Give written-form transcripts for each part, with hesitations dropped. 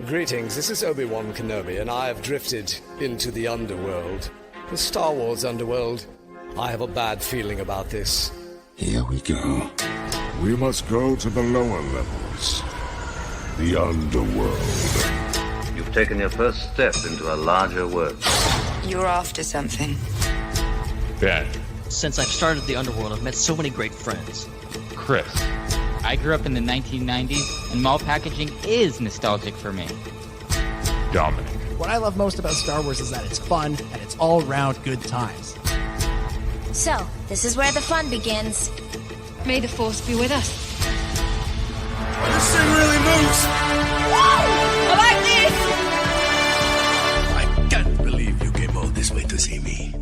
Greetings, this is Obi-Wan Kenobi, and I have drifted into the underworld. The Star Wars underworld. I have a bad feeling about this. Here we go. We must go to the lower levels. The underworld. You've taken your first step into a larger world. You're after something. Ben. Since I've started the underworld, I've met so many great friends. Chris. I grew up in the 1990s, and mall packaging is nostalgic for me. Dominic. What I love most about Star Wars is that it's fun, and it's all-around good times. So, this is where the fun begins. May the Force be with us. This thing really moves! Whoa! I like this! I can't believe you came all this way to see me.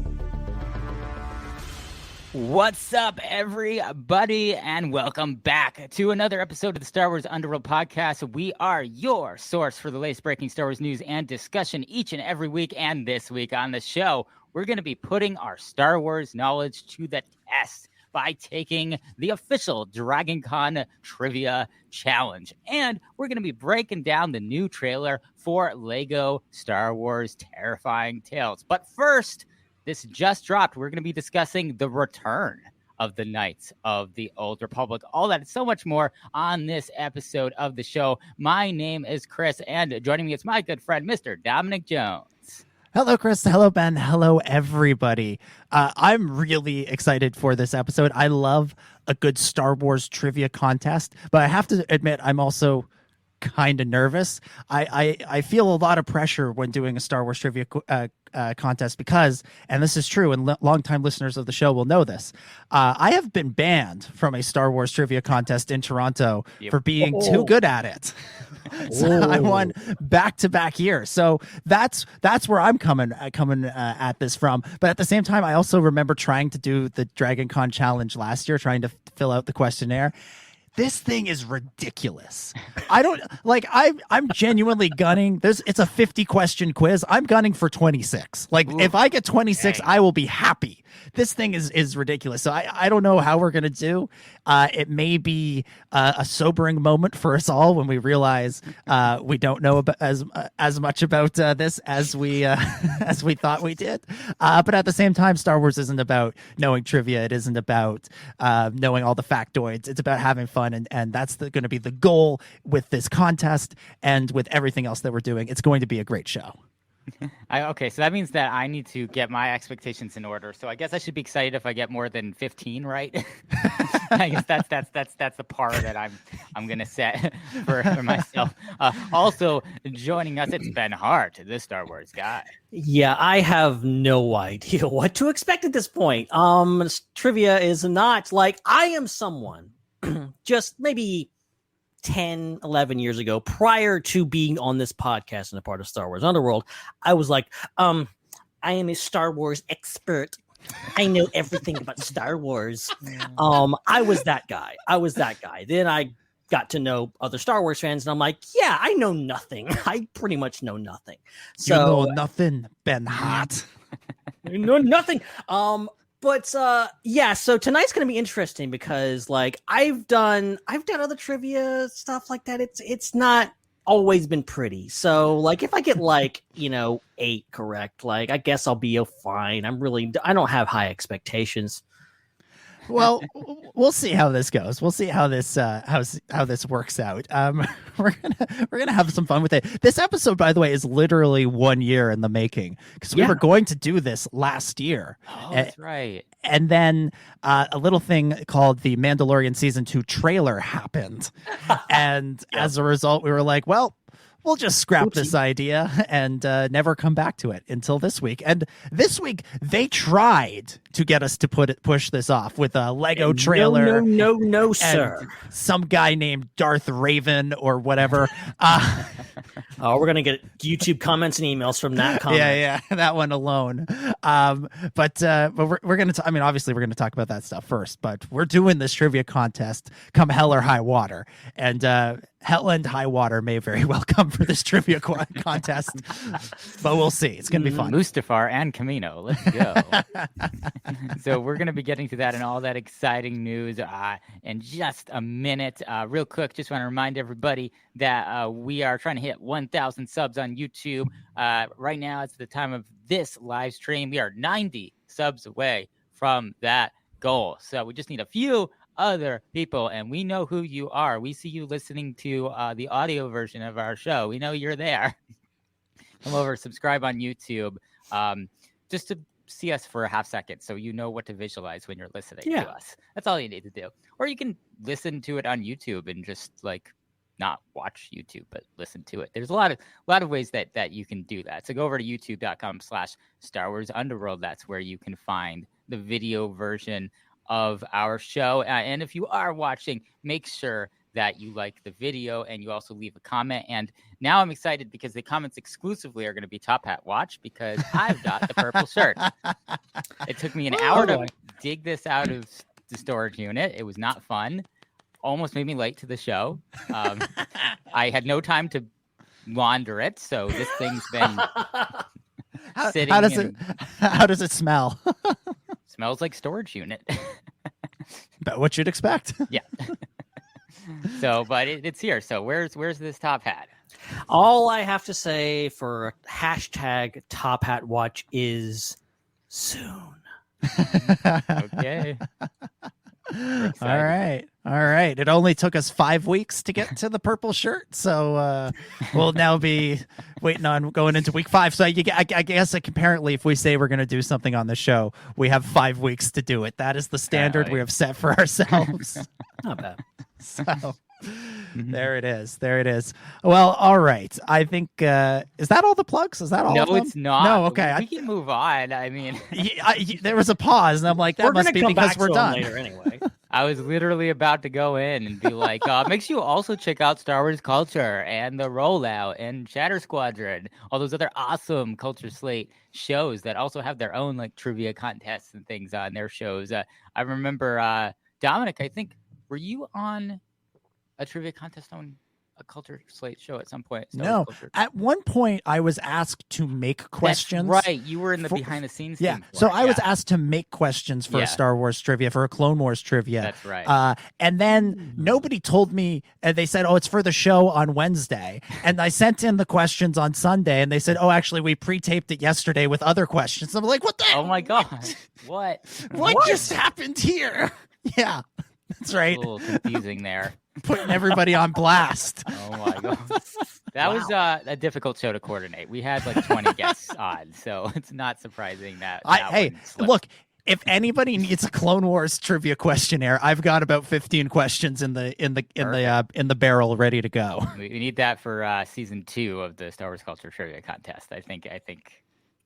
What's up, everybody, and welcome back to another episode of the Star Wars Underworld Podcast. We are your source for the latest breaking Star Wars news and discussion each and every week. And this week on the show, we're going to be putting our Star Wars knowledge to the test by taking the official Dragon Con Trivia Challenge. And we're going to be breaking down the new trailer for LEGO Star Wars Terrifying Tales. But first, this just dropped. We're going to be discussing the return of the Knights of the Old Republic. All that and so much more on this episode of the show. My name is Chris, and joining me is my good friend, Mr. Dominic Jones. Hello, Chris. Hello, Ben. Hello, everybody. I'm really excited for this episode. I love a good Star Wars trivia contest, but I have to admit, I'm also kind of nervous. I feel a lot of pressure when doing a Star Wars trivia contest because, and this is true, and longtime listeners of the show will know this, I have been banned from a Star Wars trivia contest in Toronto for being too good at it. So I won back-to-back years. So that's where I'm coming at this from. But at the same time, I also remember trying to do the Dragon Con challenge last year, trying to fill out the questionnaire. This thing is ridiculous. I'm genuinely gunning. It's a 50 question quiz. I'm gunning for 26. If I get 26, I will be happy. This thing is ridiculous. So I don't know how we're going to do. It may be a sobering moment for us all when we realize we don't know about as much about this as we thought we did. But at the same time, Star Wars isn't about knowing trivia. It isn't about knowing all the factoids. It's about having fun. And that's going to be the goal with this contest and with everything else that we're doing. It's going to be a great show. Okay, so that means that I need to get my expectations in order. So I guess I should be excited if I get more than 15 right. I guess that's the par that I'm gonna set for myself. Also joining us, it's Ben Hart, the Star Wars guy. Yeah, I have no idea what to expect at this point. Trivia is not like I am someone just maybe 10, 11 years ago, prior to being on this podcast and a part of Star Wars Underworld, I was like, I am a Star Wars expert. I know everything about Star Wars. I was that guy. Then I got to know other Star Wars fans, and I'm like, yeah, I know nothing. I pretty much know nothing. So, you know nothing, Ben Hart. You know nothing. But yeah, so tonight's gonna be interesting because I've done other trivia stuff like that. It's not always been pretty. So if I get 8 correct, I guess I'll be fine. I don't have high expectations. Well, we'll see how this goes. We'll see how this how this works out. We're gonna have some fun with it. This episode, by the way, is literally 1 year in the making because we were going to do this last year. Oh, that's right. And then a little thing called the Mandalorian Season 2 trailer happened, and as a result, we were like, well, we'll just scrap this idea and never come back to it until this week. And this week, they tried to get us to push this off with a Lego trailer. No, sir. Some guy named Darth Raven or whatever. Oh, we're going to get YouTube comments and emails from that comment. Yeah, that one alone. But we're going to, obviously we're going to talk about that stuff first, but we're doing this trivia contest come hell or high water. And hell and high water may very well come for this trivia contest, but we'll see. It's going to be fun. Mustafar and Camino. Let's go. So we're going to be getting to that and all that exciting news in just a minute. Real quick, just want to remind everybody that we are trying to hit 1 1,000 subs on YouTube. Right now, it's the time of this live stream. We are 90 subs away from that goal. So we just need a few other people, and we know who you are. We see you listening to the audio version of our show. We know you're there. Come over, subscribe on YouTube, just to see us for a half second so you know what to visualize when you're listening to us. That's all you need to do. Or you can listen to it on YouTube and just like not watch YouTube, but listen to it. There's a lot of ways that you can do that. So go over to youtube.com/Star Wars Underworld. That's where you can find the video version of our show. And if you are watching, make sure that you like the video and you also leave a comment. And now I'm excited because the comments exclusively are going to be Top Hat Watch because I've got the purple shirt. It took me an hour to dig this out of the storage unit. It was not fun. Almost made me late to the show. I had no time to launder it, so this thing's been sitting. How does it smell? Smells like storage unit. About what you'd expect. Yeah. So, but it's here. So where's this top hat? All I have to say for hashtag Top Hat Watch is soon. Okay. All right. It only took us 5 weeks to get to the purple shirt, so we'll now be waiting on going into week 5. So I guess apparently, if we say we're going to do something on the show, we have 5 weeks to do it. That is the standard we have set for ourselves. Not bad. So there it is. Well, all right. I think is that all the plugs? Is that all? No, of them? It's not. No, okay. We can move on. I mean, there was a pause, and I'm like, that must be because we're done later anyway. I was literally about to go in and be like, make sure you also check out Star Wars Culture and The Rollout and Shatter Squadron, all those other awesome Culture Slate shows that also have their own like trivia contests and things on their shows. I remember Dominic, I think, were you on a trivia contest on a Culture Slate show at some point? No. At one point, I was asked to make questions. That's right. You were in the behind the scenes. Yeah. Team So I was asked to make questions for a Star Wars trivia, for a Clone Wars trivia. That's right. And then nobody told me, they said, it's for the show on Wednesday. And I sent in the questions on Sunday, and they said, actually, we pre-taped it yesterday with other questions. I'm like, what the? Oh my God. What just happened here? Yeah. That's right. A little confusing there. Putting everybody on blast. Oh my God. That was a difficult show to coordinate. We had like 20 guests on, so it's not surprising that. Look, if anybody needs a Clone Wars trivia questionnaire, I've got about 15 questions in the barrel ready to go. We need that for season 2 of the Star Wars Culture Trivia Contest. I think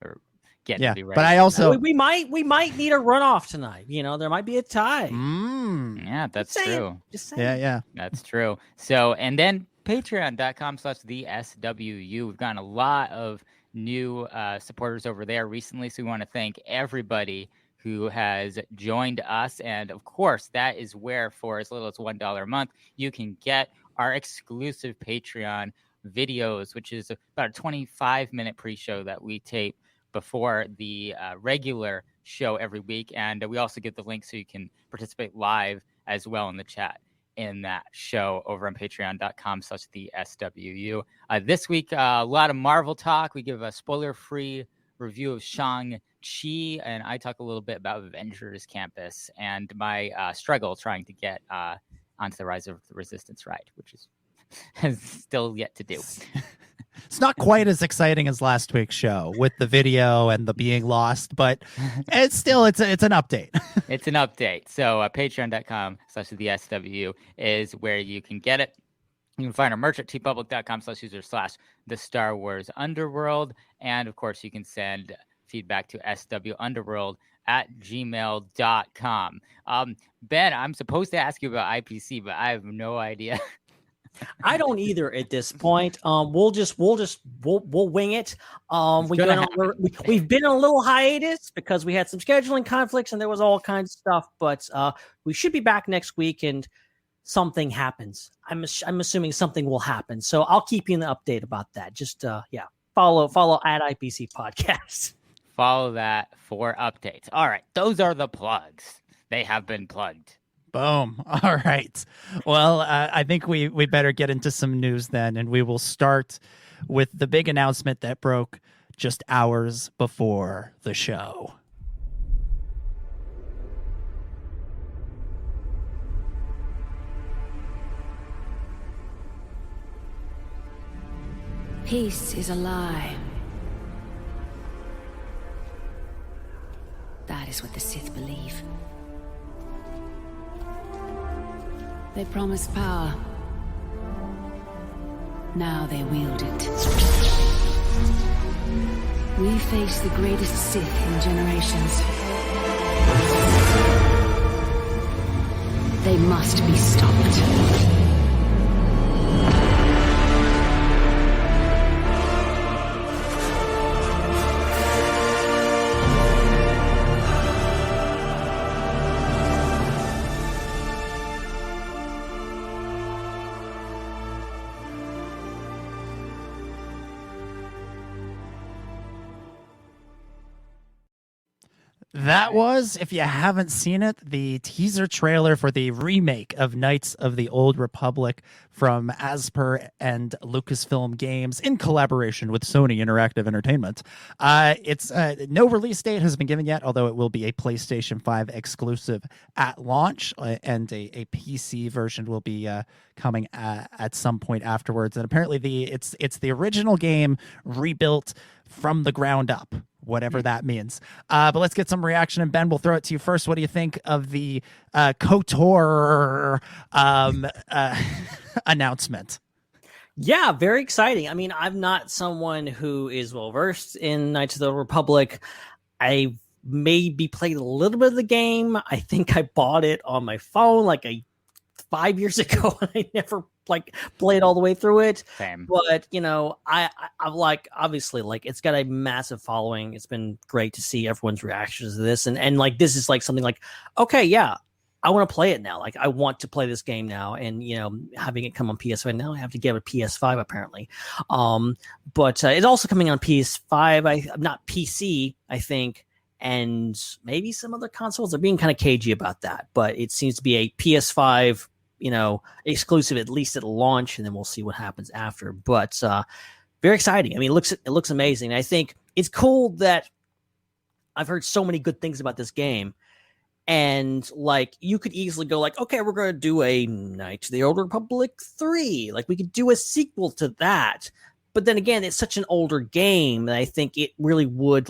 we're getting to be ready. But I also we might need a runoff tonight. there might be a tie. Yeah, that's true. Just saying. Yeah. That's true. So, and then patreon.com/theswu. We've gotten a lot of new supporters over there recently. So we want to thank everybody who has joined us. And of course, that is where for as little as $1 a month, you can get our exclusive Patreon videos, which is about a 25-minute pre-show that we tape before the regular show every week. And we also get the link so you can participate live as well in the chat in that show over on patreon.com/theswu. This week, a lot of Marvel talk. We give a spoiler-free review of Shang-Chi, and I talk a little bit about Avengers Campus and my struggle trying to get onto the Rise of the Resistance ride, which has still yet to do. It's not quite as exciting as last week's show with the video and the being lost, but it's an update. It's an update. So patreon.com/theswu is where you can get it. You can find our merch at tpublic.com/user/the Star Wars Underworld. And of course, you can send feedback to swunderworld@gmail.com. Ben, I'm supposed to ask you about IPC, but I have no idea. I don't either at this point. We'll wing it. We've been on a little hiatus because we had some scheduling conflicts and there was all kinds of stuff. But we should be back next week, and something happens. I'm assuming something will happen. So I'll keep you in the update about that. Just follow at IPC Podcast. Follow that for updates. All right, those are the plugs. They have been plugged. Boom. All right. Well, I think we better get into some news then, and we will start with the big announcement that broke just hours before the show. Peace is a lie. That is what the Sith believe. They promised power. Now they wield it. We face the greatest Sith in generations. They must be stopped. That was, if you haven't seen it, the teaser trailer for the remake of Knights of the Old Republic from Asper and Lucasfilm Games in collaboration with Sony Interactive Entertainment. It's no release date has been given yet, although it will be a PlayStation 5 exclusive at launch, and a PC version will be coming at some point afterwards. And apparently it's the original game rebuilt from the ground up, whatever that means. But let's get some reaction. And Ben, we'll throw it to you first. What do you think of the KOTOR announcement? Yeah, very exciting. I mean, I'm not someone who is well versed in Knights of the Republic. I maybe played a little bit of the game. I think I bought it on my phone like 5 years ago, and I never played all the way through it. Same. But I obviously it's got a massive following. It's been great to see everyone's reactions to this, and this is something okay, yeah, I want to play it now. I want to play this game now, and having it come on PS5 now, I have to get a PS5 apparently. But it's also coming on PS5, not PC, I think, and maybe some other consoles. Are being kind of cagey about that, but it seems to be a PS5 exclusive, at least at launch, and then we'll see what happens after. But very exciting. I mean, it looks amazing. I think it's cool that I've heard so many good things about this game, and you could easily go okay, we're going to do a Knights of the Old Republic 3. We could do a sequel to that. But then again, it's such an older game that I think it really would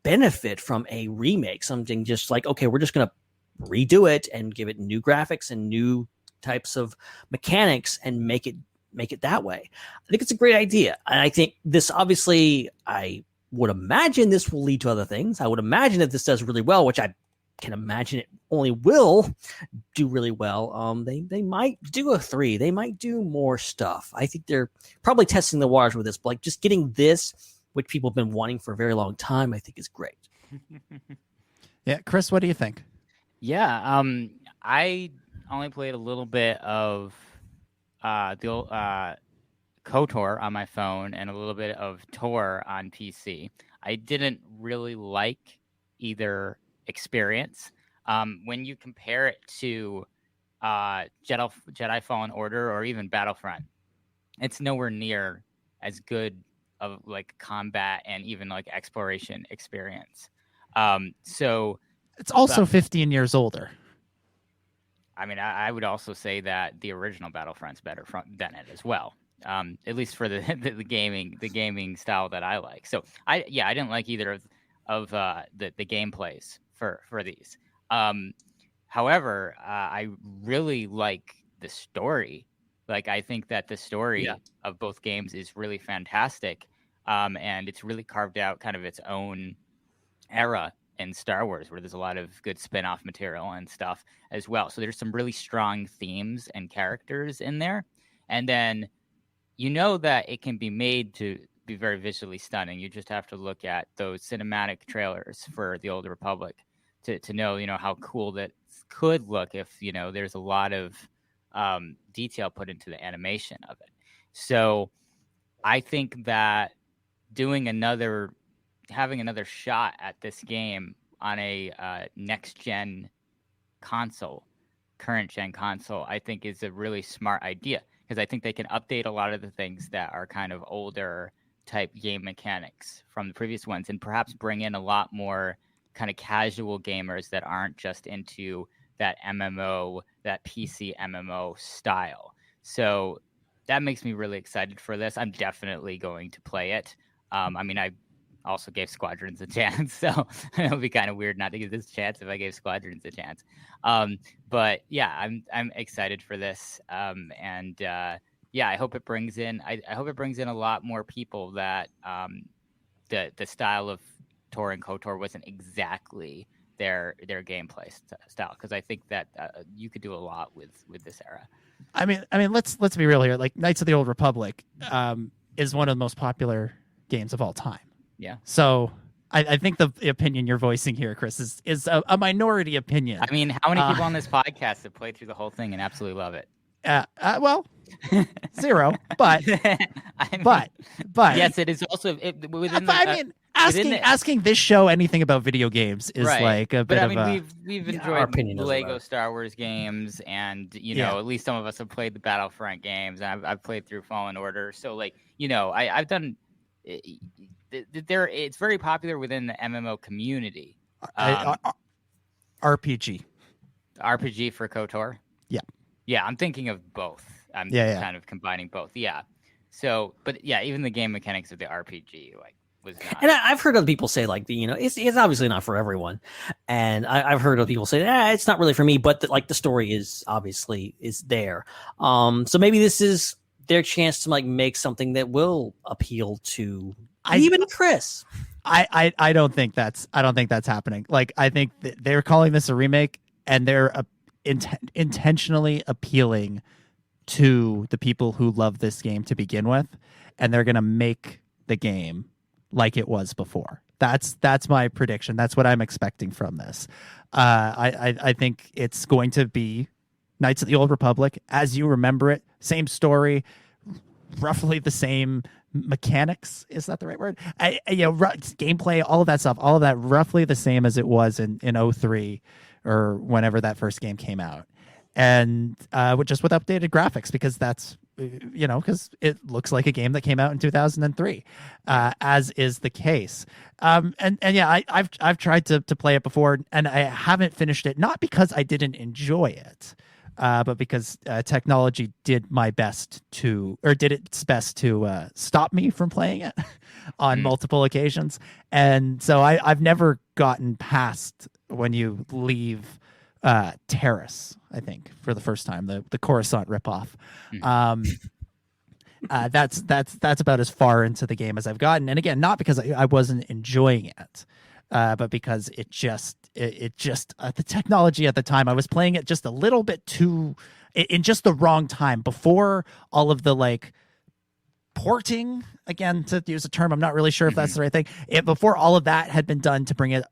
benefit from a remake, something just okay, we're just going to redo it and give it new graphics and new types of mechanics and make it that way. I think it's a great idea. And I think this, obviously, I would imagine this will lead to other things. I would imagine that this does really well, which I can imagine it only will do really well. They might do a 3. They might do more stuff. I think they're probably testing the waters with this, but just getting this, which people have been wanting for a very long time, I think is great. Yeah. Chris, what do you think? Yeah, I only played a little bit of the old KOTOR on my phone and a little bit of Tor on PC. I didn't really like either experience. When you compare it to Jedi Fallen Order or even Battlefront, it's nowhere near as good of combat and even exploration experience. So it's also 15 years older. I mean, I would also say that the original Battlefront's better than it as well. At least for the gaming style that I like. So I didn't like either of the gameplays for these. However, I really like the story. I think that the story of both games is really fantastic. And it's really carved out kind of its own era in Star Wars, where there's a lot of good spin-off material and stuff as well. So there's some really strong themes and characters in there. And then that it can be made to be very visually stunning. You just have to look at those cinematic trailers for the Old Republic to know, how cool that could look if, there's a lot of detail put into the animation of it. So I think that having another shot at this game on a next-gen console current gen console, I think is a really smart idea, because I think they can update a lot of the things that are kind of older type game mechanics from the previous ones, and perhaps bring in a lot more kind of casual gamers that aren't just into that MMO, that PC MMO style. So that makes me really excited for this. I'm definitely going to play it. I mean, I also gave Squadrons a chance, so it would be kind of weird not to give this a chance if I gave Squadrons a chance. But yeah, I'm excited for this. Yeah, I hope it brings in. I hope it brings in a lot more people that the style of Tor and KOTOR wasn't exactly their gameplay style, because I think that you could do a lot with this era. I mean, let's be real here. Like, Knights of the Old Republic is one of the most popular games of all time. Yeah. So I think the opinion you're voicing here, Chris, is a minority opinion. I mean, how many people on this podcast have played through the whole thing and absolutely love it? Well, 0. But yes, it is also within. But I mean, asking this show anything about video games is like a bit but, of I mean, a. we've enjoyed Lego Star Wars games, and at least some of us have played the Battlefront games, and I've played through Fallen Order. So like I've done. It's very popular within the MMO community. RPG for KOTOR. Yeah, I'm thinking of both. I'm kind of combining both. Yeah. So, but yeah, even the game mechanics of the RPG was not. And I've heard other people say it's obviously not for everyone, and I've heard other people say it's not really for me. But the story is obviously there. So maybe this is their chance to make something that will appeal to even Chris. I don't think that's happening. Like, I think they're calling this a remake, and they're intentionally appealing to the people who love this game to begin with, and they're gonna make the game like it was before. That's my prediction. That's what I'm expecting from this. I think it's going to be Knights of the Old Republic as you remember it. Same story, roughly the same mechanics. Is that the right word? Gameplay, all of that stuff, all of that roughly the same as it was in 03 or whenever that first game came out, and just with updated graphics, because that's because it looks like a game that came out in 2003, as is the case. I've tried to play it before, and I haven't finished it, not because I didn't enjoy it, but because technology did its best to stop me from playing it on multiple occasions. And so I've never gotten past when you leave Terrace, I think, for the first time, the Coruscant ripoff. That's about as far into the game as I've gotten. And again, not because I wasn't enjoying it, but because it just the technology at the time, I was playing it just a little bit too in just the wrong time, before all of the porting, again, to use a term I'm not really sure if that's the right thing, before all of that had been done to bring it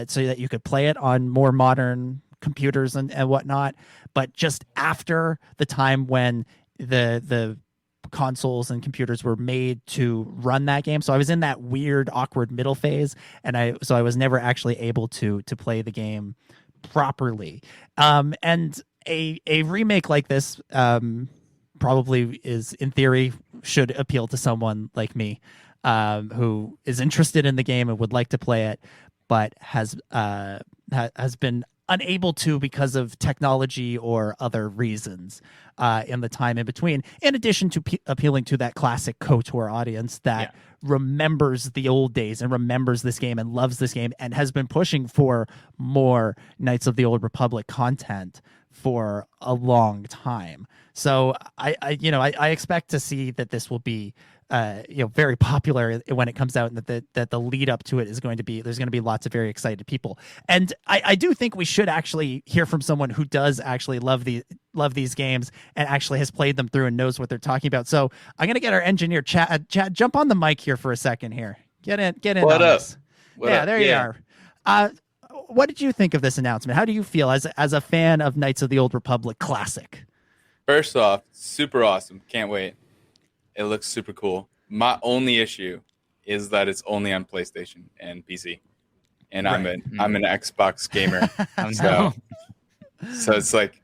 so that you could play it on more modern computers and whatnot, but just after the time when the consoles and computers were made to run that game. So I was in that weird, awkward middle phase, and I was never actually able to play the game properly. And a remake like this probably is, in theory, should appeal to someone like me, who is interested in the game and would like to play it, but has been unable to because of technology or other reasons in the time in between, in addition to appealing to that classic KOTOR audience that remembers the old days and remembers this game and loves this game and has been pushing for more Knights of the Old Republic content for a long time. So I expect to see that this will be very popular when it comes out, and that the lead up to it is going to be, there's going to be lots of very excited people. And I do think we should actually hear from someone who does actually love these games and actually has played them through and knows what they're talking about. So I'm going to get our engineer Chad, jump on the mic here for a second here. Get in. What up? This. There you are. What did you think of this announcement? How do you feel as a fan of Knights of the Old Republic Classic? First off, super awesome. Can't wait. It looks super cool. My only issue is that it's only on PlayStation and PC, and right. I'm an Xbox gamer. So it's like,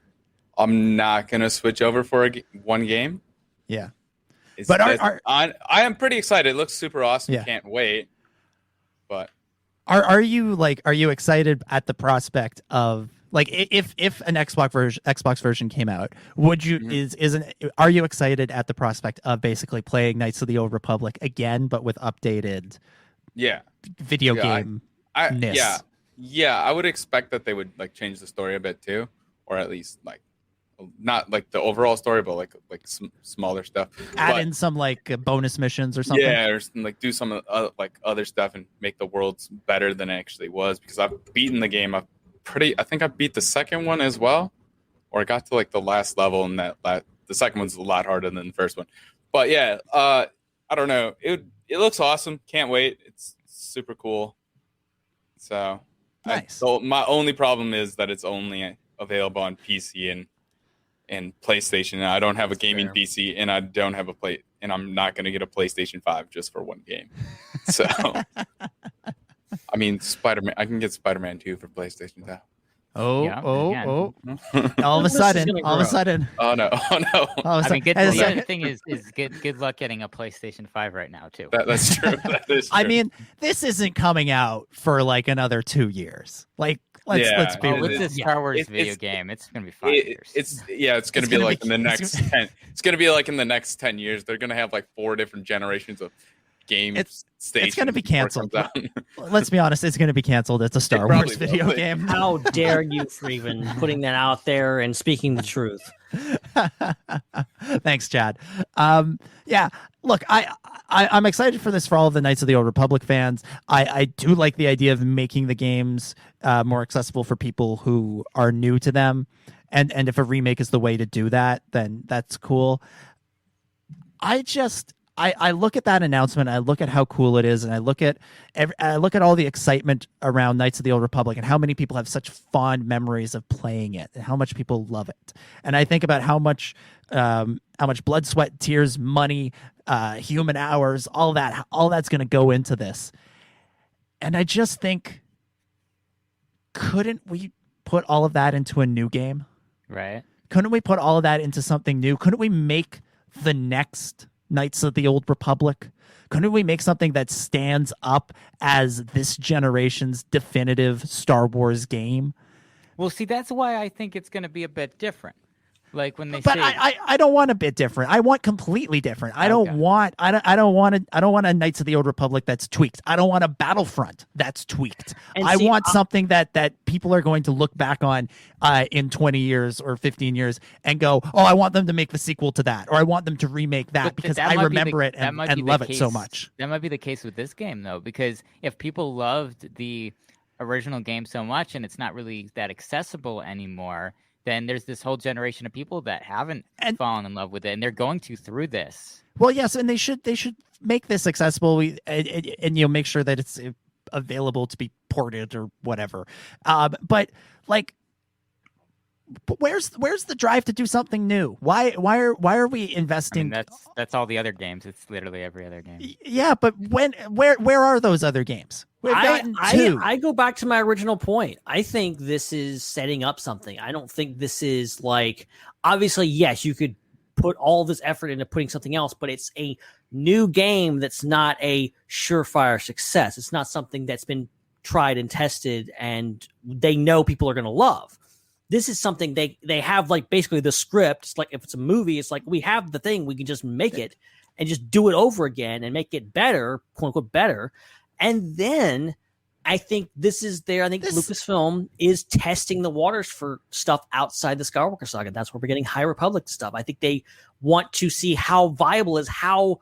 I'm not gonna switch over for one game. Yeah, but I am pretty excited. It looks super awesome. Yeah. Can't wait. But are you excited at the prospect of like if an Xbox version came out, would you are you excited at the prospect of basically playing Knights of the Old Republic again but with updated video game? I would expect that they would like change the story a bit too, or at least like not like the overall story, but like some smaller stuff. Add in some like bonus missions or something. Yeah, or like do some like other stuff and make the worlds better than it actually was. Because I've beaten the game. I think I beat the second one as well, or I got to like the last level, and the second one's a lot harder than the first one. But yeah, I don't know. It looks awesome. Can't wait. It's super cool. So nice. So my only problem is that it's only available on PC and PlayStation. I don't have a gaming PC, and I don't have and I'm not going to get a PlayStation 5 just for one game. So, I mean, Spider-Man. I can get Spider-Man 2 for PlayStation now. All of a sudden. Oh no. I mean, the other thing is good luck getting a PlayStation 5 right now too. That's true. That is true. I mean, this isn't coming out for like another 2 years. Like, let's be real. With this Star Wars video game, it's gonna be 5 years. It's gonna be like in the next 10. It's gonna be like in the next 10 years. They're gonna have like 4 different generations of game stations. It's going to be canceled. Let's be honest, it's going to be canceled. It's a Star Wars video game. How dare you for even putting that out there and speaking the truth? Thanks, Chad. Yeah, look, I'm excited for this for all of the Knights of the Old Republic fans. I do like the idea of making the games more accessible for people who are new to them. And if a remake is the way to do that, then that's cool. I look at that announcement, I look at how cool it is, and I look at all the excitement around Knights of the Old Republic and how many people have such fond memories of playing it and how much people love it. And I think about how much blood, sweat, tears, money, human hours, all that's going to go into this. And I just think, couldn't we put all of that into a new game? Right. Couldn't we put all of that into something new? Couldn't we make the next Knights of the Old Republic? Couldn't we make something that stands up as this generation's definitive Star Wars game? Well, see, that's why I think it's going to be a bit different. Like when they but say, I don't want a bit different. I want completely different. I don't want a Knights of the Old Republic that's tweaked. I don't want a Battlefront that's tweaked. I want something that people are going to look back on in 20 years or 15 years and go, oh, I want them to make the sequel to that, or I want them to remake that because I remember it and love it so much. That might be the case with this game though, because if people loved the original game so much and it's not really that accessible anymore, then there's this whole generation of people that haven't fallen in love with it, and they're going through this. Well, yes, and they should make this accessible, and make sure that it's available to be ported or whatever. But where's the drive to do something new? Why are we investing? I mean, that's all the other games. It's literally every other game. Yeah, but where are those other games? I go back to my original point. I think this is setting up something. I don't think this is like, obviously, yes, you could put all this effort into putting something else, but it's a new game that's not a surefire success. It's not something that's been tried and tested and they know people are going to love. This is something they have, like, basically the script. It's like if it's a movie, it's like we have the thing, we can just make it and just do it over again and make it better, quote unquote better. And then I think Lucasfilm is testing the waters for stuff outside the Skywalker saga. That's where we're getting High Republic stuff. I think they want to see how viable is, how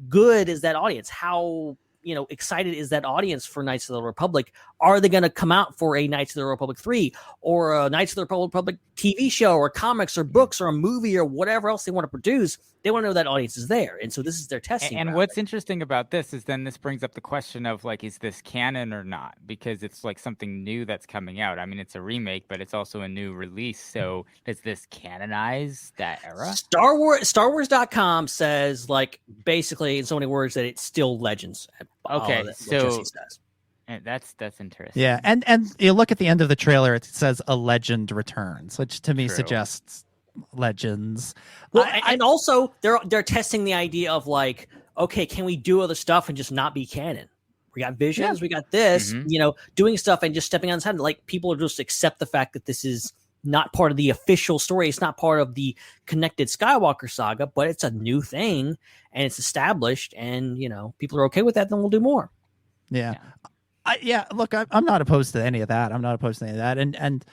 good is that audience, how excited is that audience for Knights of the Republic. Are they going to come out for a Knights of the Republic 3 or a Knights of the Republic TV show or comics or books or a movie or whatever else they want to produce? They want to know that audience is there. And so this is their testing. And what's interesting about this is then this brings up the question of, like, is this canon or not? Because it's like something new that's coming out. I mean, it's a remake, but it's also a new release. So does this canonize that era? StarWars.com says, like, basically in so many words that it's still Legends. Okay, so That's interesting. Yeah, and you look at the end of the trailer, it says a legend returns, which to me True. suggests legends. Well, and also they're testing the idea of like, okay, can we do other stuff and just not be canon? We got visions, we got this, doing stuff and just stepping on the side. Like people just accept the fact that this is not part of the official story. It's not part of the connected Skywalker saga, but it's a new thing and it's established, and people are okay with that. Then we'll do more. Yeah. Look, I'm not opposed to any of that. And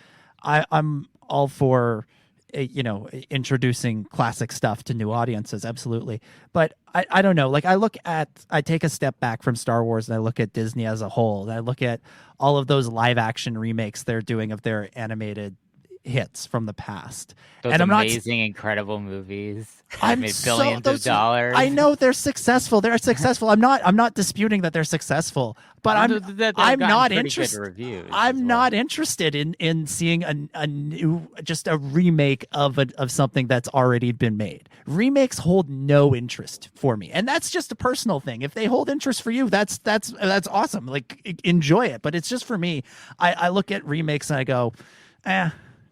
I'm all for introducing classic stuff to new audiences, absolutely. But I don't know, like I take a step back from Star Wars and I look at Disney as a whole, and I look at all of those live action remakes they're doing of their animated hits from the past. Those and amazing, incredible movies. Made billions of dollars. I know they're successful. They're successful. I'm not disputing that they're successful, but I'm not interested. I'm not interested in seeing a new, just a remake of something that's already been made. Remakes hold no interest for me, and that's just a personal thing. If they hold interest for you, that's awesome. Like, enjoy it. But it's just for me. I look at remakes and I go,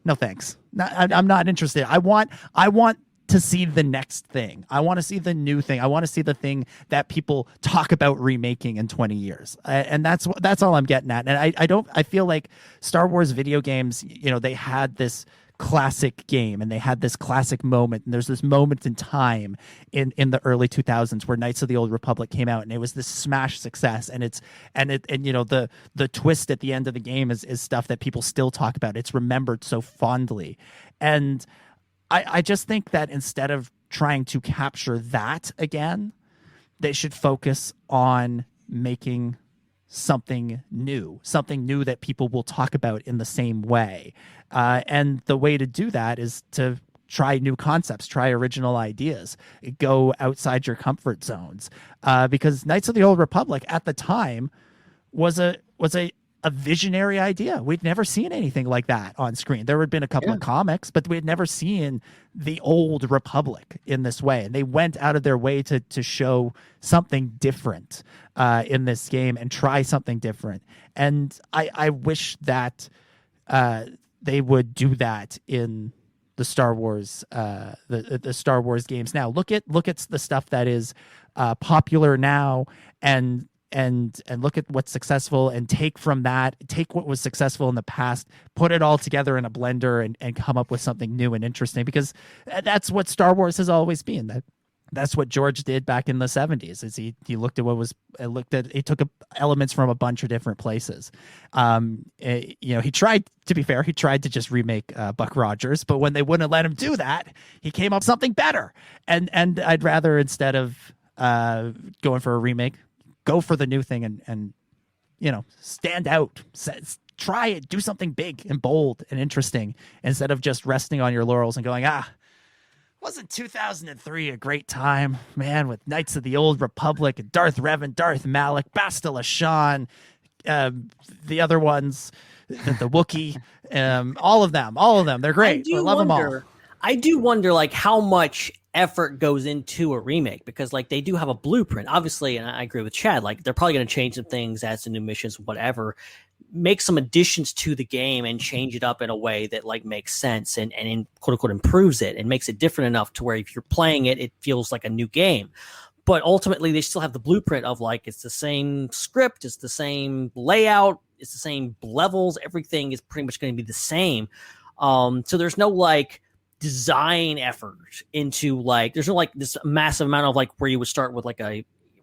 no thanks. I'm not interested. I want to see the next thing. I want to see the new thing. I want to see the thing that people talk about remaking in 20 years. And that's all I'm getting at. And I feel like Star Wars video games, they had this classic game and they had this classic moment, and there's this moment in time in the early 2000s where Knights of the Old Republic came out, and it was this smash success, and the twist at the end of the game is stuff that people still talk about. It's remembered so fondly, and I just think that instead of trying to capture that again, they should focus on making something new that people will talk about in the same way. And the way to do that is to try new concepts, try original ideas, go outside your comfort zones. Because Knights of the Old Republic at the time was a visionary idea. We'd never seen anything like that on screen. There had been a couple of comics, but we had never seen the Old Republic in this way. And they went out of their way to show something different in this game and try something different. And I wish that they would do that in the Star Wars the Star Wars games now. Look at the stuff that is popular now, and look at what's successful, and take what was successful in the past, put it all together in a blender and come up with something new and interesting, because that's what Star Wars has always been. That's what George did back in the 70s. Is he looked at he took elements from a bunch of different places. He tried to just remake Buck Rogers, but when they wouldn't let him do that, he came up with something better. And I'd rather, instead of going for a remake, go for the new thing and stand out. Try it. Do something big and bold and interesting, instead of just resting on your laurels and going, wasn't 2003 a great time, man, with Knights of the Old Republic and Darth Revan, Darth Malak, Bastila Shan, the other ones, the Wookiee, all of them. They're great. I love them all. I do wonder, like, how much effort goes into a remake, because like they do have a blueprint, obviously, and I agree with Chad. Like, they're probably going to change some things, add some new missions, whatever, make some additions to the game and change it up in a way that like makes sense and quote unquote improves it and makes it different enough to where if you're playing it, it feels like a new game. But ultimately, they still have the blueprint of like, it's the same script, it's the same layout, it's the same levels, everything is pretty much going to be the same. So there's no like design effort into like, there's no like this massive amount of like where you would start with like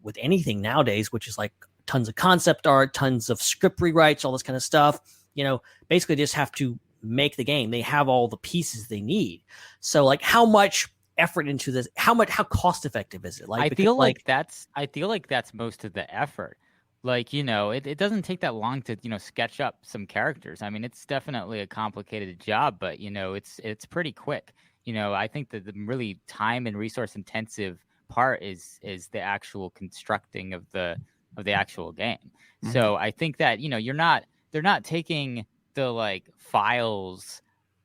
with anything nowadays, which is like tons of concept art, tons of script rewrites, all this kind of stuff. Basically just have to make the game. They have all the pieces they need. So like, how much effort into this? How cost effective is it? Like, I feel like that's most of the effort. Like, it doesn't take that long to, sketch up some characters. I mean, it's definitely a complicated job, but it's pretty quick. I think that the really time and resource intensive part is the actual constructing of the actual game. Mm-hmm. So I think that, they're not taking the like files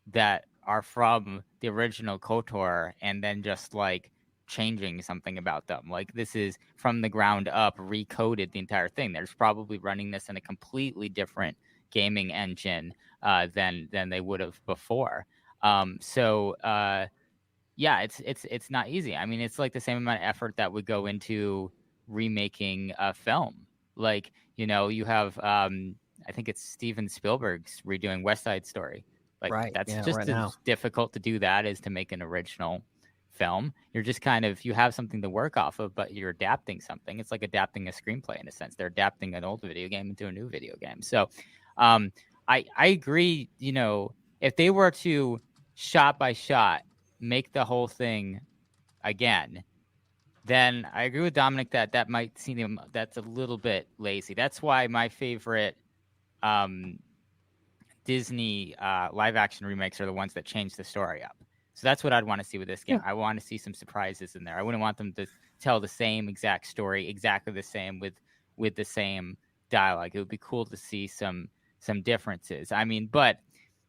that are from the original KOTOR and then just like changing something about them. Like, this is from the ground up, recoded the entire thing. There's probably running this in a completely different gaming engine than they would have before. Yeah, it's not easy. I mean, it's like the same amount of effort that would go into remaking a film. Like, you have I think it's Steven Spielberg's redoing West Side Story. Like, that's just as difficult to do that as to make an original film. You're just kind of, you have something to work off of, but you're adapting something. It's like adapting a screenplay in a sense. They're adapting an old video game into a new video game. So I agree, if they were to shot by shot make the whole thing again, then I agree with Dominic that might seem that's a little bit lazy. That's why my favorite Disney live action remakes are the ones that change the story up. So that's what I'd want to see with this game. I want to see some surprises in there. I wouldn't want them to tell the same exact story, exactly the same with the same dialogue. It would be cool to see some differences. I mean, but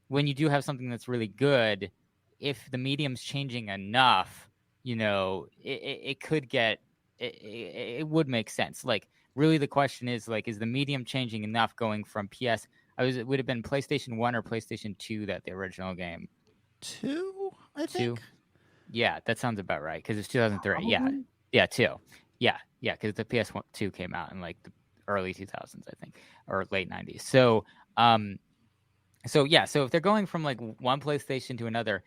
when you do have something that's really good, if the medium's changing enough, it could get it would make sense. Like, really, the question is, like, is the medium changing enough going from PS? It would have been PlayStation 1 or PlayStation 2 that the original game. 2, I think. 2? Yeah, that sounds about right, because it's 2003. Yeah, 2. Yeah, because the PS2 came out in like the early 2000s, I think, or late 90s. So if they're going from like one PlayStation to another,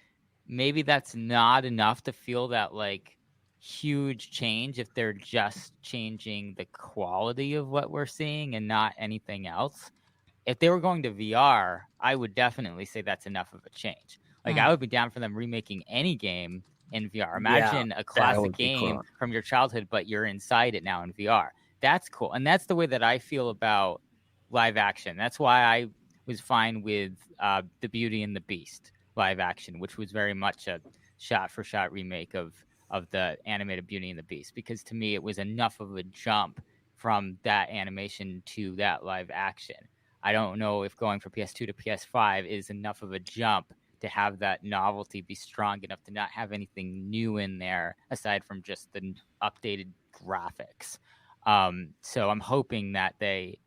maybe that's not enough to feel that like huge change if they're just changing the quality of what we're seeing and not anything else. If they were going to VR, I would definitely say that's enough of a change. Like, I would be down for them remaking any game in VR. Imagine a classic game from your childhood, but you're inside it now in VR. That's cool. And that's the way that I feel about live action. That's why I was fine with The Beauty and the Beast live action, which was very much a shot-for-shot remake of the animated Beauty and the Beast, because to me it was enough of a jump from that animation to that live action. I don't know if going from PS2 to PS5 is enough of a jump to have that novelty be strong enough to not have anything new in there aside from just the updated graphics. So I'm hoping that they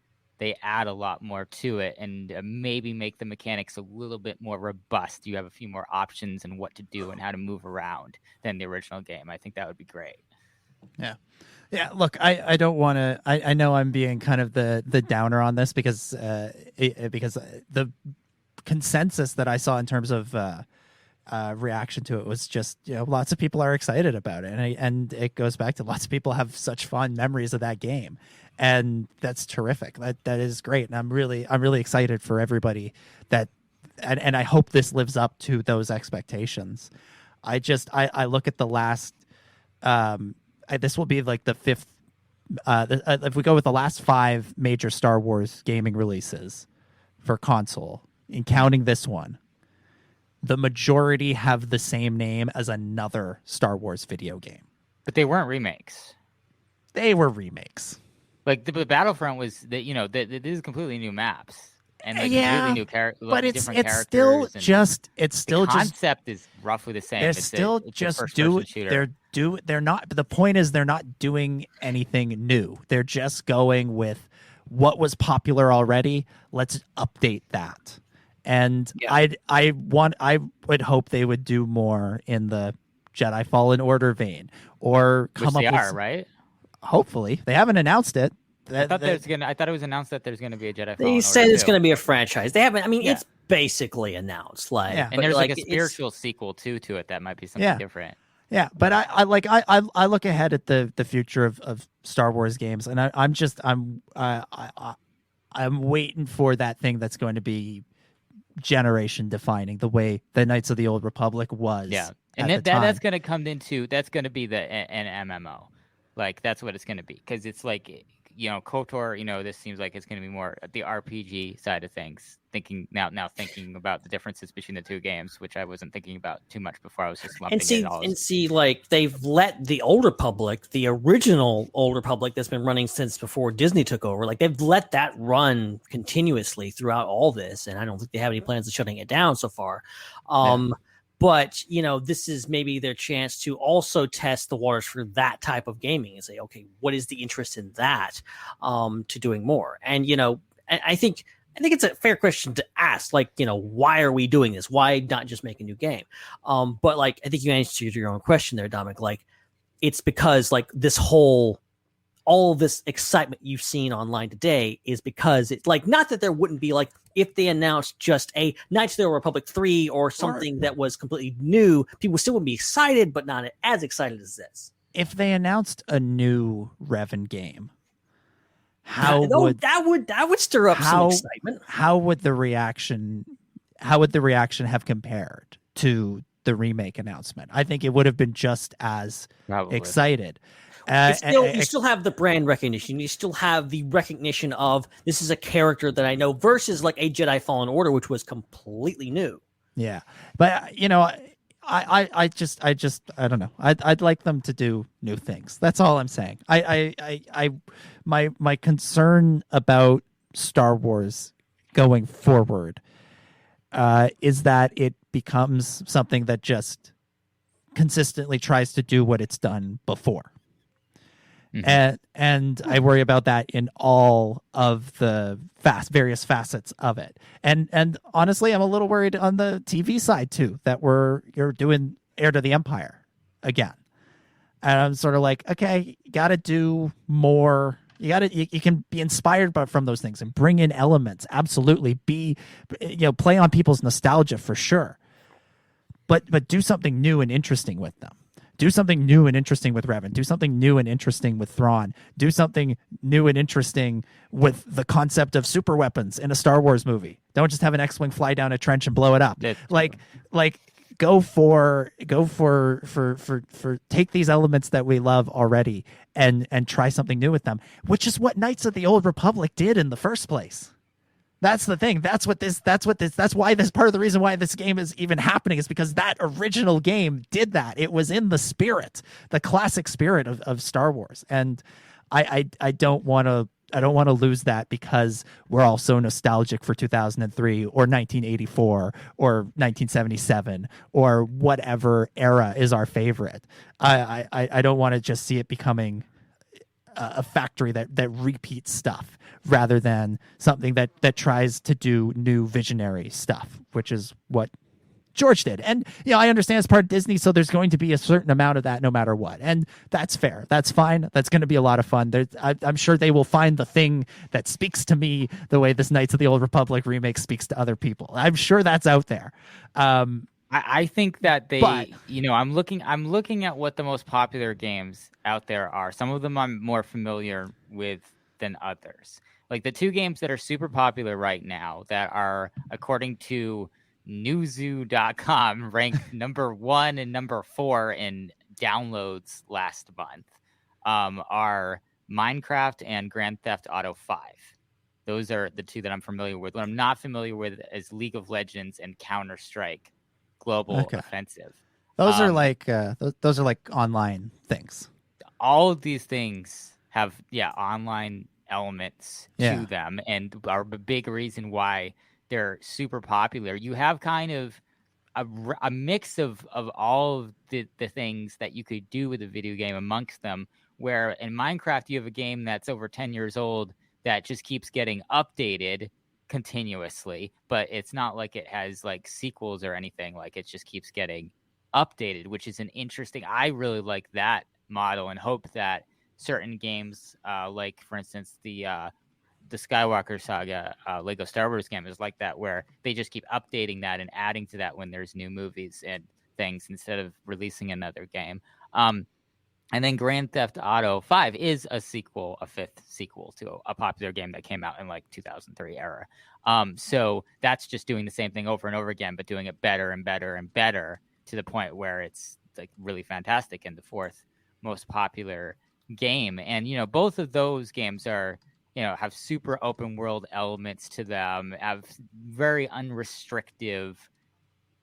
add a lot more to it and maybe make the mechanics a little bit more robust. You have a few more options and what to do and how to move around than the original game. I think that would be great. Yeah. Look, I don't want to. I know I'm being kind of the downer on this because the consensus that I saw in terms of reaction to it was just, lots of people are excited about it, and it goes back to lots of people have such fond memories of that game, and that's terrific. That is great, and I'm really excited for everybody and I hope this lives up to those expectations. I look at the last. This will be like the fifth. If we go with the last 5 major Star Wars gaming releases for console, and counting this one, the majority have the same name as another Star Wars video game. But they weren't remakes. They were remakes. Like the Battlefront was that these are completely new maps. And like completely new characters, but it's still the concept is roughly the same. They're still just they're not. The point is they're not doing anything new. They're just going with what was popular already. Let's update that. And I would hope they would do more in the Jedi Fallen Order vein, or come up with right. Hopefully, they haven't announced it. I thought it was announced that there's going to be a Jedi Fallen Order. They said it's going to be a franchise. They haven't. I mean, it's basically announced. And there's like a spiritual sequel to it that might be something different. Yeah, but I look ahead at the future of Star Wars games, and I'm waiting for that thing that's going to be generation defining, the way the Knights of the Old Republic was. Yeah, and that's going to come into that's going to be an MMO. Like, that's what it's going to be, because it's like, KOTOR, this seems like it's going to be more the RPG side of things. Thinking about the differences between the two games, which I wasn't thinking about too much before. I was just lumping it all. And see, like, they've let the Old Republic, the original Old Republic that's been running since before Disney took over, like, they've let that run continuously throughout all this, and I don't think they have any plans of shutting it down so far. But, this is maybe their chance to also test the waters for that type of gaming and say, okay, what is the interest in that to doing more? And, I think it's a fair question to ask, why are we doing this? Why not just make a new game? But I think you answered your own question there, Dominic. It's because all this excitement you've seen online today is because it's not that there wouldn't be if they announced just a Knights of the Old Republic 3 or something that was completely new, people still would be excited, but not as excited as this. If they announced a new Revan game, that would stir up some excitement. How would the reaction have compared to the remake announcement? I think it would have been just as excited. You still have the brand recognition. You still have the recognition of this is a character that I know versus a Jedi Fallen Order, which was completely new. Yeah, but I don't know. I'd like them to do new things. That's all I'm saying. My concern about Star Wars going forward is that it becomes something that just consistently tries to do what it's done before. Mm-hmm. And I worry about that in all of the various facets of it. And honestly, I'm a little worried on the TV side too, that you're doing Heir to the Empire again. And I'm sort of okay, you got to do more. You can be inspired from those things and bring in elements. Absolutely, play on people's nostalgia for sure. But do something new and interesting with them. Do something new and interesting with Revan. Do something new and interesting with Thrawn. Do something new and interesting with the concept of super weapons in a Star Wars movie. Don't just have an X-wing fly down a trench and blow it up. Go for take these elements that we love already and try something new with them, which is what Knights of the Old Republic did in the first place. That's the thing. That's why this part of the reason why this game is even happening is because that original game did that. It was in the classic spirit of Star Wars. And I don't want to lose that because we're all so nostalgic for 2003 or 1984 or 1977 or whatever era is our favorite. I don't want to just see it becoming a factory that repeats stuff rather than something that tries to do new visionary stuff, which is what George did. And I understand it's part of Disney, so there's going to be a certain amount of that no matter what, and that's fair. That's fine. That's going to be a lot of fun. I'm sure they will find the thing that speaks to me the way this Knights of the Old Republic remake speaks to other people. I'm sure that's out there. I think that I'm looking at what the most popular games out there are. Some of them I'm more familiar with than others. Like the two games that are super popular right now that are, according to Newzoo.com, ranked number 1 and number 4 in downloads last month, are Minecraft and Grand Theft Auto 5. Those are the two that I'm familiar with. What I'm not familiar with is League of Legends and Counter-Strike Global Offensive. Those are like online things. All of these things have online elements to them and are a big reason why they're super popular. You have kind of a mix of all of the things that you could do with a video game amongst them, where in Minecraft you have a game that's over 10 years old that just keeps getting updated continuously, but it's not like it has like sequels or anything. Like it just keeps getting updated, which is an interesting. I really like that model and hope that certain games, like for instance the Skywalker Saga Lego Star Wars game is like that, where they just keep updating that and adding to that when there's new movies and things instead of releasing another game. And then Grand Theft Auto 5 is a fifth sequel to a popular game that came out in like 2003 era. So that's just doing the same thing over and over again, but doing it better and better and better to the point where it's like really fantastic and the fourth most popular game. And, both of those games are, have super open world elements to them, have very unrestrictive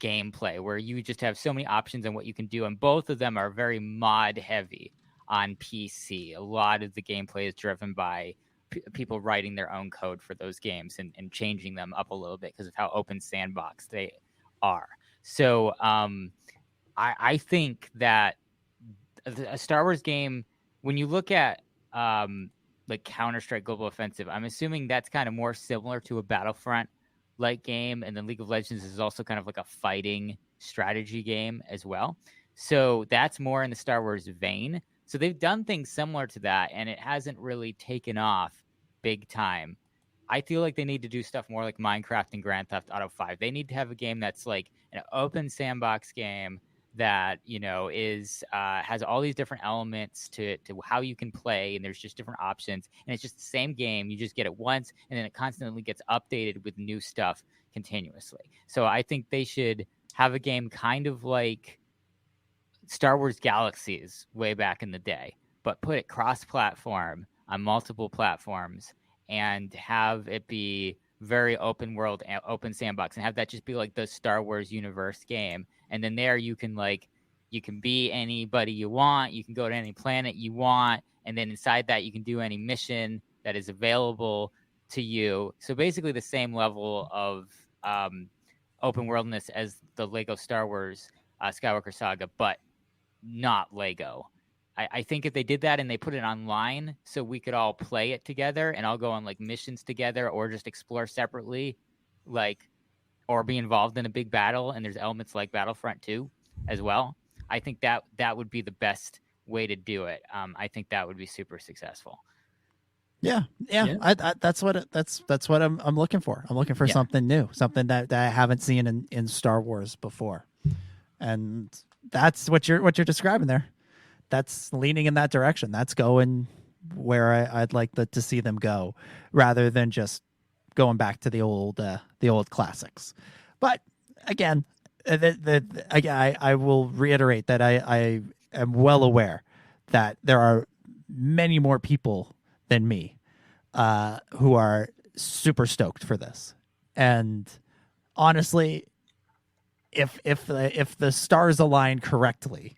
gameplay where you just have so many options on what you can do. And both of them are very mod heavy on PC. A lot of the gameplay is driven by people writing their own code for those games and changing them up a little bit because of how open sandbox they are. So I think that a Star Wars game, when you look at like Counter-Strike Global Offensive, I'm assuming that's kind of more similar to a Battlefront-like game, and then League of Legends is also kind of like a fighting strategy game as well. So that's more in the Star Wars vein. So they've done things similar to that, and it hasn't really taken off big time. I feel like they need to do stuff more like Minecraft and Grand Theft Auto 5. They need to have a game that's like an open sandbox game that, you know, is has all these different elements to how you can play, and there's just different options, and it's just the same game. You just get it once, and then it constantly gets updated with new stuff continuously. So I think they should have a game kind of like Star Wars Galaxies way back in the day, but put it cross-platform on multiple platforms and have it be very open world, open sandbox, and have that just be like the Star Wars universe game. And then there you can be anybody you want. You can go to any planet you want. And then inside that, you can do any mission that is available to you. So basically the same level of open worldness as the Lego Star Wars Skywalker Saga, but not Lego. I think if they did that and they put it online so we could all play it together and all go on like missions together or just explore separately, like, or be involved in a big battle, and there's elements like Battlefront 2 as well, I think that would be the best way to do it. I think that would be super successful. Yeah. That's what I'm looking for. I'm looking for something new, something that I haven't seen in Star Wars before, and that's what you're describing there. That's leaning in that direction. That's going where I'd like to see them go, rather than just going back to the old classics. But again, I will reiterate that I am well aware that there are many more people than me who are super stoked for this. And honestly, if the stars align correctly,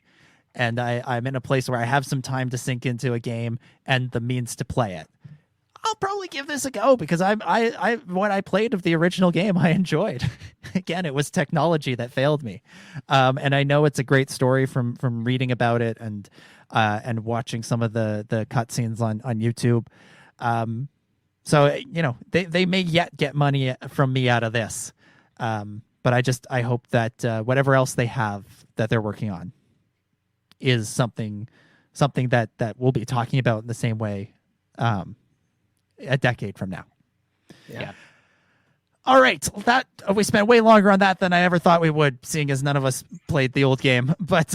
and I'm in a place where I have some time to sink into a game and the means to play it, I'll probably give this a go, because what I played of the original game, I enjoyed. Again, it was technology that failed me. And I know it's a great story from reading about it and watching some of the cutscenes on YouTube. So, you know, they may yet get money from me out of this. But I hope that whatever else they have that they're working on is something that we'll be talking about in the same way a decade from now. Yeah. All right, that we spent way longer on that than I ever thought we would, seeing as none of us played the old game, but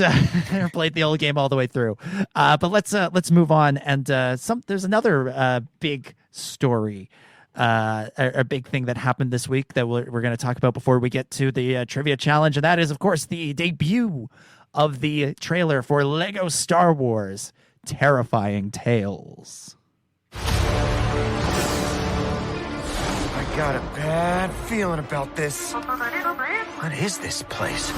played the old game all the way through. But let's move on. And there's another big story, a big thing that happened this week that we're going to talk about before we get to the trivia challenge, and that is, of course, the debut of the trailer for Lego Star Wars Terrifying Tales. I got a bad feeling about this. What is this place?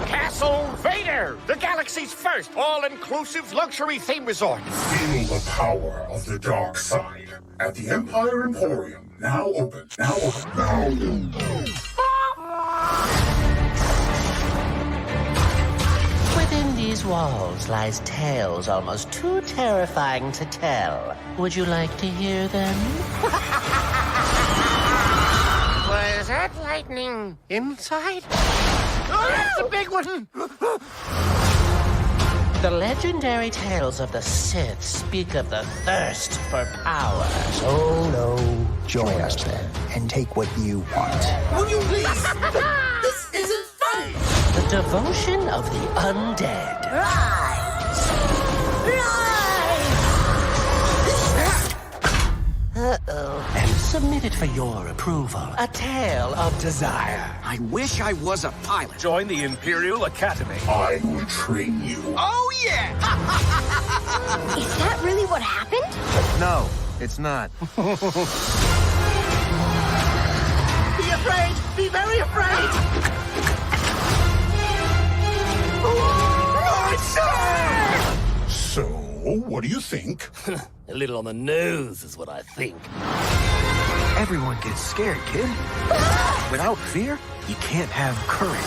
Castle Vader, the galaxy's first all-inclusive luxury theme resort. Feel the power of the dark side at the Empire Emporium. Now open. Within these walls lies tales almost too terrifying to tell. Would you like to hear them? Was that lightning inside? Oh, that's a big one! The legendary tales of the Sith speak of the thirst for power. Oh no. Join us then, and take what you want. Will you please? This isn't funny! The devotion of the undead. And submitted for your approval. A tale of desire. I wish I was a pilot. Join the Imperial Academy. I will train you. Oh, yeah! Is that really what happened? No, it's not. Be afraid! Be very afraid! So, what do you think? A little on the nose is what I think. Everyone gets scared, kid. Without fear, you can't have courage.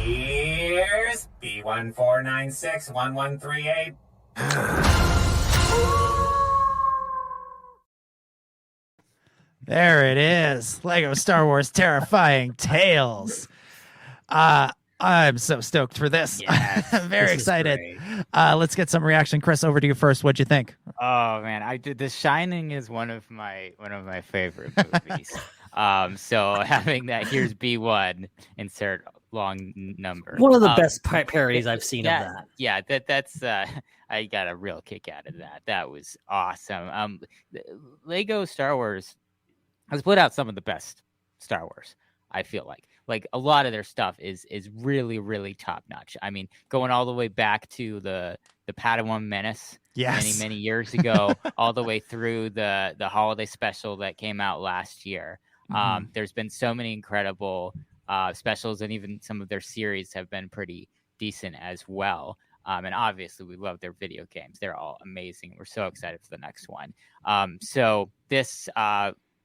Here's B14961138. There it is. Lego Star Wars Terrifying Tales. I'm so stoked for this. Yes, I'm very excited. Let's get some reaction. Chris, over to you first. What'd you think? Oh man, I did. The Shining is one of my favorite movies. So having that, here's B1, insert long number. One of the best parodies I've seen of that. Yeah, that's I got a real kick out of that. That was awesome. Lego Star Wars has put out some of the best Star Wars, I feel like a lot of their stuff is really, really top notch. I mean, going all the way back to the Padawan Menace many years ago, all the way through the holiday special that came out last year. There's been so many incredible specials, and even some of their series have been pretty decent as well. And obviously we love their video games. They're all amazing. We're so excited for the next one. So this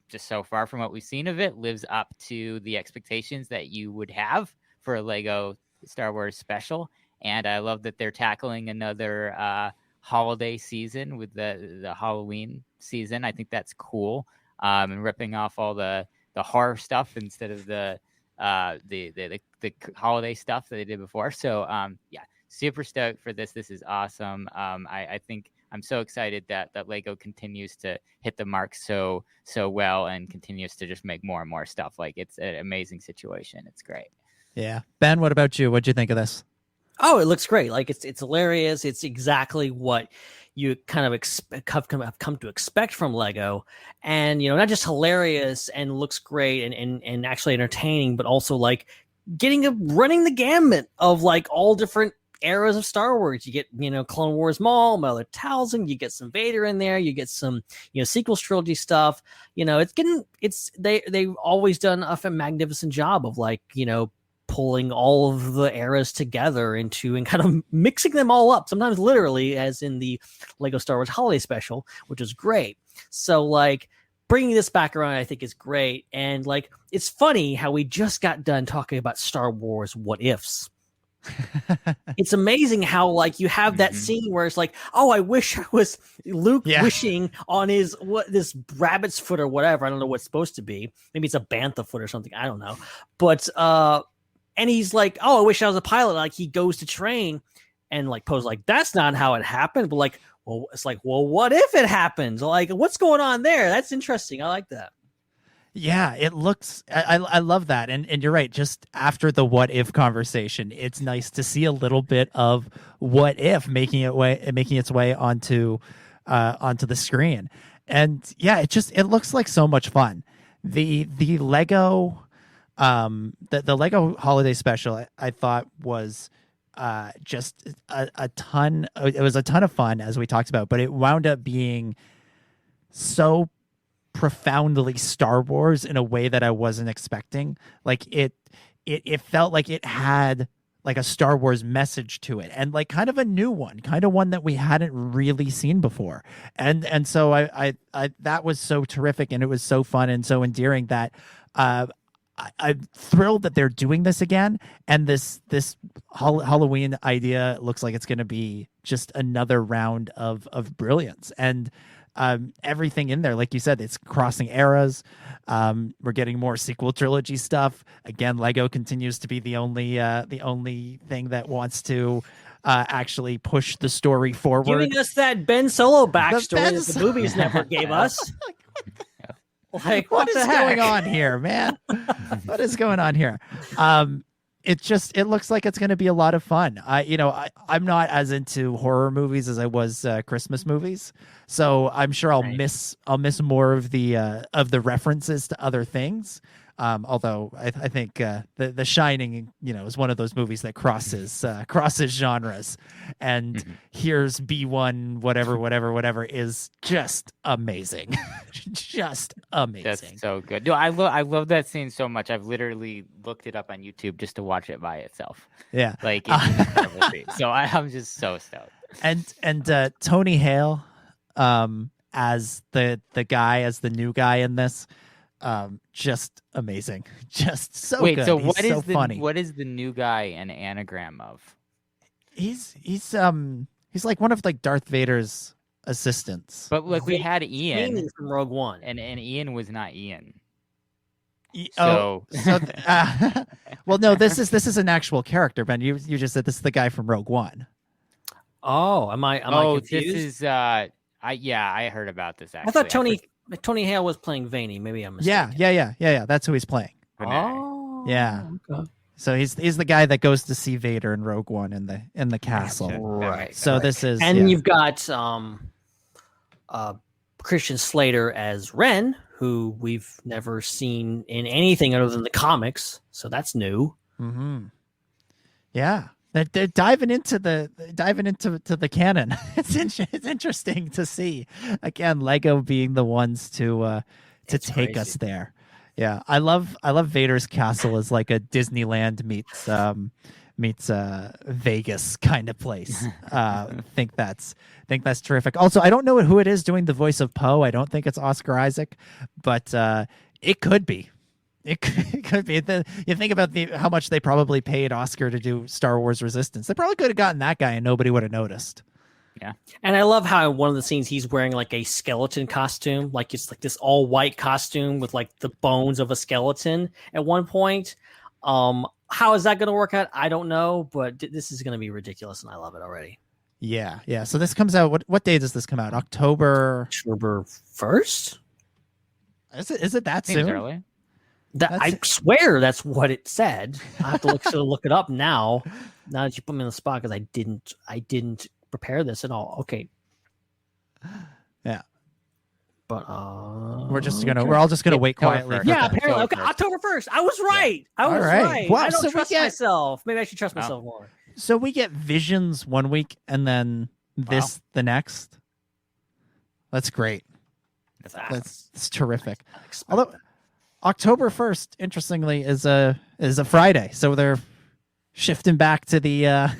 just so far from what we've seen of it, lives up to the expectations that you would have for a Lego Star Wars special. And I love that they're tackling another holiday season with the Halloween season. I think that's cool. And ripping off all the horror stuff instead of the holiday stuff that they did before. So yeah, super stoked for this. This is awesome. I think I'm so excited that Lego continues to hit the mark so well and continues to just make more and more stuff. Like, it's an amazing situation. It's great. Yeah. Ben, what about you? What'd you think of this? Oh, it looks great. Like, it's hilarious. It's exactly what you kind of have come to expect from Lego. And, you know, not just hilarious and looks great and actually entertaining, but also like running the gamut of like all different eras of Star Wars. You get, you know, Clone Wars Maul, Mother Talzin, you get some Vader in there, you get some, you know, sequels trilogy stuff. You know, they've always done a magnificent job of, like, you know, pulling all of the eras together into and kind of mixing them all up, sometimes literally, as in the Lego Star Wars Holiday Special, which is great. So, like, bringing this back around, I think, is great. And, like, it's funny how we just got done talking about Star Wars what ifs. It's amazing how, like, you have that scene where it's like, oh, I wish I was Luke wishing on this rabbit's foot or whatever. I don't know what it's supposed to be. Maybe it's a bantha foot or something. I don't know. But and he's like, oh, I wish I was a pilot. Like, he goes to train, and like Poe's like, that's not how it happened. But like, well, it's like, well, what if it happens? Like, what's going on there? That's interesting. I like that. Yeah, it looks, I love that. And you're right. Just after the what if conversation, it's nice to see a little bit of what if making its way onto the screen. And yeah, it looks like so much fun. The Lego, the Lego Holiday Special, I thought was just a ton. It was a ton of fun, as we talked about, but it wound up being so profoundly Star Wars in a way that I wasn't expecting. Like, it felt like it had like a Star Wars message to it, and like kind of a new one, kind of one that we hadn't really seen before. And so I that was so terrific, and it was so fun and so endearing that I'm thrilled that they're doing this again. And this Halloween idea looks like it's going to be just another round of brilliance. And everything in there, like you said, it's crossing eras. We're getting more sequel trilogy stuff. Again, Lego continues to be the only thing that wants to actually push the story forward, giving us that Ben Solo backstory that the movies never gave us. Like, what is going on here, man? What is going on here? It looks like it's going to be a lot of fun. I'm not as into horror movies as I was Christmas movies, so I'm sure I'll miss more of the references to other things. Although I think the Shining, is one of those movies that crosses genres, and here's B1 whatever is just amazing, just amazing. That's so good. No, I love that scene so much. I've literally looked it up on YouTube just to watch it by itself. Yeah, like it's an incredible scene. So I'm just so stoked. And Tony Hale, as the guy, as the new guy in this. Just amazing, just so Wait, good. So funny. What is the new guy an anagram of? He's like one of like Darth Vader's assistants. But like we had Ian from Rogue One, and Ian was not Ian. Well, no, this is an actual character, Ben. You just said this is the guy from Rogue One. Oh, am I confused? This is I heard about this. Actually, I thought Tony Hale was playing Vaney. Maybe I'm mistaken. Yeah. That's who he's playing. Oh, yeah. Okay. So he's the guy that goes to see Vader in Rogue One in the castle. Right. So this is, you've got Christian Slater as Ren, who we've never seen in anything other than the comics. So that's new. Mm-hmm. Yeah. They're diving into the canon. It's interesting to see again Lego being the ones to take us there. Yeah, I love Vader's castle as like a Disneyland meets Vegas kind of place. Think that's terrific. Also, I don't know who it is doing the voice of Poe. I don't think it's Oscar Isaac, but it could be. It could be. You think about how much they probably paid Oscar to do Star Wars Resistance. They probably could have gotten that guy and nobody would have noticed. Yeah. And I love how in one of the scenes he's wearing like a skeleton costume, like it's like this all white costume with like the bones of a skeleton at one point. How is that going to work out? I don't know, but this is going to be ridiculous and I love it already. Yeah. So this comes out. What day does this come out? October 1st? Is it that soon? Early. I swear that's what it said. I have to look it up now. Now that you put me on the spot, because I didn't prepare this at all. Okay. Yeah. But we're all just gonna wait quietly. Yeah, apparently. Okay, October 1st. I was right. Yeah. I was right. Wow, I don't trust myself. Maybe I should trust myself more. So we get Visions one week and then this the next. That's great. That's terrific. Although October 1st, interestingly, is a Friday, so they're shifting back to the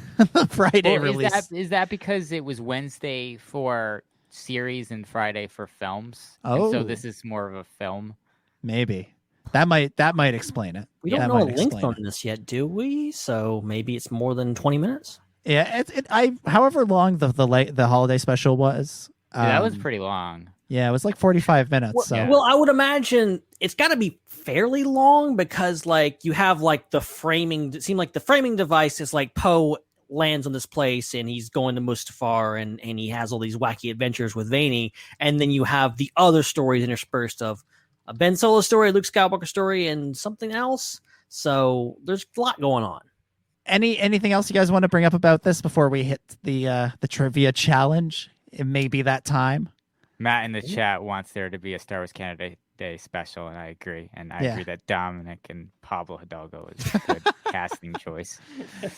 Friday release. Is that because it was Wednesday for series and Friday for films? Oh, and so this is more of a film. Maybe that might explain it. We don't know a length on this yet, do we? So maybe it's more than 20 minutes. Yeah, however long the holiday special was. That was pretty long. Yeah, it was like 45 minutes. Well, I would imagine it's got to be fairly long because, like, you have like the framing. It seemed like the framing device is like Poe lands on this place and he's going to Mustafar and he has all these wacky adventures with Vaney, and then you have the other stories interspersed of a Ben Solo story, a Luke Skywalker story, and something else. So there's a lot going on. Anything else you guys want to bring up about this before we hit the trivia challenge? It may be that time. Matt in the chat wants there to be a Star Wars Canada Day special, and I agree. And I agree that Dominic and Pablo Hidalgo is a good casting choice.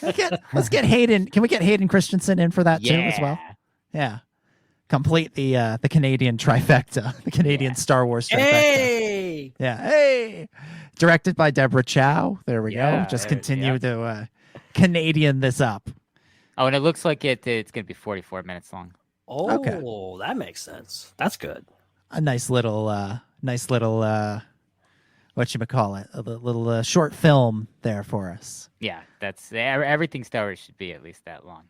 Let's get Hayden. Can we get Hayden Christensen in for that too as well? Yeah. Complete the Canadian trifecta, the Canadian Star Wars trifecta. Hey! Yeah. Hey! Directed by Deborah Chow. There we go. Just continue to Canadian this up. Oh, and it looks like it's going to be 44 minutes long. Oh, okay. That makes sense. That's good. A nice little whatchamacallit, a little short film there for us. Yeah, that's everything Star Wars should be at least that long.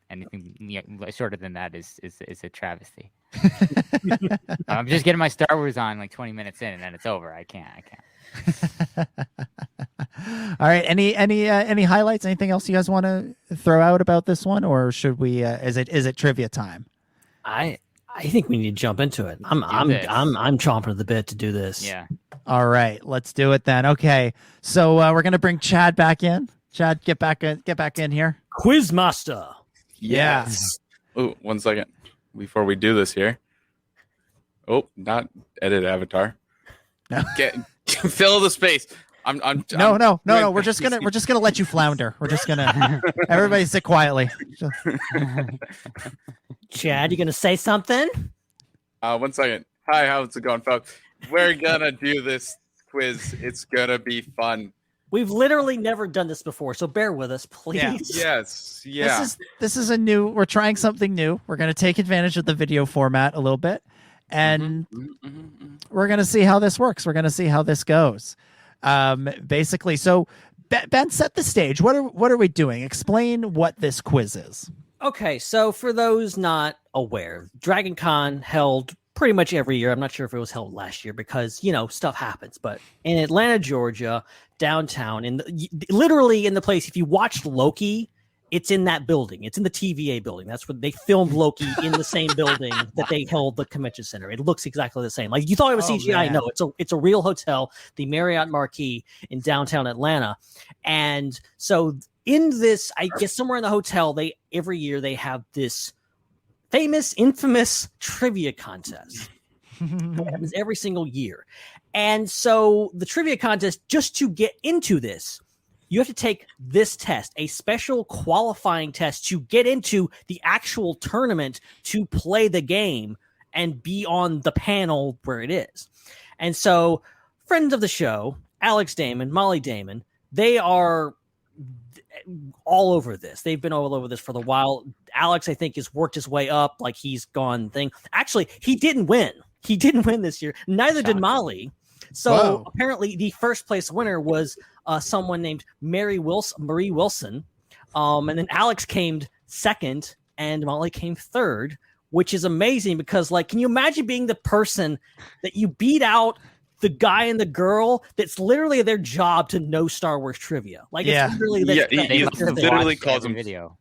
Anything shorter than that is a travesty. I'm just getting my Star Wars on like 20 minutes in, and then it's over. I can't. All right. Any highlights? Anything else you guys want to throw out about this one, or should we? Is it trivia time? I think we need to jump into it. I'm chomping at the bit to do this. Yeah. All right, let's do it then. Okay, so we're gonna bring Chad back in. Chad, get back in here. Quizmaster. Yes. Oh, 1 second before we do this here. Oh, not edit avatar. No. Get Fill the space. I'm No. We're just gonna let you flounder. We're just gonna everybody sit quietly. Chad, you gonna say something? 1 second. Hi, how's it going, folks? We're gonna do this quiz. It's gonna be fun. We've literally never done this before, so bear with us, please. Yeah. Yes. Yeah. This is we're trying something new. We're gonna take advantage of the video format a little bit, and we're gonna see how this works. We're gonna see how this goes. Basically, so Ben, set the stage. What are we doing? Explain what this quiz is. Okay, so for those not aware, Dragon Con held pretty much every year. I'm not sure if it was held last year because, stuff happens. But in Atlanta, Georgia, downtown, literally in the place, if you watched Loki, it's in that building. It's in the TVA building. That's where they filmed Loki in the same building that they held the convention center. It looks exactly the same. Like you thought it was CGI. Man. No, it's a real hotel, the Marriott Marquis in downtown Atlanta. And so in this, I guess somewhere in the hotel, every year they have this infamous trivia contest. It happens every single year. And so the trivia contest, just to get into this, you have to take this test, a special qualifying test to get into the actual tournament to play the game and be on the panel where it is. And so friends of the show, Alex Damon, Molly Damon, they are all over this. They've been all over this for a while. Alex, I think, has worked his way up, like he's gone thing. Actually, he didn't win. He didn't win this year. Neither did Molly. So apparently the first place winner was someone named Marie Wilson. And then Alex came second and Molly came third, which is amazing because, like, can you imagine being the person that you beat out the guy and the girl that's literally their job to know Star Wars trivia? Like, it's literally he literally calls him video.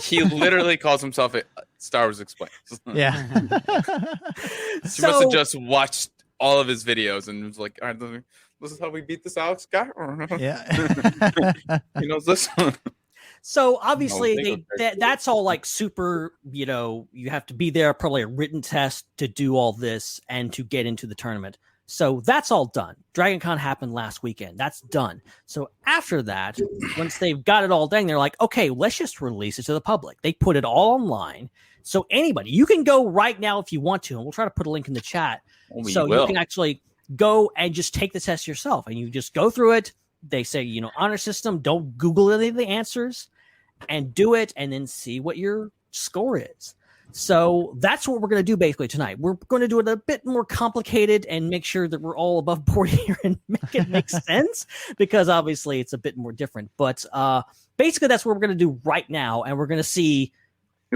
He literally calls himself a Star Wars Explained. Yeah. She must have just watched all of his videos and was like, all right, this is how we beat this Alex guy? Yeah. He knows this. So obviously that's all like super, you have to be there, probably a written test to do all this and to get into the tournament. So that's all done. Dragon Con happened last weekend. That's done. So after that, once they've got it all done, they're like, okay, let's just release it to the public. They put it all online. So anybody, you can go right now if you want to, and we'll try to put a link in the chat. You can actually go and just take the test yourself, and you just go through it. They say, honor system, don't Google any of the answers, and do it, and then see what your score is. So that's what we're going to do basically tonight. We're going to do it a bit more complicated and make sure that we're all above board here and make it make sense, because obviously it's a bit more different. But basically that's what we're going to do right now, and we're going to see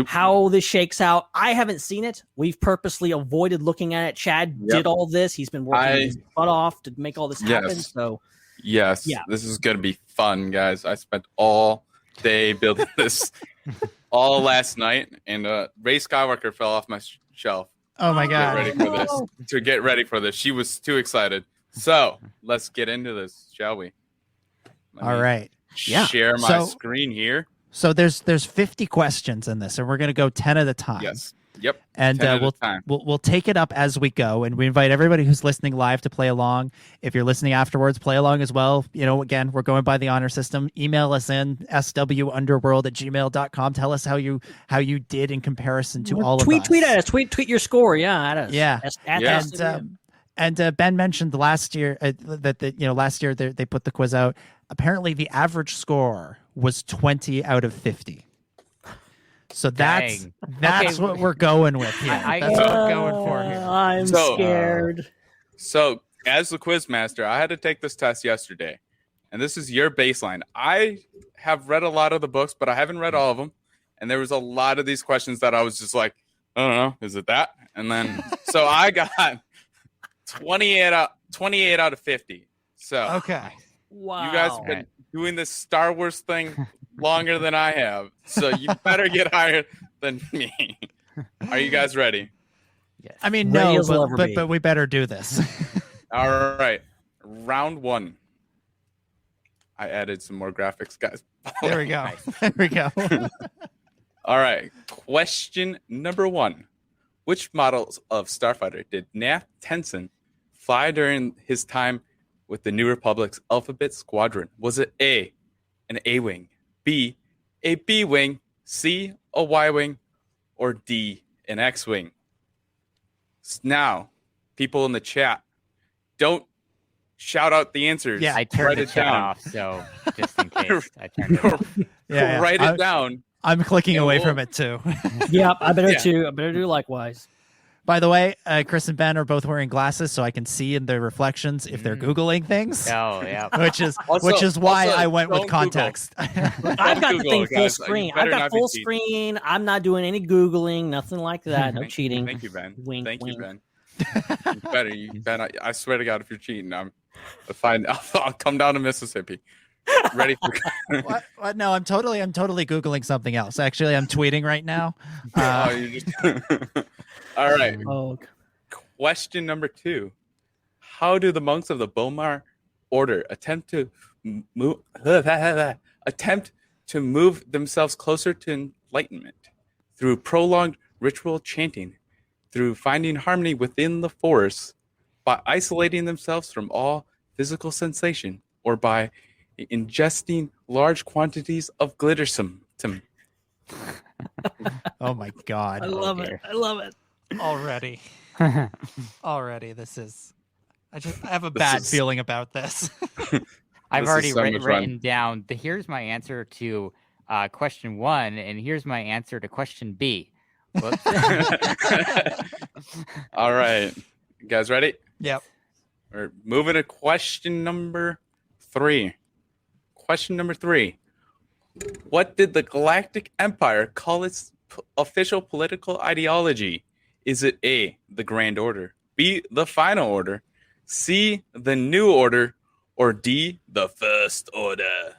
how this shakes out. I haven't seen it. We've purposely avoided looking at it. Chad did all this. He's been working his butt off to make all this happen. So this is going to be fun, guys. I spent all day building this, all last night, and Rey Skywalker fell off my shelf. Oh my god! To get ready for this, she was too excited. So let's get into this, shall we? All right. Share my screen here. So there's 50 questions in this, and we're going to go 10 at a time. Yes. Yep. And we'll take it up as we go, and we invite everybody who's listening live to play along. If you're listening afterwards, play along as well. Again, we're going by the honor system. Email us in swunderworld@gmail.com. Tell us how you did in comparison to all of us. Tweet at us. Tweet your score. Yeah, at us. Yeah. And Ben mentioned last year last year they put the quiz out. Apparently, the average score was 20 out of 50. So that's what we're going with here. That's what we're going for here. I'm scared. So, as the quiz master, I had to take this test yesterday, and this is your baseline. I have read a lot of the books, but I haven't read all of them, and there was a lot of these questions that I was just like, I don't know, is it that? And then, so I got 28 out of 50. So, okay. Wow. You guys have been doing this Star Wars thing longer than I have, so you better get higher than me. Are you guys ready? Yes. I mean, no, but we better do this. All right. Round 1. I added some more graphics, guys. There we go. There we go. All right. Question number 1. Which models of Starfighter did Nat Tenson fly during his time with the New Republic's Alphabet Squadron? Was it A, an A-wing, B, a B-wing, C, a Y-wing, or D, an X-wing? Now, people in the chat, don't shout out the answers. Yeah, I turned the chat off, so just in case, I turned it off. Write it down. I'm clicking away from it too. Yeah, I better too. I better do likewise. By the way, Chris and Ben are both wearing glasses, so I can see in their reflections if they're Googling things. Oh, yeah. which is why I went with context. I've got the thing full screen. I've got full screen. I'm not doing any Googling, nothing like that. No cheating. Thank you, Ben. Wink, Thank wink. you, Ben. Ben, I swear to God, if you're cheating, I'm fine. I'll come down to Mississippi. Ready for What? No, I'm totally Googling something else. Actually, I'm tweeting right now. you just all right. Oh. Question number 2. How do the monks of the Bomar order attempt to move themselves closer to enlightenment? Through prolonged ritual chanting, through finding harmony within the forest, by isolating themselves from all physical sensation, or by ingesting large quantities of glittersome. Oh my God! I love it. I love it. Already, this is. I have a bad feeling about this. I've already written down. Here's my answer to question 1, and here's my answer to question B. Whoops. All right, you guys ready? Yep. We're moving to question number 3. Question number 3. What did the Galactic Empire call its official political ideology? Is it A, the Grand Order, B, the Final Order, C, the New Order, or D, the First Order?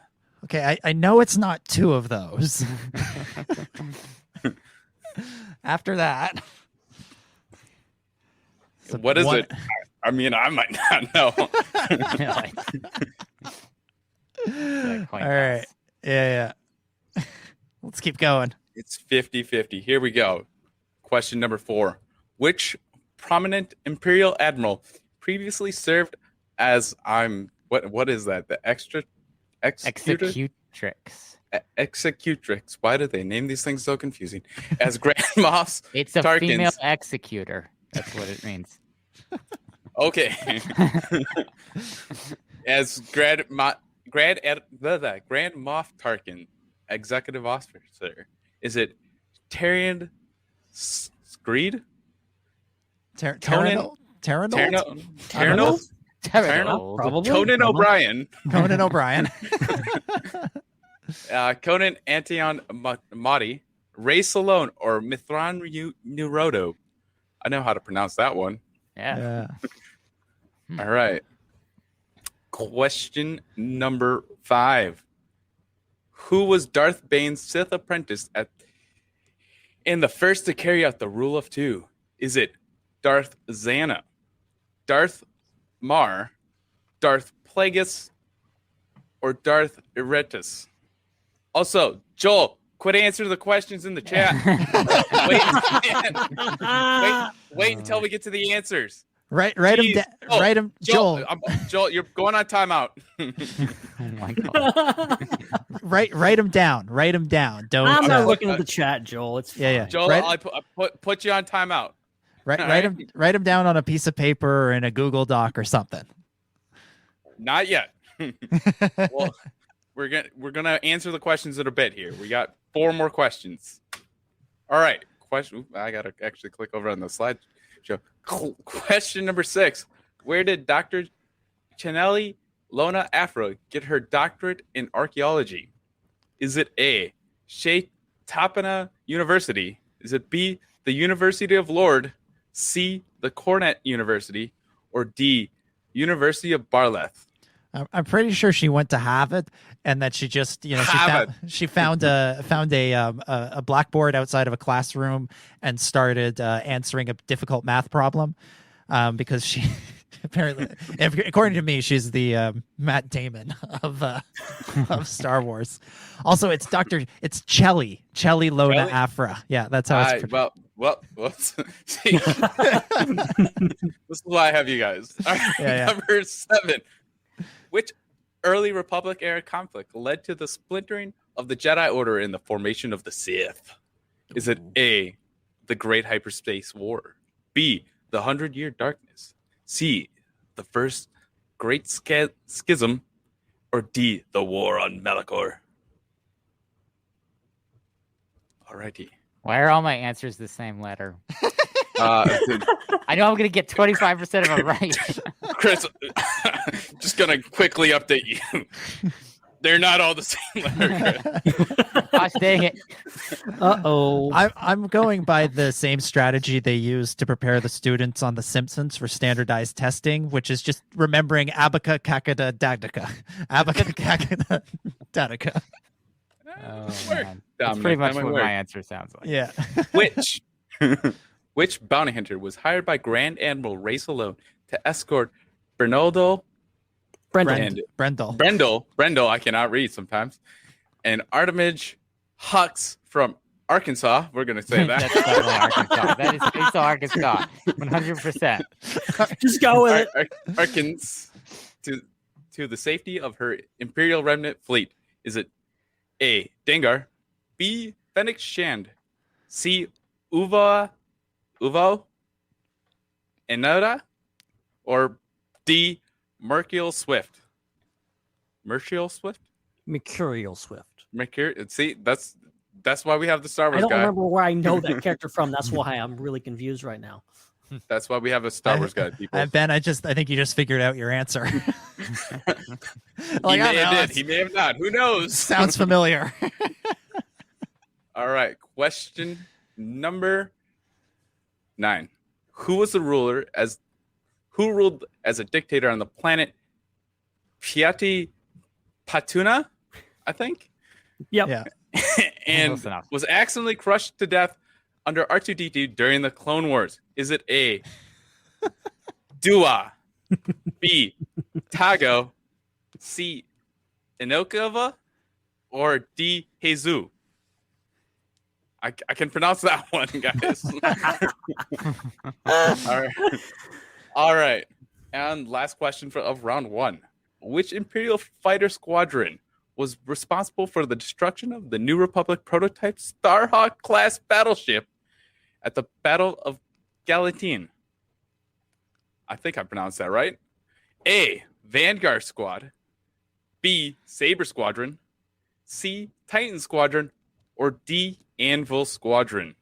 Okay, I know it's not 2 of those. After that. What is it? I mean, I might not know. All right. Yeah. Let's keep going. It's 50-50. Here we go. Question number 4. Which prominent Imperial Admiral previously served as what is that? The Executrix. Executrix. Why do they name these things so confusing? As Grand Moff It's a Tarkin's... female executor. That's what it means. Okay. As Grand Moff Tarkin, executive officer, is it Tyrion Screed? Terranol? Probably. Conan O'Brien. Conan O'Brien. Conan Antion Motti, Ray Salone, or Mithran Nurodo. I know how to pronounce that one. Yeah. All right. Question number 5. Who was Darth Bane's Sith apprentice and the first to carry out the Rule of 2? Is it Darth Xana, Darth Mar, Darth Plagueis, or Darth Eretus? Also, Joel, quit answering the questions in the chat. Wait until we get to the answers. Write him, Joel. Joel, you're going on timeout. Oh my God. Write him down. Write him down. Don't. I'm not looking at the chat, Joel. It's fine. Yeah. Joel, I put you on timeout. Write him down on a piece of paper or in a Google Doc or something. Not yet. Well, we're gonna answer the questions in a bit here. We got 4 more questions. All right. I gotta actually click over on the slide show. Question number 6. Where did Dr. Chanelli Lona Afro get her doctorate in archaeology? Is it A, Shaitapana University? Is it B, the University of Lord, C, the Cornet University, or D, University of Barleth? I'm pretty sure she went to Harvard, and that she just, she found a blackboard outside of a classroom and started answering a difficult math problem, because she apparently, according to me, she's the Matt Damon of Star Wars. Also, it's Chelly Lona Afra. Yeah, that's how it's. Well, see, this is why I have you guys. All right, Yeah. Number 7. Which early Republic era conflict led to the splintering of the Jedi Order and the formation of the Sith? Is it A, the Great Hyperspace War, B, the 100-Year Darkness, C, the First Great Schism, or D, the War on Malachor? Alrighty. Why are all my answers the same letter? I know I'm going to get 25% of them right. Chris, just going to quickly update you. They're not all the same letter. Gosh dang it. Uh-oh. I'm going by the same strategy they use to prepare the students on The Simpsons for standardized testing, which is just remembering abaca cacada dagdaca. Abaca cacada dagdaca. Oh, man. That's pretty much what my answer sounds like. Yeah. Which bounty hunter was hired by Grand Admiral Ray Salone to escort Brendel, I cannot read sometimes, and Artemis Hux from Arkansas? We're going to say that. That's definitely Arkansas. That is based on Arkansas. 100%. Just go with it. Arkansas to the safety of her Imperial Remnant fleet. Is it A, Dengar, B, Fennec Shand, C, Uvo, Enoda, or D, Mercurial Swift? Mercurial Swift. See, that's why we have the Star Wars I don't guy. remember where I know that character from. That's why I'm really confused right now. That's why we have a Star Wars guy, people. Ben, I think you just figured out your answer. He may have did. He may have not. Who knows? Sounds familiar. All right. Question number 9. Who ruled as a dictator on the planet Piatti Patuna, I think? Yep. Yeah. And was accidentally crushed to death under R2-D2 during the Clone Wars. Is it A, Dua, B, Tago, C, Inokova, or D, Jesus? I can pronounce that one, guys. All right. And last question of round 1. Which Imperial fighter squadron was responsible for the destruction of the New Republic prototype Starhawk class battleship at the Battle of Galatine? I think I pronounced that right. A, Vanguard Squad, B, Saber Squadron, C, Titan Squadron, or D, Anvil Squadron?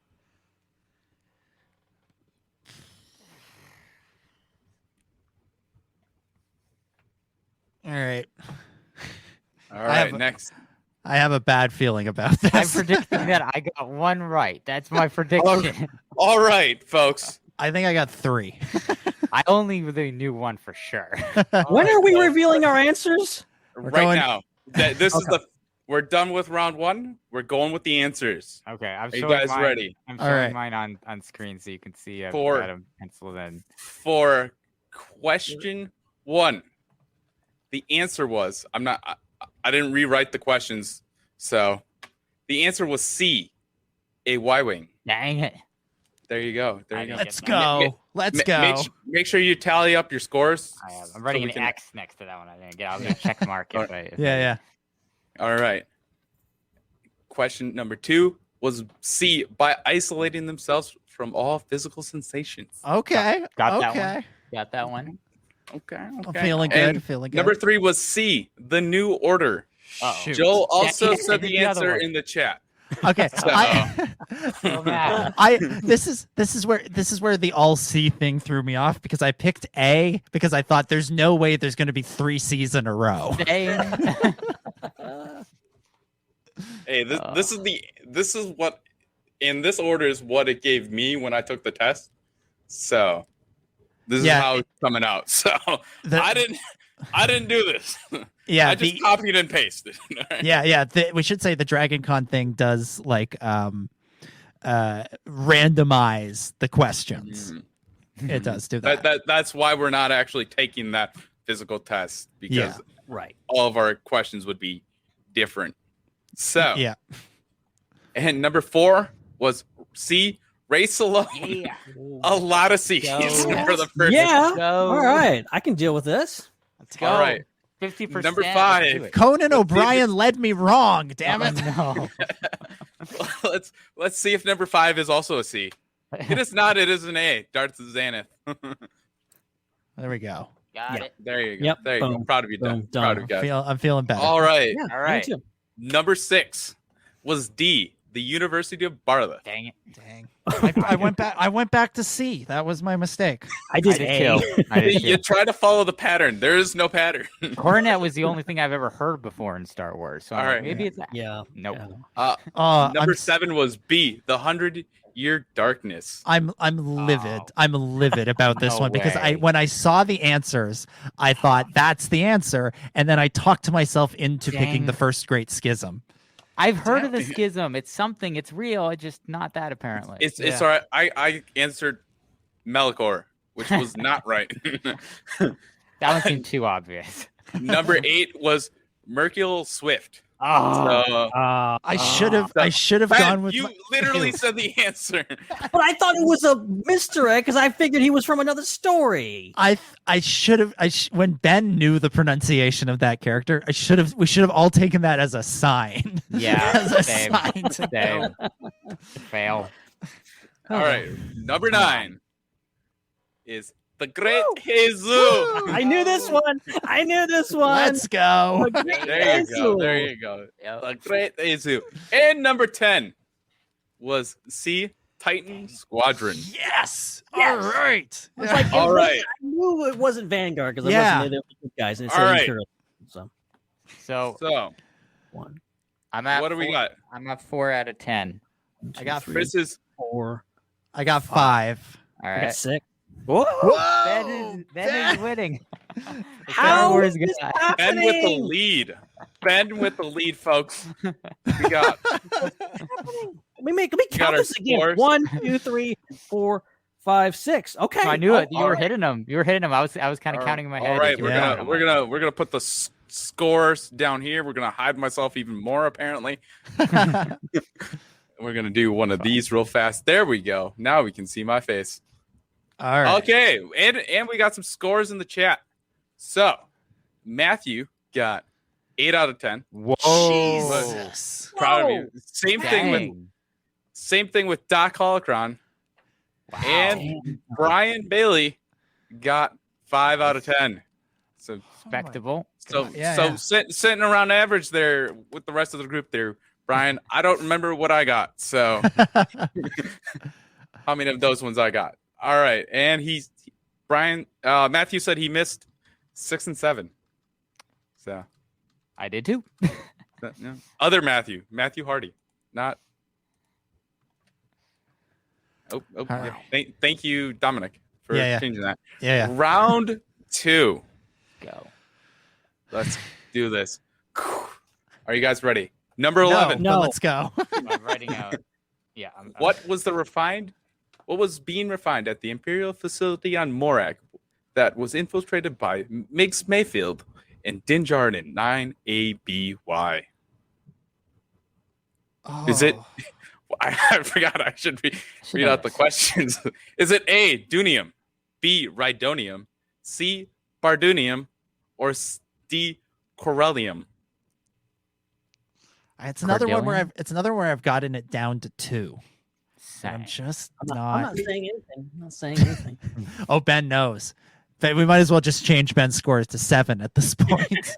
All right. Next. I have a bad feeling about this. I'm predicting that I got 1 right. That's my prediction. All right, folks. I think I got 3. I only really knew 1 for sure. When are we revealing our answers? Now. We're done with round 1. We're going with the answers. Okay, I'm Are you showing guys mine. ready? I'm showing mine on screen so you can see. I've got them penciled in. For question 1, the answer was I didn't rewrite the questions, so the answer was C, a Y-wing. Dang it! There you go. Let's go. Make sure you tally up your scores. I'm writing an X next to that one. I didn't get. I'm gonna check mark it. Yeah. All right. Question number 2 was C, by isolating themselves from all physical sensations. Okay. Got that one. Okay. I'm feeling good. Number 3 was C, the New Order. Shoot. Joel also said the answer in the chat. Okay. This is where the all C thing threw me off, because I picked A because I thought there's no way there's going to be 3 C's in a row. Hey, this is what in this order is what it gave me when I took the test. So this is how it's coming out. So I didn't do this. Yeah, I just copied and pasted. Yeah. We should say the Dragon Con thing does randomize the questions. Mm-hmm. It does do that. That's why we're not actually taking that physical test, because all of our questions would be different. So yeah. And number 4 was C, Race Alone. Yeah. A lot of C's for the first. Yeah. All right. I can deal with this. Let's go. All right. 50%. Number 5. Conan O'Brien led me wrong. Damn it! No. let's see if number 5 is also a C. It is not. It is an A. Darth Xanath. There we go. Got it. There you go. Yep, There you boom, go. Proud of you, boom, Dan. Proud of you guys. I'm feeling better. All right. Yeah, All right. me too. Number 6 was D. The University of Barla. Dang it. I went back to C. That was my mistake. I did A. You try to follow the pattern. There is no pattern. Coronet was the only thing I've ever heard before in Star Wars. So All right. maybe it's that. Yeah. Nope. Number 7 was B. The 100-Year Darkness. I'm livid. I'm livid about this No one because way. when I saw the answers, I thought that's the answer, and then I talked to myself into picking the first Great Schism. I've heard of the schism. It's something. It's real. It's just not that apparently. It's all right. I answered Melkor, which was not right. That one seemed too obvious. Number 8 was Mercurial Swift. I should have gone with. You literally said the answer. But I thought it was a misdirect because I figured he was from another story. I should have. When Ben knew the pronunciation of that character, we should have all taken that as a sign. Yeah, as a same. sign to Same. know. Fail. All right. Number 9 is the Great Jesus. I knew this one. Let's go. The Great There you go. Jesus. There you go. The Great Jesus. And number 10 was C. Titan Squadron. Yes. Yes. All right. I was like, All right. I knew it wasn't Vanguard because Yeah. I wasn't there with guys. And it All said right. Imperial. So So, one. I'm at. what do we got? I'm at 4 out of 10. I got Chris is 4. I got 5. All I got right. 6. Ben is winning. How Wars is this guy. Ben happening? with the lead. Ben with the lead, folks. We got Let me got count our this again. scores. 1, 2, 3, 4, 5, 6. Okay. I knew it. You all were right. hitting them. You were hitting them. I was kind of counting in my head. All right, as you were Yeah. going. we're gonna put the scores down here. We're gonna hide myself even more. Apparently, we're gonna do one of these real fast. There we go. Now we can see my face. All right. Okay, and we got some scores in the chat. So Matthew got 8 out of 10. Whoa. Jesus. Proud of you. Same thing with Doc Holocron. Wow. And Brian Bailey got 5 out of 10. So Respectable. Yeah. Sitting around average there with the rest of the group there, Brian. I don't remember what I got. So how many of those ones I got? All right, and Matthew said he missed 6 and 7. So I did too. no. Other Matthew Hardy, not. Oh, right. yeah. Thank you, Dominic, for changing that. Yeah. Round 2. Go. Let's do this. Are you guys ready? Number 11. No, let's go. I'm writing out. Yeah. What was being refined at the Imperial facility on Morak that was infiltrated by Migs Mayfield and Din Djarin 9ABY? Is it? I forgot. I should read out the questions. Is it A, Dunium, B, Rhydonium, C, Bardunium, or D, Corellium? It's another one where I've gotten it down to 2. Same. I'm just I'm not. not saying anything. Oh, Ben knows. But we might as well just change Ben's scores to 7 at this point.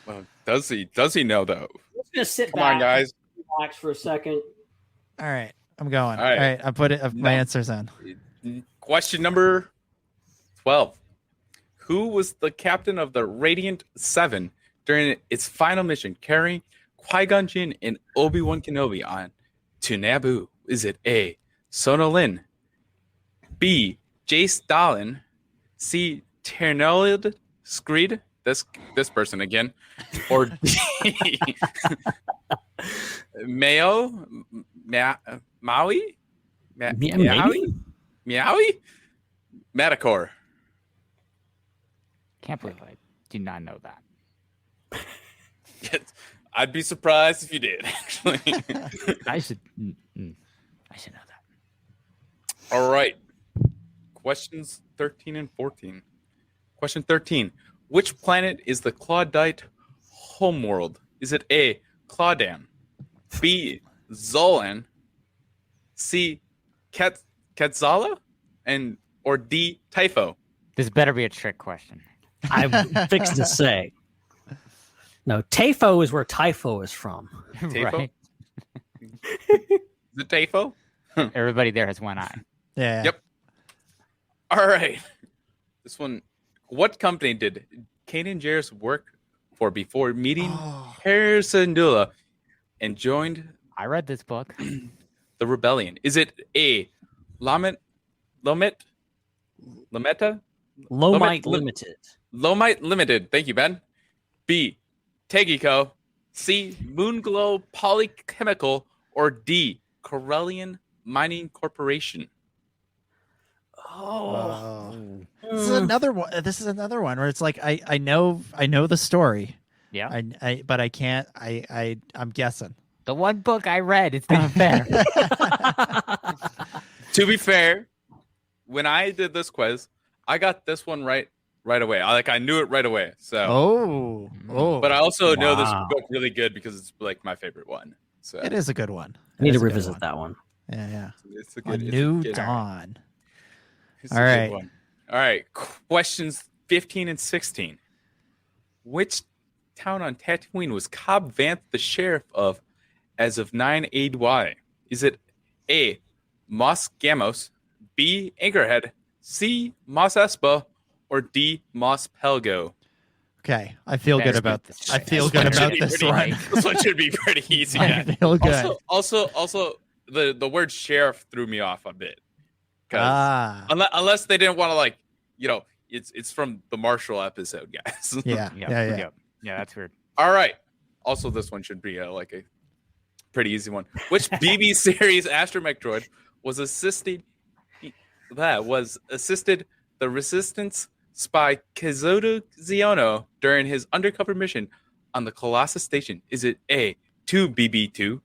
Well, does he know though? I'm just gonna sit Come back, on, guys. relax for a second. All right, I'm going. All right. I put my answers in. Question number 12. Who was the captain of the Radiant 7 during its final mission, carrying Qui-Gon Jinn and Obi-Wan Kenobi on to Naboo? Is it A, Sona Lin, B, Jace Stalin, C, Ternelid Screed, this person again, or D, Maui? Madakor. Can't believe I do not know that. I'd be surprised if you did, actually. I should know that. All right. Questions 13 and 14. Question 13. Which planet is the Claudite homeworld? Is it A, Claudan, B, Zolan, C, Quetzala, or D, Typho? This better be a trick question. I'm fixed to say. No, Tafo is where Typho is from. Typho? Right. Is it Typho? Everybody there has one eye. Yeah. Yep. All right. This one. What company did Kanan Jarrus work for before meeting Harrison Dula and joined I read this book. the rebellion? Is it A, Lomita? Lomite Limited. Lomite Limited. Thank you, Ben. B, Tegico. C, Moonglow Polychemical. Or D, Corellian Mining Corporation. This is another one. This is another one where it's like I know the story. Yeah. But I can't. I'm guessing. The one book I read, it's not fair. To be fair, when I did this quiz, I got this one right away. I knew it right away. So But I also know this book really good because it's like my favorite one. So it is a good one. I need to revisit that one. Yeah. It's a A good, New it's a good- Dawn. it's All a good right. one. All right. Questions 15 and 16. Which town on Tatooine was Cobb Vanth the sheriff of as of 9 AY? Is it A, Mos Gamos, B, Anchorhead, C, Mos Espa, or D, Mos Pelgo? Okay, I feel good about this. I feel good This one about should be this pretty- one. This one should be pretty easy. I feel good. Also, the word sheriff threw me off a bit. Unless they didn't want to it's from the Marshall episode, guys. Yeah. Yeah, that's weird. All right. Also, this one should be a pretty easy one. Which BB series astromech droid was assisted the Resistance spy Kizodo Ziono during his undercover mission on the Colossus station? Is it A, 2BB2,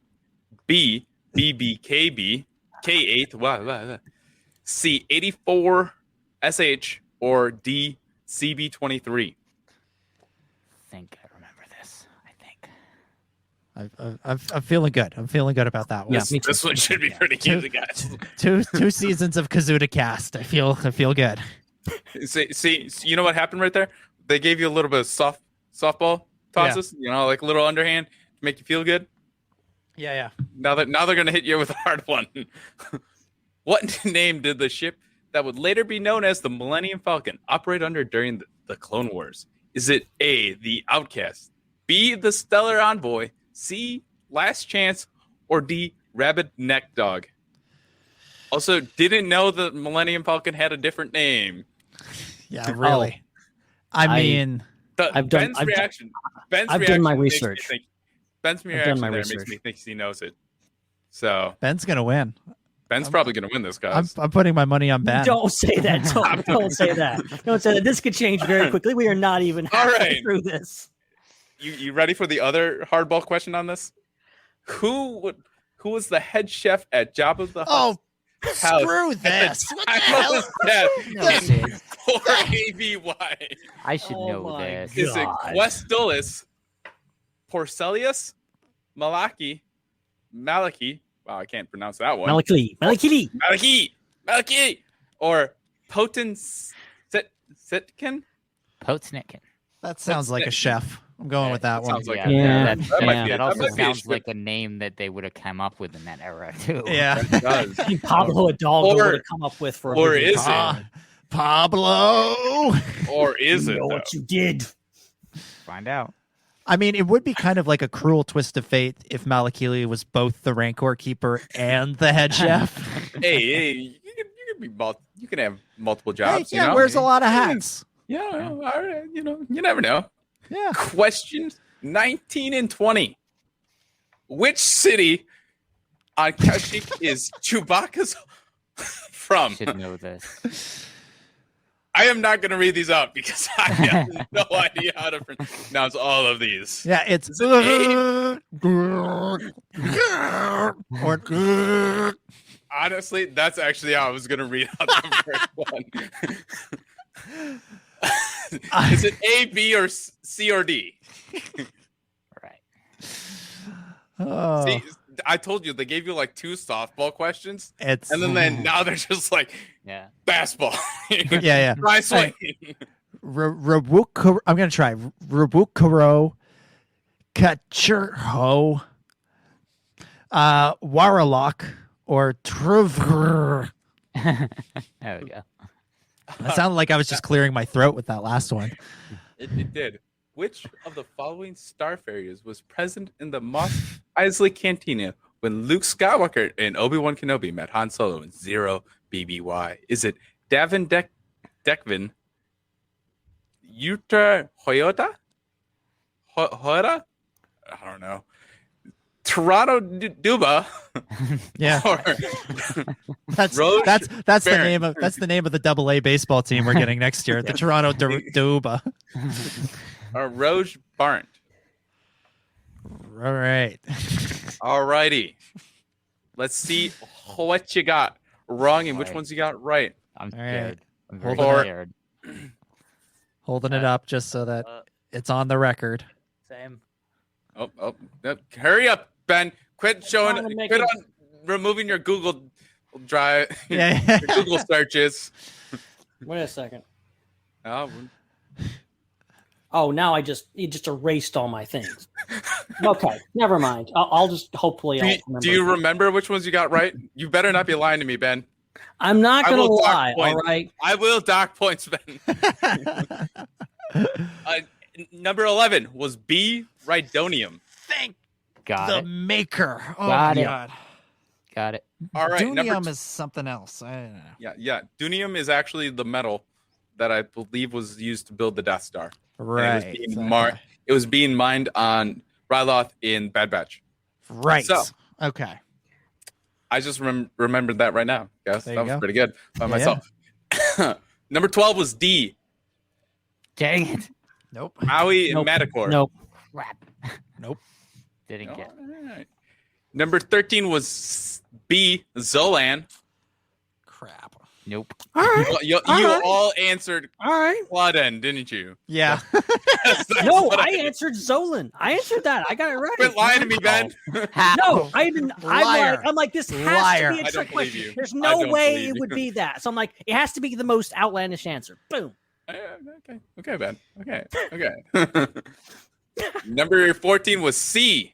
B, BBKB, K8, C, 84 SH, or D, CB23? I think I remember this. I'm feeling good. I'm feeling good about that one. Yeah, me too. This one should be pretty easy, guys. Two seasons of Kazuda cast. I feel good. See, you know what happened right there? They gave you a little bit of softball tosses, like a little underhand to make you feel good. Yeah. Now they're gonna hit you with a hard one. What name did the ship that would later be known as the Millennium Falcon operate under during the Clone Wars? Is it A, the Outcast, B, the Stellar Envoy, C, Last Chance, or D, Rabid Neck Dog? Also, didn't know the Millennium Falcon had a different name. Yeah, really. I mean, I've done my research. Ben's reaction there makes me think he knows it. So Ben's gonna win. Ben's probably gonna win this, guys. I'm putting my money on Ben. Don't say that. Don't say that. Don't say that. This could change very quickly. We are not even halfway through this. You ready for the other hardball question on this? Who was the head chef at Jabba the Hutt? Screw this! What the hell? ABY. I should know this. Is it Questulus, Porcelius, Malaki? Wow, I can't pronounce that one. Malaki, or Poten Sitkin? Potsnitkin. That sounds like a chef. I'm going with that one. Sounds like that also sounds like a name that they would have come up with in that era too. Yeah, it does. Pablo Hidalgo would have come up with for. Or is it Pablo? Or is it? Know what you did? Find out. I mean, it would be kind of like a cruel twist of fate if Malakili was both the Rancor keeper and the head chef. Hey, you can have multiple jobs. Hey, yeah, wears a lot of hats. Yeah, all right, you never know. Yeah. Questions 19 and 20. Which city on Kashyyyk is Chewbacca's from? Should know this. I am not going to read these out because I have no idea how to pronounce all of these. Yeah, it's honestly, that's actually how I was going to read out the first one. Is it A, B, or C, or D? Oh. See, I told you they gave you like 2 softball questions, It's and then now they're just like basketball. yeah. Try swing. I'm gonna try Rabukaro Kachurho Warlock or Trevor. There we go. That sounded like I was just clearing my throat with that last one. It did. Which of the following Starfarers was present in the Mos Eisley Cantina when Luke Skywalker and Obi-Wan Kenobi met Han Solo in 0 BBY? Is it Davin Dekvin, Yuta Hoyota? Hoyota? I don't know. Toronto Duba. Yeah. That's the name of the AA baseball team we're getting next year, the Toronto Duba. Or Roge Barnt. All right. All righty. Let's see what you got wrong and which ones you got right. I'm scared. I'm very scared. Holding it up just so that it's on the record. Same. Oh, hurry up, Ben. Quit removing your Google Drive. Your Google searches. Wait a second. Oh, now you just erased all my things. Okay, never mind. I'll just hopefully. Do you remember which ones you got right? You better not be lying to me, Ben. I'm not going to lie. All right. I will dock points, Ben. Number 11 was B. Rhydonium. Thank Got the it. maker. Oh Got my it. God. Got it. All right. Dunium is something else. I don't know. Yeah. Dunium is actually the metal that I believe was used to build the Death Star. Right. It was being mined on Ryloth in Bad Batch. Right. So, okay. I just remembered that right now. Guys, that was pretty good by myself. Number 12 was D. Dang it. Nope. Maui and Madakor. Nope. Crap. Nope. Didn't get. All right. Number 13 was B. Zolan. Crap. Nope. All right. You all answered Clauden, didn't you? Yeah. No, I answered Zolan. I answered that. I got it right. Quit lying to me, Ben. No, I didn't. I'm like, this has to be a I don't trick believe question. you. There's I no don't way believe it you. would be that. So I'm like, it has to be the most outlandish answer. Boom. Okay, Ben. Okay. Number 14 was C.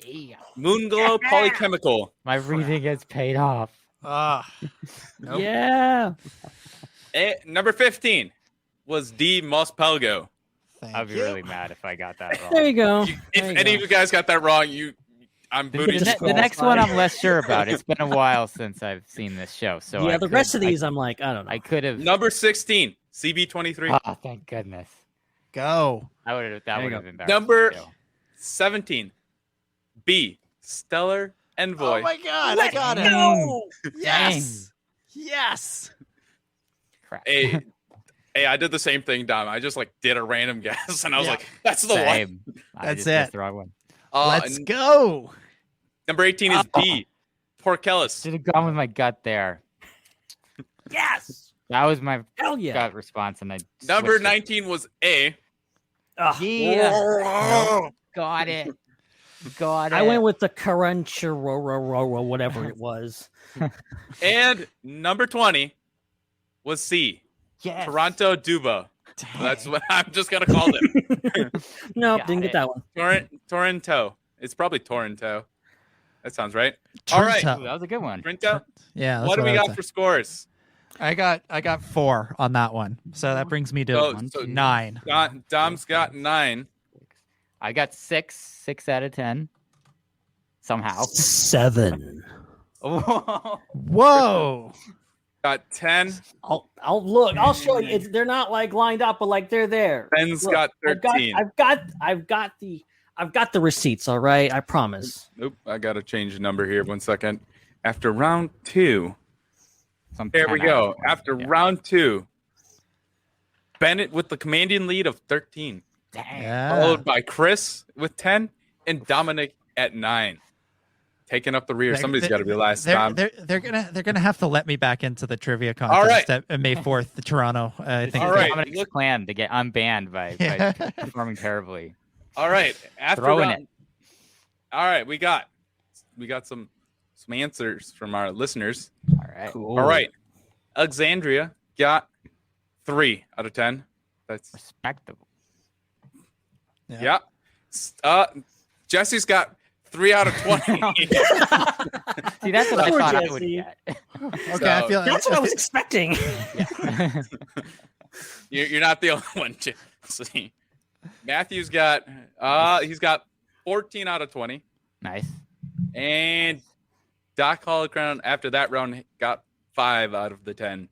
Yeah. Moonglow Polychemical. My reading has paid off. Nope. Yeah. Number 15 was D. Mospelgo. I'd be really mad if I got that wrong. There you go. If any of you guys got that wrong, I'm booting you. The next one I'm less sure about. It's been a while since I've seen this show. So yeah, the rest of these I'm like, I don't know. I could have. Number 16, CB23. Oh, thank goodness. Go. That would have been better. Number 17, B. Stellar Envoy. Oh my God, I got it. No. Yes. Yes. Crap. Hey, I did the same thing, Dom. I just did a random guess, and I was like, "That's the one." That's it. The wrong one. Let's go. Number 18 is B. Porkellis. Should have gone with my gut there. Yes. That was my gut response, and I. Number 19 was A. Yeah. Got it. Got it. I went with the Karancharo, whatever it was. And number 20 was C. Yes. Toronto Duba. That's what I'm just gonna call it. Nope, didn't get that one. Toronto. It's probably Toronto. That sounds right. All right. That was a good one. Toronto. Yeah. What do we got for scores? I got 4 on that one, so that brings me to 9. Dom's got 9. I got 6 out of 10. Somehow 7. Whoa. Got 10. I'll look. I'll show you. They're not lined up, but they're there. Ben's got 13. I've got the receipts. All right, I promise. Nope. I gotta change the number here. 1 second. After round 2. There we go. After round 2, Bennett with the commanding lead of 13. Dang. Yeah. Followed by Chris with 10 and Dominic at 9. taking up the rear. Somebody's got to be the last time. They're gonna have to let me back into the trivia contest at May 4th, the Toronto. I think. All right. Dominic's plan to get unbanned by performing terribly. All right. After Throwing it. All right, we got some answers from our listeners. All right. Cool. All right. Alexandria got 3 out of 10. That's respectable. Yeah. Jesse's got 3 out of 20. See, that's what I thought I would get. Okay, I feel that's what I was expecting. You're not the only one, Jesse. Matthew's got he's got 14 out of 20. Nice. And Doc Holocrown after that round got 5 out of the 10.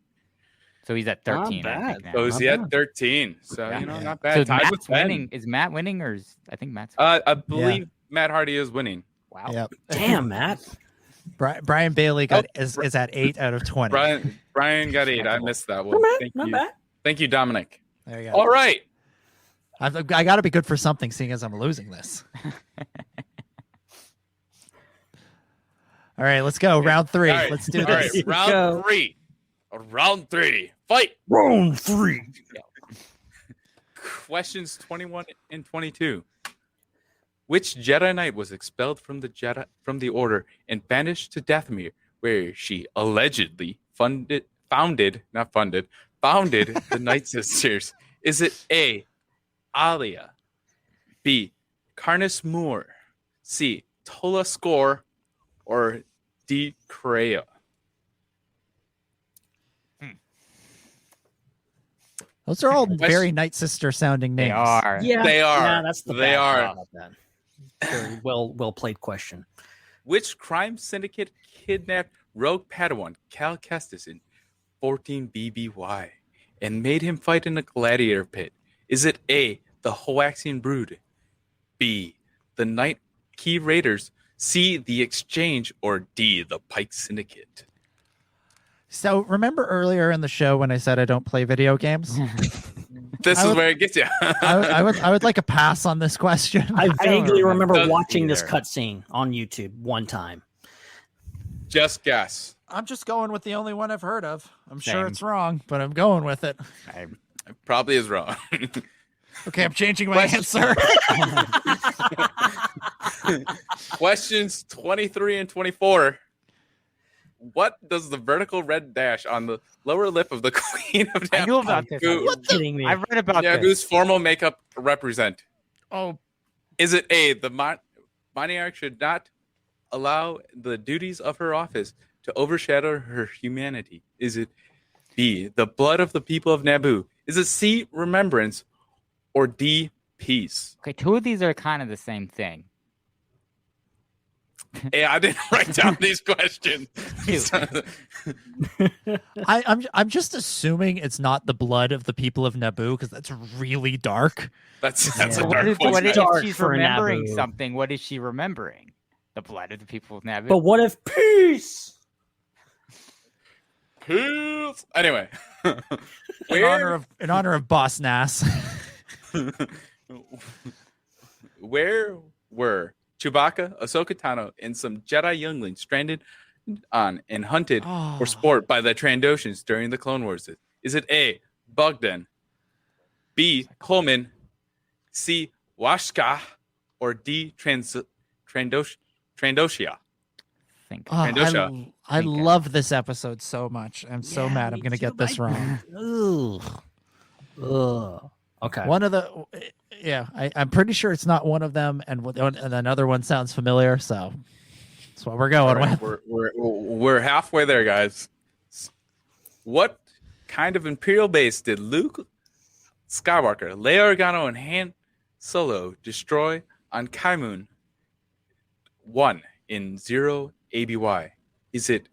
So he's at 13. Not bad. So he's at 13. So not bad. So Tied with Matt's 10. winning. Is Matt winning or I think Matt's I believe Matt Hardy is winning. Wow. Yep. Damn, Matt. Brian Bailey is at 8 out of 20. Brian got 8. I missed that one. Not bad. Thank you, Dominic. There you go. All right. I got to be good for something, seeing as I'm losing this. All right, let's go. Round 3. Right. Let's do All this. right. Round 3. Round 3. Fight. Round 3. Questions 21 and 22. Which Jedi Knight was expelled from the Order and banished to Dathomir, where she allegedly founded the Night Sisters? Is it A, Alia, B, Carnus Moore, C, Tola Score, or D, Kreia? Those are all very Night Sister sounding names. They are. Yeah, They are. Yeah, that's the They bad are. part about that. Very well played question. Which crime syndicate kidnapped rogue Padawan Cal Kestis in 14 BBY and made him fight in a gladiator pit? Is it A, the Hoaxian Brood, B, the Night Key Raiders, C, the Exchange, or D, the Pike Syndicate? So remember earlier in the show when I said I don't play video games? This is where it gets you. I would like a pass on this question. I vaguely remember Doesn't watching this either. cutscene on YouTube one time. Just guess. I'm just going with the only one I've heard of. I'm sure Same. it's wrong, but I'm going with it. It probably is wrong. Okay, I'm changing my answer. Questions 23 and 24. What does the vertical red dash on the lower lip of the Queen of I knew about this. Naboo, Kidding me? I read about Naboo's this. formal makeup represent? Oh, Is it A, the monarch should not allow the duties of her office to overshadow her humanity? Is it B, the blood of the people of Naboo? Is it C, remembrance, or D, peace? Okay, 2 of these are kind of the same thing. Hey, I didn't write down these questions. I'm just assuming it's not the blood of the people of Naboo because that's really dark. That's So a dark what question. if Dark she's for remembering Naboo. something? What is she remembering? The blood of the people of Naboo. But what if peace? Peace. Anyway, In honor of Boss Nass. where were Chewbacca, Ahsoka Tano, and some Jedi younglings stranded on and hunted for sport by the Trandoshans during the Clone Wars? Is it A, Bogdan, B, Coleman, C, Washka, or D, Trandoshia? think. I love this episode so much. I'm so mad I'm going to get this wrong. Ugh. Okay. One of the, I'm pretty sure it's not one of them, and another one sounds familiar, so that's what we're going with. We're halfway there, guys. What kind of Imperial base did Luke Skywalker, Leia Organa, and Han Solo destroy on Kaimun 1 in 0 ABY? Is it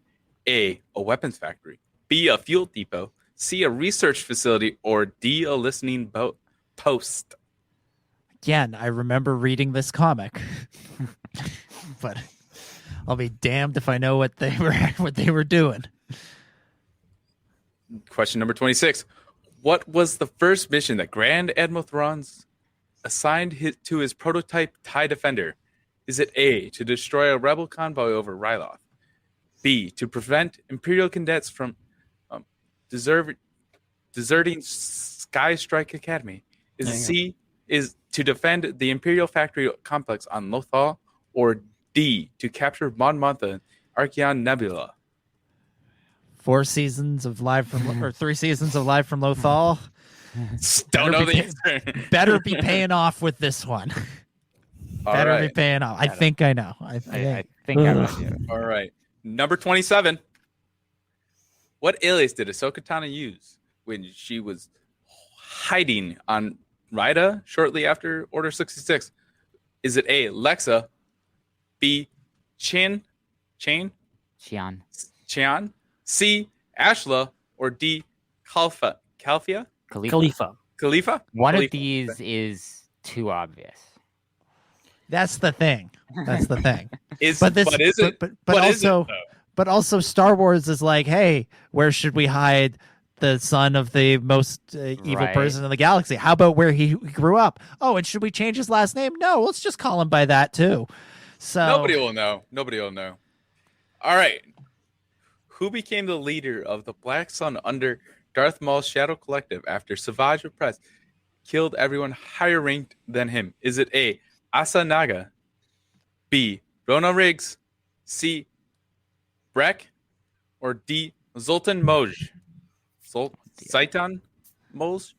A, a weapons factory, B, a fuel depot, C, a research facility, or D, a listening post? Again, I remember reading this comic, but I'll be damned if I know what they were doing. Question number 26. What was the first mission that Grand Admiral Thrawn assigned to his prototype TIE Defender? Is it A, to destroy a rebel convoy over Ryloth? B, to prevent Imperial cadets from deserting Sky Strike Academy? Is it C, is to defend the Imperial factory complex on Lothal? Or D, to capture Mon Mothma, Archeon Nebula? 4 seasons of Live from, or 3 seasons of Live from Lothal. Don't know the answer. Better be paying off with this one. Better be paying off. I think I know. I think I know. All right. Number 27. What alias did Ahsoka Tano use when she was hiding on Ryda shortly after Order 66? Is it A, Lexa, B, Chian, C, Ashla, or D, Khalifa? One of these is too obvious. That's the thing. But also Star Wars is like, hey, where should we hide the son of the most evil person in the galaxy? How about where he grew up? Oh, and should we change his last name? No, let's just call him by that too. So nobody will know. All right. Who became the leader of the Black Sun under Darth Maul's Shadow Collective after Savage Opress killed everyone higher ranked than him? Is it A, Asa Naga, B, Rona Riggs, C, Breck, or D, Zoltan Moj? Zoltan Moj?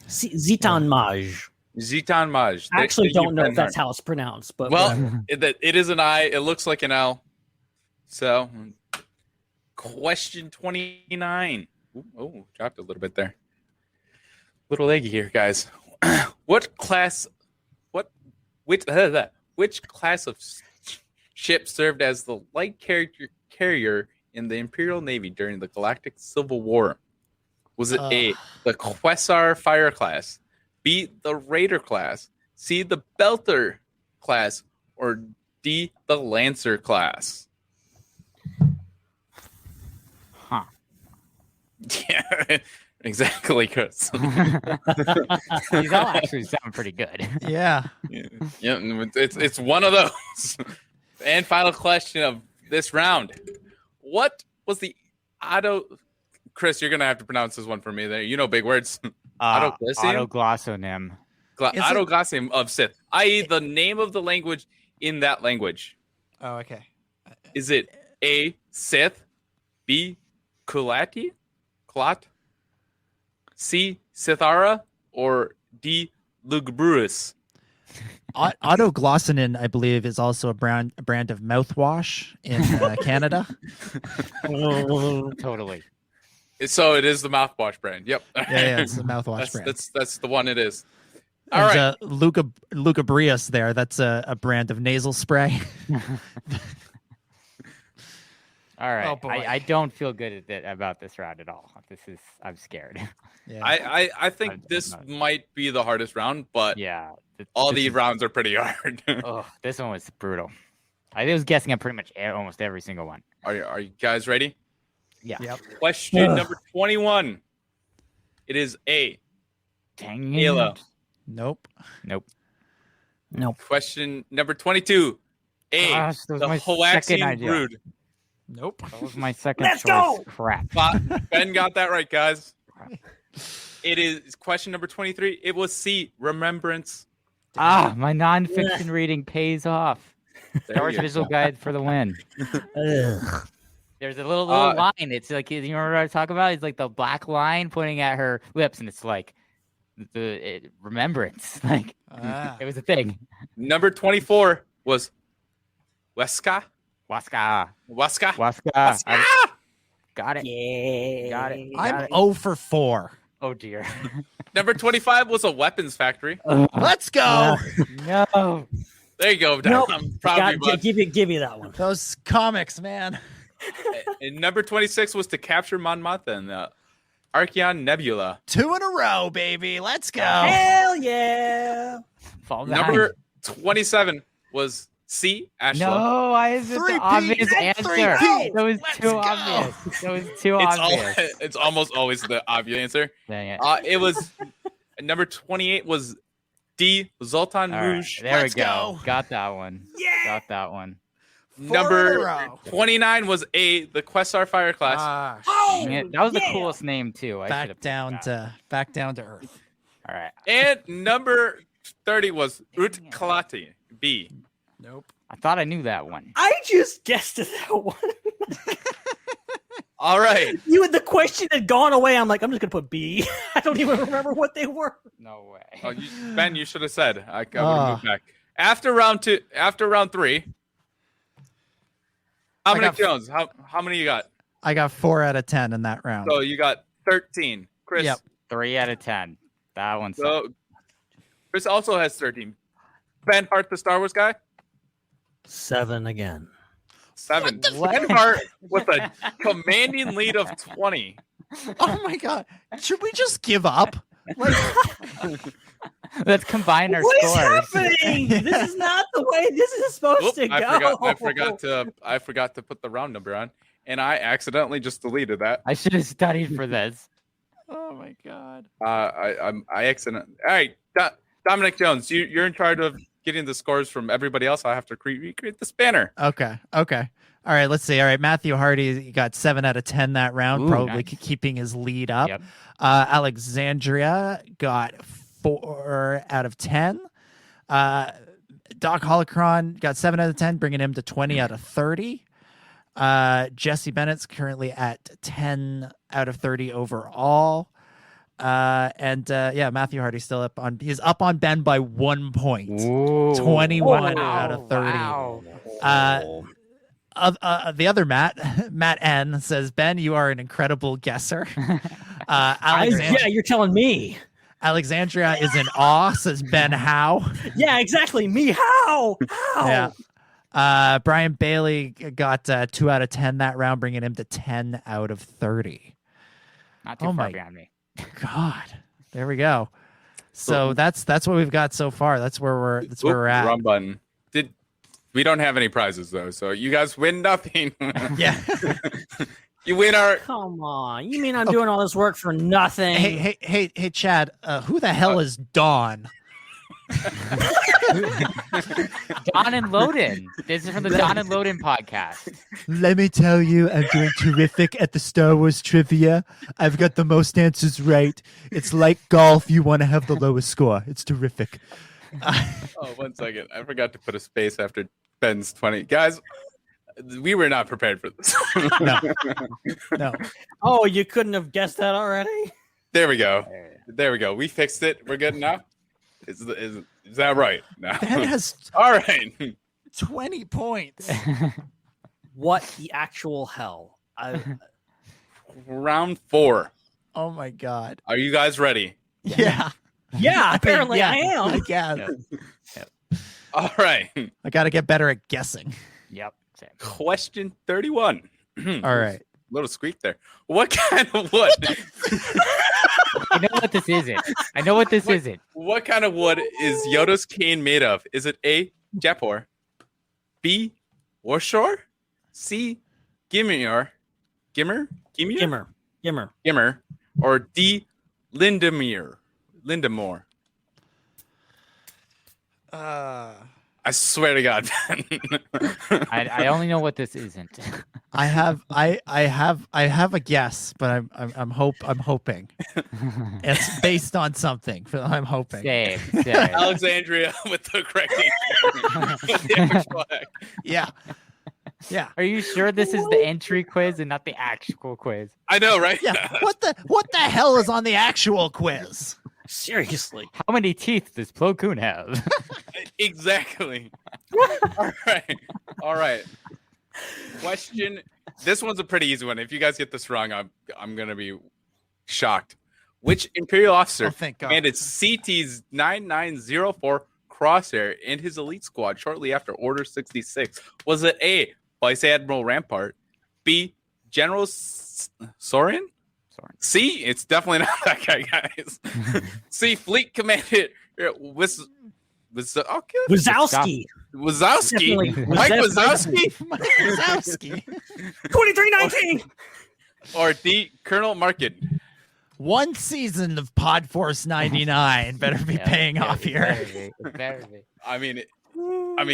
Zitan Maj. Zitan Maj. I actually don't know if that's how it's pronounced, but it is an I. It looks like an L. So, question 29. Oh, dropped a little bit there. Little leggy here, guys. Which class of ship served as the light carrier in the Imperial Navy during the Galactic Civil War? Was it A, the Quasar Fire class, B, the Raider class, C, the Belter class, or D, the Lancer class? Yeah, exactly, Chris. These all actually sound pretty good. Yeah. It's one of those. And final question of this round. What was the Chris, you're going to have to pronounce this one for me there. You know big words. Autoglossonym. Autoglossonym of Sith, i.e. the name of the language in that language. Oh, okay. Is it A, Sith, B, Kulati, C, Sithara, or D, Lugubrus? Autoglossonin, I believe, is also a brand of mouthwash in Canada. Totally. So it is the mouthwash brand. Yep. Yeah, it's the mouthwash brand. That's the one it is. All right. Lugubrious there. That's a brand of nasal spray. All right. Oh, boy. I don't feel good about this round at all. I'm scared. Yeah. I think this might be the hardest round, but yeah, all these rounds are pretty hard. This one was brutal. I was guessing at pretty much almost every single one. Are you guys ready? Yeah. Yep. Question number 21. It is A. Dang Halo. Nope. Question number 22. A. Gosh, that was the my Hoaxian second idea. Brood. Nope. That was my second Let's choice. go! Crap. Ben got that right, guys. It is question number 23. It was C. Remembrance. My nonfiction reading pays off. Star Wars you visual guide for the win. There's a little line. It's like, you remember what I talk about? It's like the black line pointing at her lips, and it's like remembrance. Like it was a thing. Number 24 was Weska. Waska. Got it. Yeah. Got it. I'm 0 for 4. Oh dear. Number 25 was a weapons factory. Let's go. No. There you go. Nope. I'm proud of you, Give me that one. Those comics, man. And number 26 was to capture Mon Mothma and the Archeon Nebula. 2 in a row, baby. Let's go. Hell yeah. Number 27 was C. Ashla. No, I is the obvious answer. That was too obvious. That was too obvious. It's almost always the obvious answer. Dang it. It was number 28 was D. Zoltan All right, Rouge. there Let's we go. go. Got that one. Got that one. Number 29 was A. The Questar Fire Class. Dang it. That was the coolest name too. I should Back have down to earth. All right. And number 30 was Ut Kalati. B. Nope. I thought I knew that one. I just guessed that one. All right. The question had gone away. I'm like, I'm just gonna put B. I don't even remember what they were. No way. Oh, Ben, you should have said. I would have moved back. After round 3, Dominic Jones, how many you got? I got 4 out of 10 in that round. So you got 13. Chris. Yep. 3 out of 10. That one's So Chris also has 13. Ben Hart, the Star Wars guy. 7 again. 7. Ben Hart with a commanding lead of 20. Oh my god! Should we just give up? Let's combine our What scores. is happening? This is not the way this is supposed to go. I forgot to put the round number on, and I accidentally just deleted that. I should have studied for this. Oh my god! I accidentally. All right, Dominic Jones, you're in charge of getting the scores from everybody else. I have to recreate the spanner. Okay. All right, let's see. All right, Matthew Hardy got 7 out of 10 that round, probably keeping his lead up. Yep. Alexandria got 4 out of 10. Doc Holocron got 7 out of 10, bringing him to 20 out of 30. Jesse Bennett's currently at 10 out of 30 overall. Matthew Hardy's still up on. He's up on Ben by 1 point. Ooh. 21 out of 30. Wow. The other Matt N says, Ben, you are an incredible guesser. You're telling me. Alexandria is in awe, says Ben Howe. Yeah, exactly. Me, how? Yeah. Brian Bailey got 2 out of 10 that round, bringing him to 10 out of 30. Not too far behind me. God, there we go. So that's what we've got so far. That's where we're at. Wrong button. We don't have any prizes though, so you guys win nothing. Yeah. You win our. Come on, you mean I'm doing all this work for nothing? Hey, Chad. Who the hell is Dawn? Don and Loden. This is from the Don and Loden podcast. Let me tell you, I'm doing terrific at the Star Wars trivia. I've got the most answers right. It's like golf. You want to have the lowest score. It's terrific. 1 second. I forgot to put a space after Ben's 20. Guys, we were not prepared for this. No. Oh, you couldn't have guessed that already? There we go. We fixed it. We're good enough. Is that right? No. Ben has all right. 20 points. What the actual hell? Round 4. Oh my god. Are you guys ready? Yeah. Yeah, apparently I am. I guess. Yep. All right. I got to get better at guessing. Yep. Question 31. All right. Little squeak there. What kind of wood? I know what this isn't. What kind of wood is Yoda's cane made of? Is it A, Japor, B, Warshore, C, Gimmer, or D, Lindamere? I swear to God, Ben. I only know what this isn't. I have a guess, but I'm hoping it's based on something. I'm hoping. Same. Alexandria with the correct answer. Yeah. Are you sure this is the entry quiz and not the actual quiz? I know, right? Yeah. What the hell is on the actual quiz? Seriously. How many teeth does Plo Koon have? Exactly. All right. Question. This one's a pretty easy one. If you guys get this wrong, I'm gonna be shocked. Which Imperial officer commanded CT's 9904 Crosshair and his elite squad shortly after Order 66? Was it A, Vice Admiral Rampart, B, General Sorin? C, it's definitely not that guy, guys. C, Fleet Commander Wazowski. Mike Wazowski? 2319. Or D, Colonel Markin? One season of Pod Force 99 better be paying off here. I mean,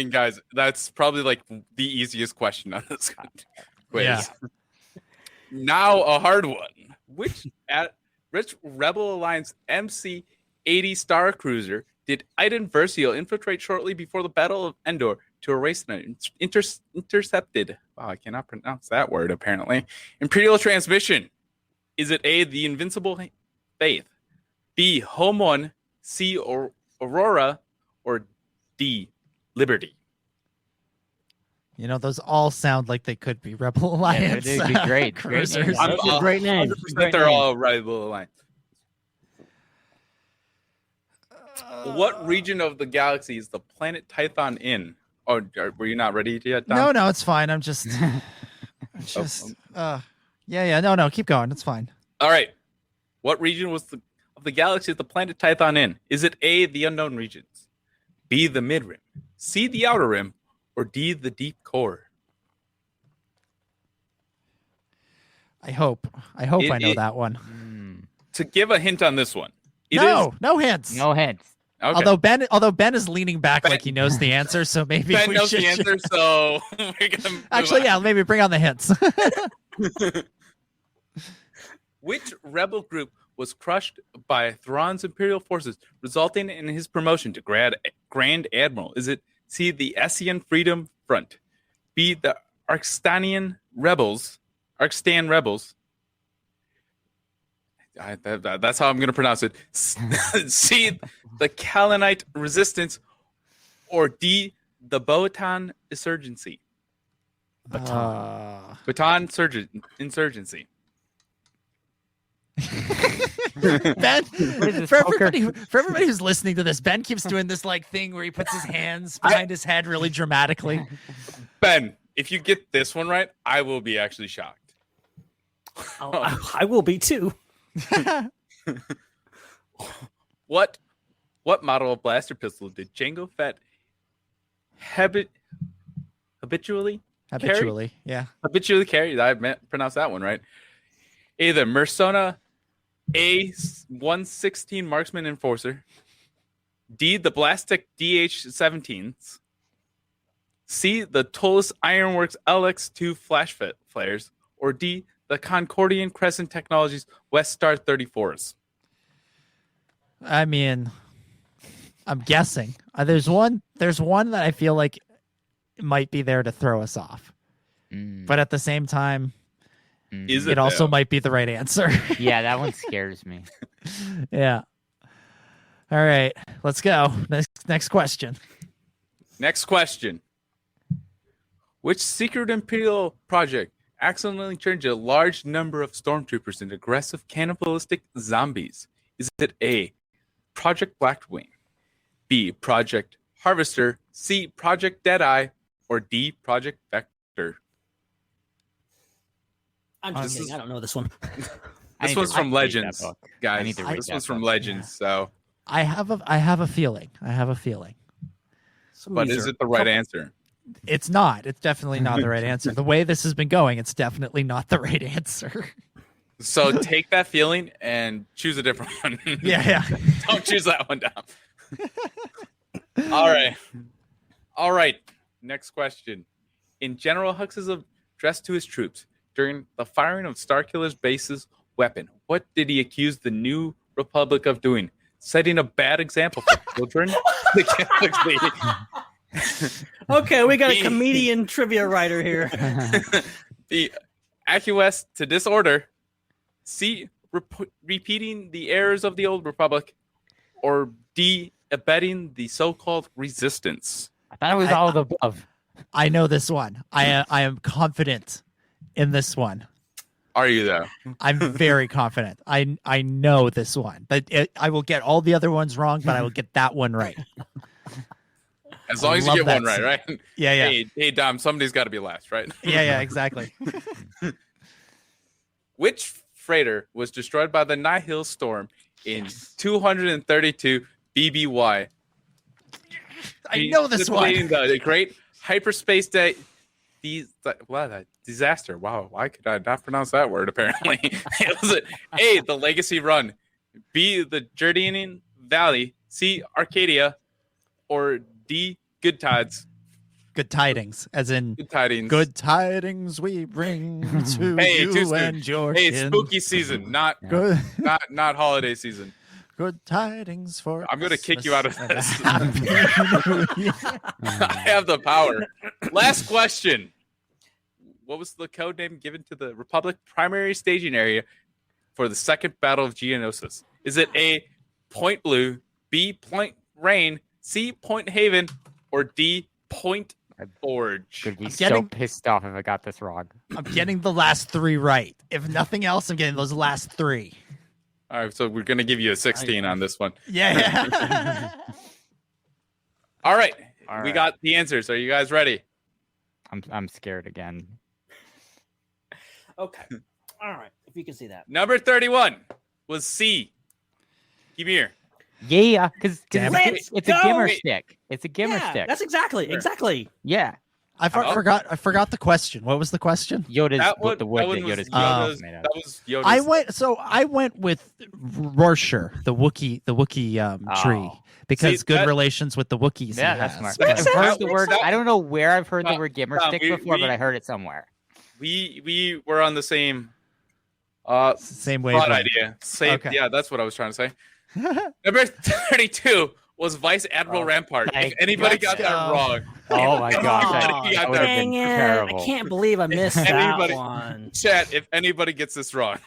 guys, that's probably like the easiest question on this quiz. Yeah. Now a hard one. Which Rebel Alliance MC-80 Star Cruiser did Iden Versio infiltrate shortly before the Battle of Endor to erase an intercepted? Wow, I cannot pronounce that word. Apparently, Imperial transmission. Is it A, the Invincible Faith, B, Home One, C, Aurora, or D, Liberty? You know, those all sound like they could be Rebel Alliance. Yeah, they'd be great. Cruisers. Great name. 100% they're all Rebel Alliance. What region of the galaxy is the planet Tython in? Oh, were you not ready yet, Dom? No, it's fine. I'm just, no, keep going. It's fine. All right. What region of the galaxy is the planet Tython in? Is it A, the unknown regions, B, the mid rim, C, the outer rim, or D, the deep core? I hope I know that one. To give a hint on this one. No hints. No hints. Okay. Although Ben is leaning back like he knows the answer, so maybe Ben we knows should the answer, so we're gonna actually, yeah, maybe bring on the hints. Which rebel group was crushed by Thrawn's Imperial forces, resulting in his promotion to Grand Admiral? Is it C, the Essien Freedom Front, B, the Arkstan Rebels? That's how I'm going to pronounce it. C, the Kalanite Resistance, or D, the Botan Insurgency? Botan Insurgency. Ben, for everybody who's listening to this, Ben keeps doing this like thing where he puts his hands behind his head really dramatically. Ben, if you get this one right, I will be actually shocked. I will be too. What model of blaster pistol did Jango Fett habitually carry? Habitually carry. I pronounced that one right. A, the Mersona A116 Marksman Enforcer, D, the Blastic DH-17s, C, the Tollus Ironworks LX2 flash flares, or D, the Concordian Crescent Technologies West Star 34s. I mean, I'm guessing. There's one that I feel like might be there to throw us off. But at the same time, it also might be the right answer. Yeah, that one scares me. Yeah. All right, let's go. Next question. Next question. Which secret Imperial project accidentally turned a large number of stormtroopers into aggressive cannibalistic zombies? Is it A, Project Blackwing, B, Project Harvester, C, Project Deadeye, or D, Project Vector? I'm just kidding. I don't know this one. This one's from Legends, guys. This one's from Legends. So I have a feeling. But is it the right answer? It's not. It's definitely not the right answer. The way this has been going, it's definitely not the right answer. So take that feeling and choose a different one. Yeah. Don't choose that one down. All right. Next question. In General Hux's address to his troops during the firing of Starkiller's base's weapon, what did he accuse the New Republic of doing? Setting a bad example for children? The galaxy. Okay, we got a comedian trivia writer here. The acquiesce to disorder, C, repeating the errors of the old republic, or D, abetting the so-called resistance? I thought it was all of the above. I know this one. I am confident in this one. Are you though? I'm very confident. I know this one, but I will get all the other ones wrong, but I will get that one right. As long as you get one right? Yeah. Hey, Dom, somebody's got to be last, right? Yeah, exactly. Which freighter was destroyed by the Nihil storm in 232 BBY? I know this one. The great hyperspace disaster. Wow, why could I not pronounce that word? Apparently, it was A, the Legacy Run, B, the Jardinian Valley, C, Arcadia, or D, Good Tides. Good tidings, as in Good tidings. Good tidings we bring to Hey, you too soon. and your Hey, kin. spooky season, not Good. not holiday season. Good tidings for. I'm gonna kick you out of Christmas this. and a Happy New Year. I have the power. Last question. What was the code name given to the Republic primary staging area for the Second Battle of Geonosis? Is it A, Point Blue, B, Point Rain, C, Point Haven, or D, Point Forge? Could be I'm so getting- pissed off if I got this wrong. I'm getting the last three right. If nothing else, I'm getting those last three. All right, so we're gonna give you a 16 on this one. Yeah. All right, All we right. got the answers. Are you guys ready? I'm scared again. Okay. All right. If you can see that. Number 31 was C. Give me here. Yeah, because Damn it. it's a Let's gimmer go. stick. It's a gimmer Yeah, stick. that's exactly. Yeah. I forgot the question. What was the question? Yoda's That one, the wood that one that was Yoda's Yoda's. is made out That of. was Yoda's. I went with Rorschach, the Wookiee tree, because See, good that- relations with the Wookiees. Yeah, he that's has. smart. That- I've heard the that- word. that- I don't know where I've heard the word gimmer Tom, stick we- before, we- but I heard it somewhere. We were on the same Same thought wavelength. idea. Same, Okay. yeah, that's what I was trying to say. Number 32 was Vice Admiral Rampart. If thank anybody God. got that wrong, Oh my gosh, Anybody got that would have been Dang it. terrible. I can't believe I missed that Anybody- one. chat, if anybody gets this wrong.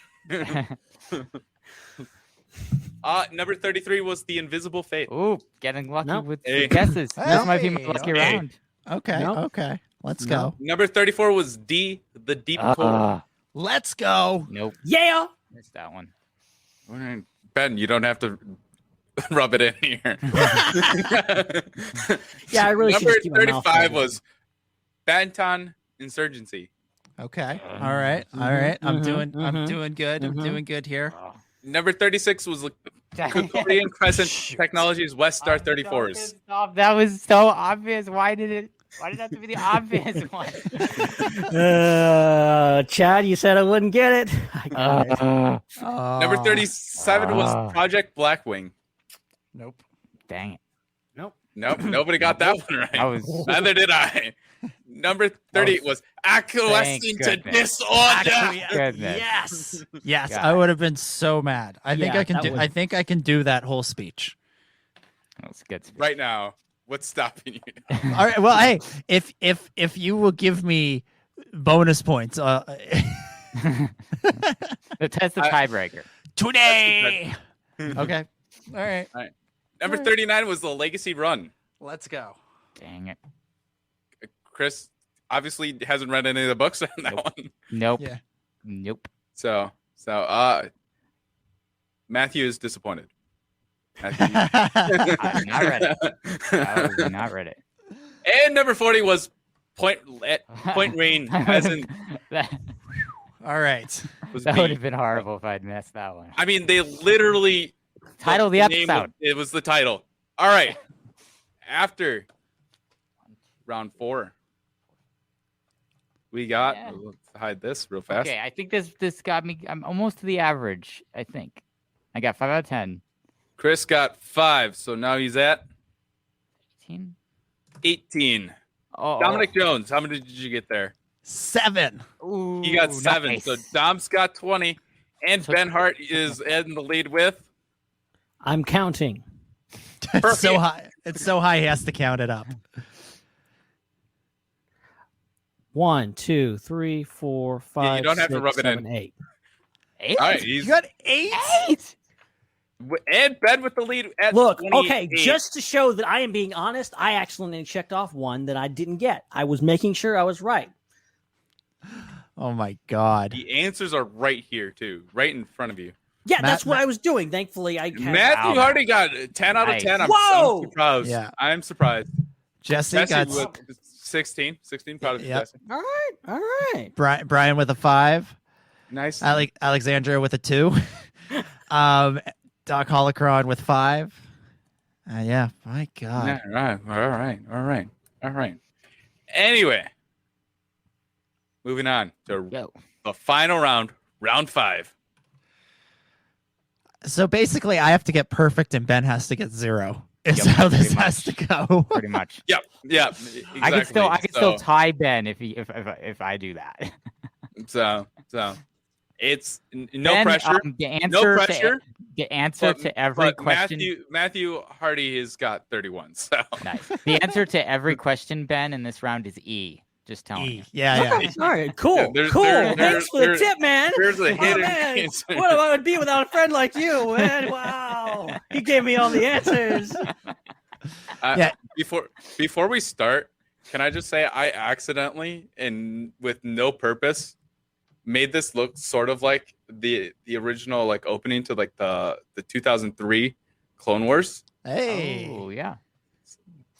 Number 33 was the Invisible Fate. Ooh, getting lucky Nope. with Hey. the guesses. This might be my Hey, lucky okay. round. Okay, Nope. okay. Let's go. Number 34 was D, the Deep Core. Let's go. Nope, Yeah. missed that one. All right. Ben, you don't have to rub it in here. Yeah, I really should Number just keep my mouth 35 shut. was Banton Insurgency. Okay. All right. All right. I'm mhm, doing mhm, doing good. I'm mhm. doing good here. Number 36 was Korean Crescent Technologies West Star 34s. That was so obvious. Why did it have to be the obvious one? Chad, you said I wouldn't get it. I got it. Number 37 was Project Blackwing. Nope. Dang it. Nope, nobody got that one right. That was Neither did I. Number 38 was Acquiescing to goodness. Disorder. goodness. Yes. Yes. God. I would have been so mad. I think Yeah, I can that do. was- I think I can do that whole speech. That was good. Right now, what's stopping you? All right. Well, hey, if you will give me bonus points, The test of tiebreaker. today. Okay. All right. Number 39 was the Legacy Run. Let's go. Dang it. Chris obviously hasn't read any of the books on that one. Nope. Yeah. Nope. So Matthew is disappointed. Matthew, I'm not ready. I was not ready. and number 40 was Point Rain, as in that All right. was that B. would have been horrible if I'd missed that one. I mean, they literally Title of the name episode. it was the title. All right. After round 4, we got. Yeah. Let's hide this real fast. Okay, I think this got me. I'm almost to the average. I think I got 5 out of 10. Chris got 5, so now he's at 18. 18. Oh, Dominic Jones, how many did you get there? 7. Ooh, He got 7. nice. So Dom's got 20, and Ben Hart is in the lead with. I'm counting. It's so high. It's so high. He has to count it up. 1, 2, 3, 4, 5. don't have to 6, rub it in. 7, 8. 8? All right, You he's got 8. and Ben with the lead at Look, 28. okay, just to show that I am being honest, I accidentally checked off one that I didn't get. I was making sure I was right. Oh my God. The answers are right here too, right in front of you. Yeah, that's what Matt- I was doing. Thankfully, I had Matthew Wow. Hardy got 10 out of Nice. 10. I'm Whoa! surprised. Yeah. I'm surprised. Jesse Jesse got with 16. 16, proud of you, Yep. Jesse. All right. Brian with a 5. Nice. Alexandria with a 2. Doc Holocron with 5. Yeah, my God. All right. Anyway, moving on to the final round, round 5. So basically, I have to get perfect, and Ben has to get 0. Is how this has to go. Pretty much. Yep. Exactly. I can still tie Ben if I do that. So it's no Ben, pressure. The answer to every question. Matthew Hardy has got 31. So nice. The answer to every question, Ben, in this round is E. Just telling you. Yeah. All right, cool. Thanks for the tip, man. There's a hidden answer. What I would be without a friend like you, man? Wow. He gave me all the answers. Before we start, can I just say I accidentally and with no purpose made this look sort of like the original like opening to like the 2003 Clone Wars. Hey. Oh yeah.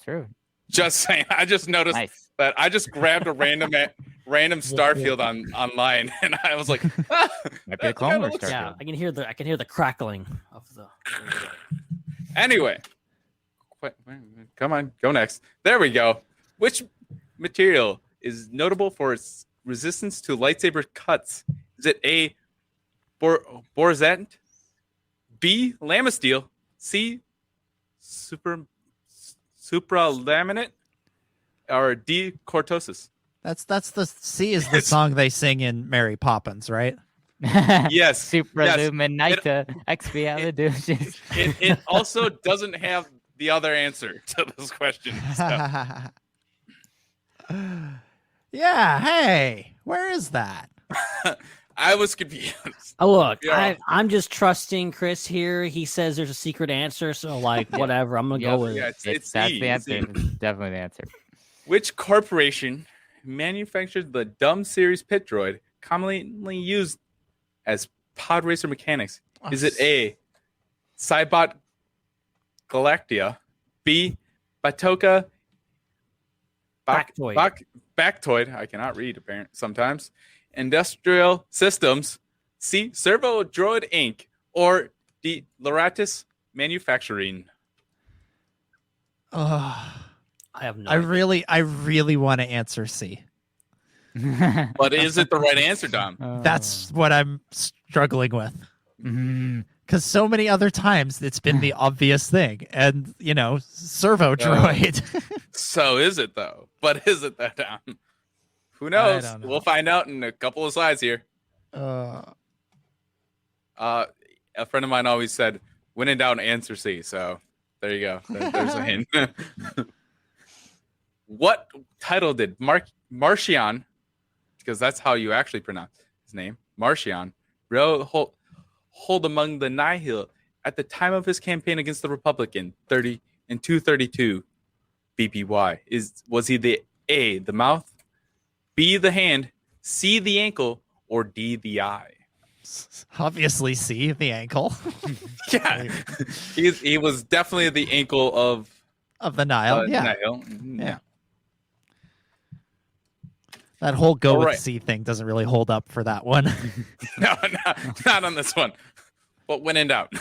True. Just saying. I just noticed that I just grabbed a random Starfield online, and I was like, might be a Clone Wars Starfield. Yeah, I can hear the crackling of the. Anyway, come on, go next. There we go. Which material is notable for its resistance to lightsaber cuts? Is it A, borazent, B, lamasteel, C, supralaminate, or D, cortosis? That's the C is the song they sing in Mary Poppins, right? Yes. Supraluminita expialidocious. It also doesn't have the other answer to this question. So. Yeah. Hey, where is that? I was confused. Oh, look, I'm just trusting Chris here. He says there's a secret answer, so like whatever. I'm gonna go with it. It's that's E. the answer. It's definitely the answer. Which corporation manufactured the Dumb Series pit droid, commonly used as pod racer mechanics? Is it A, Cybot Galactia, B, Batoka Bactoid, I cannot read apparently sometimes, Industrial Systems, C, Servo Droid Inc., or D, Loratis Manufacturing? I have no. I really want to answer C. But is it the right answer, Dom? That's what I'm struggling with. Because so many other times it's been the obvious thing, and servo droid. So is it though? But is it that, Dom? Who knows? We'll find out in a couple of slides here. A friend of mine always said, "When in doubt, answer C." So there you go. There's a hint. What title did Marcion, because that's how you actually pronounce his name, Marcion, hold among the Nihil at the time of his campaign against the Republic in 232 BPY? Was he the A, the mouth, B, the hand, C, the ankle, or D, the eye? Obviously C, the ankle. Yeah. He was definitely the ankle of the Nile. Nihil. Yeah. That whole go with right. C thing doesn't really hold up for that one. No, not on this one. But when in doubt.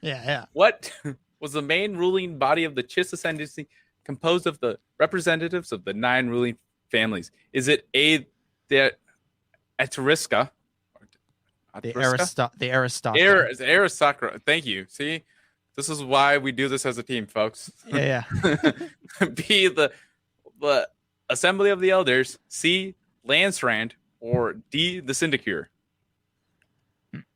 Yeah. What was the main ruling body of the Chiss Ascendancy, composed of the representatives of the 9 ruling families? Is it A, the Etrusca? The aristocracy. Aristocracy. Thank you. See, this is why we do this as a team, folks. Yeah. B, the Assembly of the Elders, C, Landsrand, or D, the Syndicure?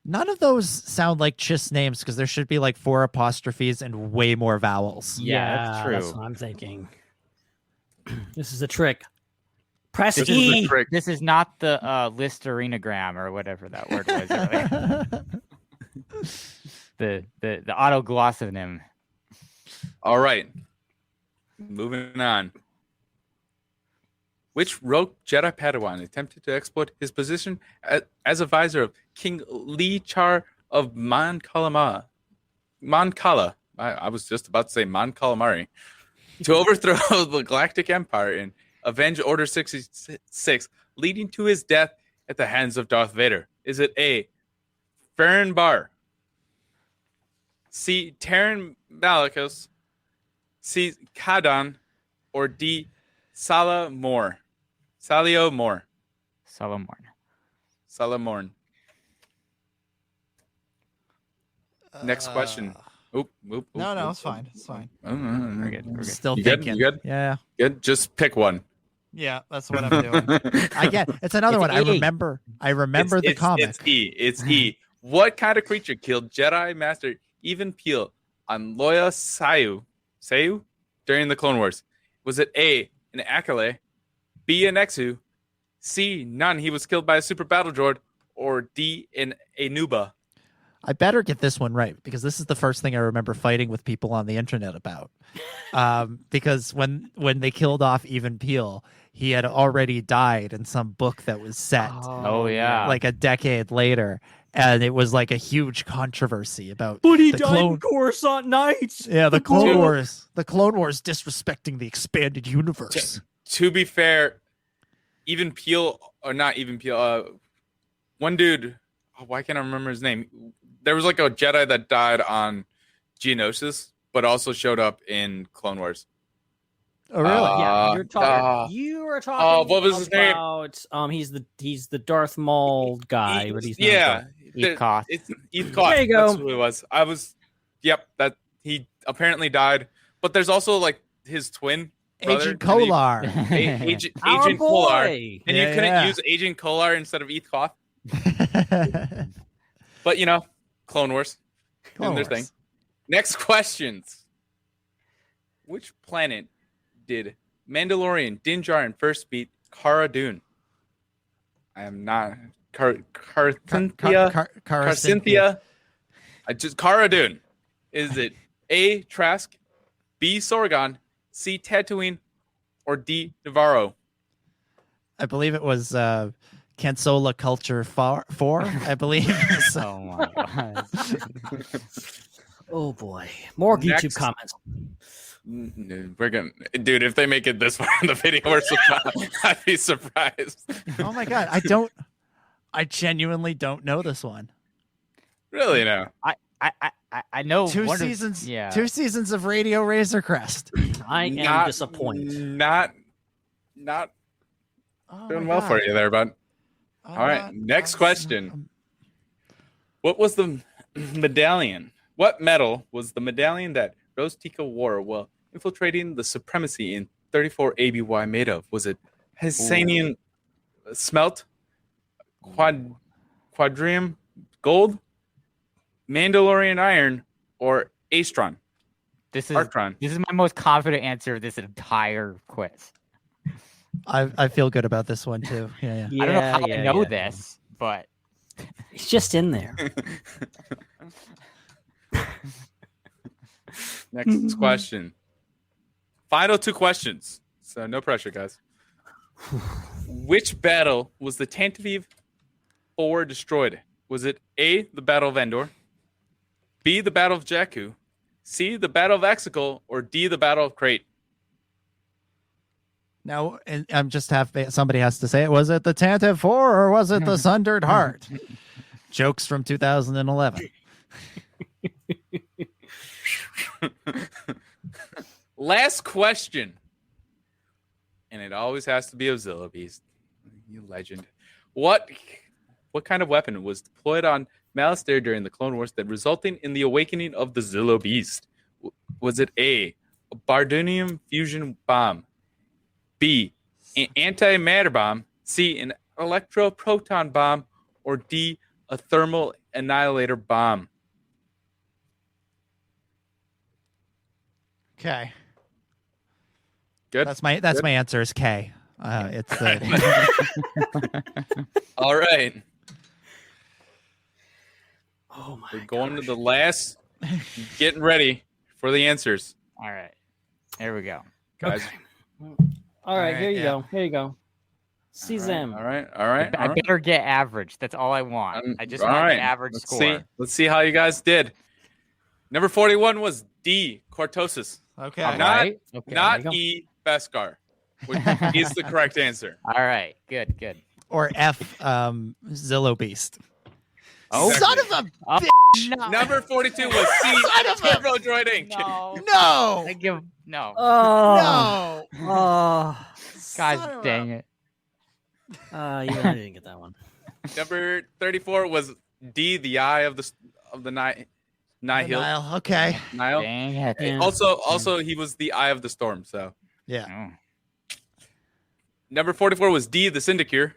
None of those sound like Chiss names because there should be like 4 apostrophes and way more vowels. Yeah, that's true. That's what I'm thinking. This is a trick. Press E. This is not the Listerinogram or whatever that word was earlier. the autoglossonym. All right. Moving on. Which rogue Jedi Padawan attempted to exploit his position as advisor of King Li Char of Mon Calamari? I was just about to say Mon Calamari. To overthrow the Galactic Empire and avenge Order 66, leading to his death at the hands of Darth Vader? Is it A, Farron Bar, C, Terran Malicus, C, Kadan, or D, Salio Moore? Salamorn. Next question. Oop. No, it's fine. It's fine. We're good. Still You thinking. Good? You good? Yeah. Good. Just pick one. Yeah, that's what I'm doing. It's another one. I remember the comic. It's E. What kind of creature killed Jedi Master Even Peel on Loya Sayu during the Clone Wars? Was it A, an Akale, B, an Exu, C, none, he was killed by a super battle droid, or D, an Anuba? I better get this one right because this is the first thing I remember fighting with people on the internet about. Because when they killed off Even Peel, he had already died in some book that was set. Oh yeah, like a decade later, and it was like a huge controversy about. But he the died in Coruscant Nights. Yeah, the Clone Wars. The Clone Wars disrespecting the expanded universe. To be fair, Even Peel or not Even Peel, one dude. Why can't I remember his name? There was like a Jedi that died on Geonosis, but also showed up in Clone Wars. Oh really? Yeah, you were talking. What was his name? About he's the Darth Maul guy, but he's not Eth Koth. It's Eth Koth. There you go. That's who it was. That he apparently died. But there's also like his twin brother, Agent Kolar. Agent Our Kolar, boy. and you couldn't use Agent Kolar instead of Eth Koth. But Clone Wars, doing their thing. Next questions. Which planet did Mandalorian Din Djarin first beat Cara Dune? I am not Carcynthia. Cara Dune. Is it A, Trask, B, Sorgon, C, Tatooine, or D, Navarro? I believe it was Cansola Culture 4, I believe. Oh my god. Oh boy. More YouTube comments. We're gonna, dude. If they make it this far in the video, I'd be surprised. Oh my god, I genuinely don't know this one. Really? No. I know two seasons of Radio Razor Crest. I am disappointed. Not doing well for you there, bud. All right, next question. What was the medallion? What medal was the medallion that Rose Tico wore while infiltrating the Supremacy in 34 ABY made of? Was it Hessanian smelt, quadrium gold, Mandalorian iron, or Astron? This is my most confident answer of this entire quiz. I feel good about this one too. Yeah. I don't know how I know this, but it's just in there. Next question. Final two questions. So no pressure, guys. Which battle was the Tantive 4 destroyed? Was it A, the Battle of Endor, B, the Battle of Jakku, C, the Battle of Exegol, or D, the Battle of Crate? Now, I'm just somebody has to say it. Was it the Tantive 4 or was it the Sundered Heart? Jokes from 2011. Last question. And it always has to be of Zilla Beast. You legend. What kind of weapon was deployed on Malastare during the Clone Wars that resulting in the awakening of the Zillo Beast? Was it A, a Bardunium fusion bomb, B, an antimatter bomb, C, an electroproton bomb, or D, a thermal annihilator bomb? Okay. Good. That's my answer is K. It's all right. Oh my! We're going to the last. Getting ready for the answers. All right. Here we go, guys. All right. Here you go. Here you go. See them. All right. I better get average. That's all I want. I just want an average score. Let's see how you guys did. Number 41 was D, Cortosis. Okay. Not E, Beskar, which is the correct answer. All right. Good. Or F, Zillo Beast. Oh, son of a bitch! No. Number 42 was C, Turbo Droid Inc. No. I give no. No. God dang it. I didn't get that one. Number 34 was D, the eye of the Nihil. Nile. Okay. Nile. Dang it. Yeah. Also, he was the eye of the storm. So Yeah. number 44 was D, the Syndicure.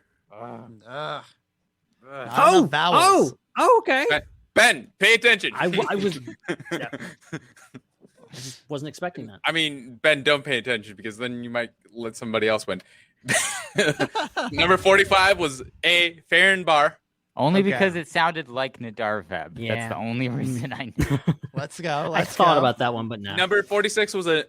Vowels. Okay. Ben, pay attention. I was. Yeah. I just wasn't expecting that. I mean, Ben, don't pay attention because then you might let somebody else win. Number 45 was A, Farron Bar. Only because it sounded like Nadarveb. Yeah. That's the only reason I knew. Let's go. I thought about that one, but no. Number 46 was a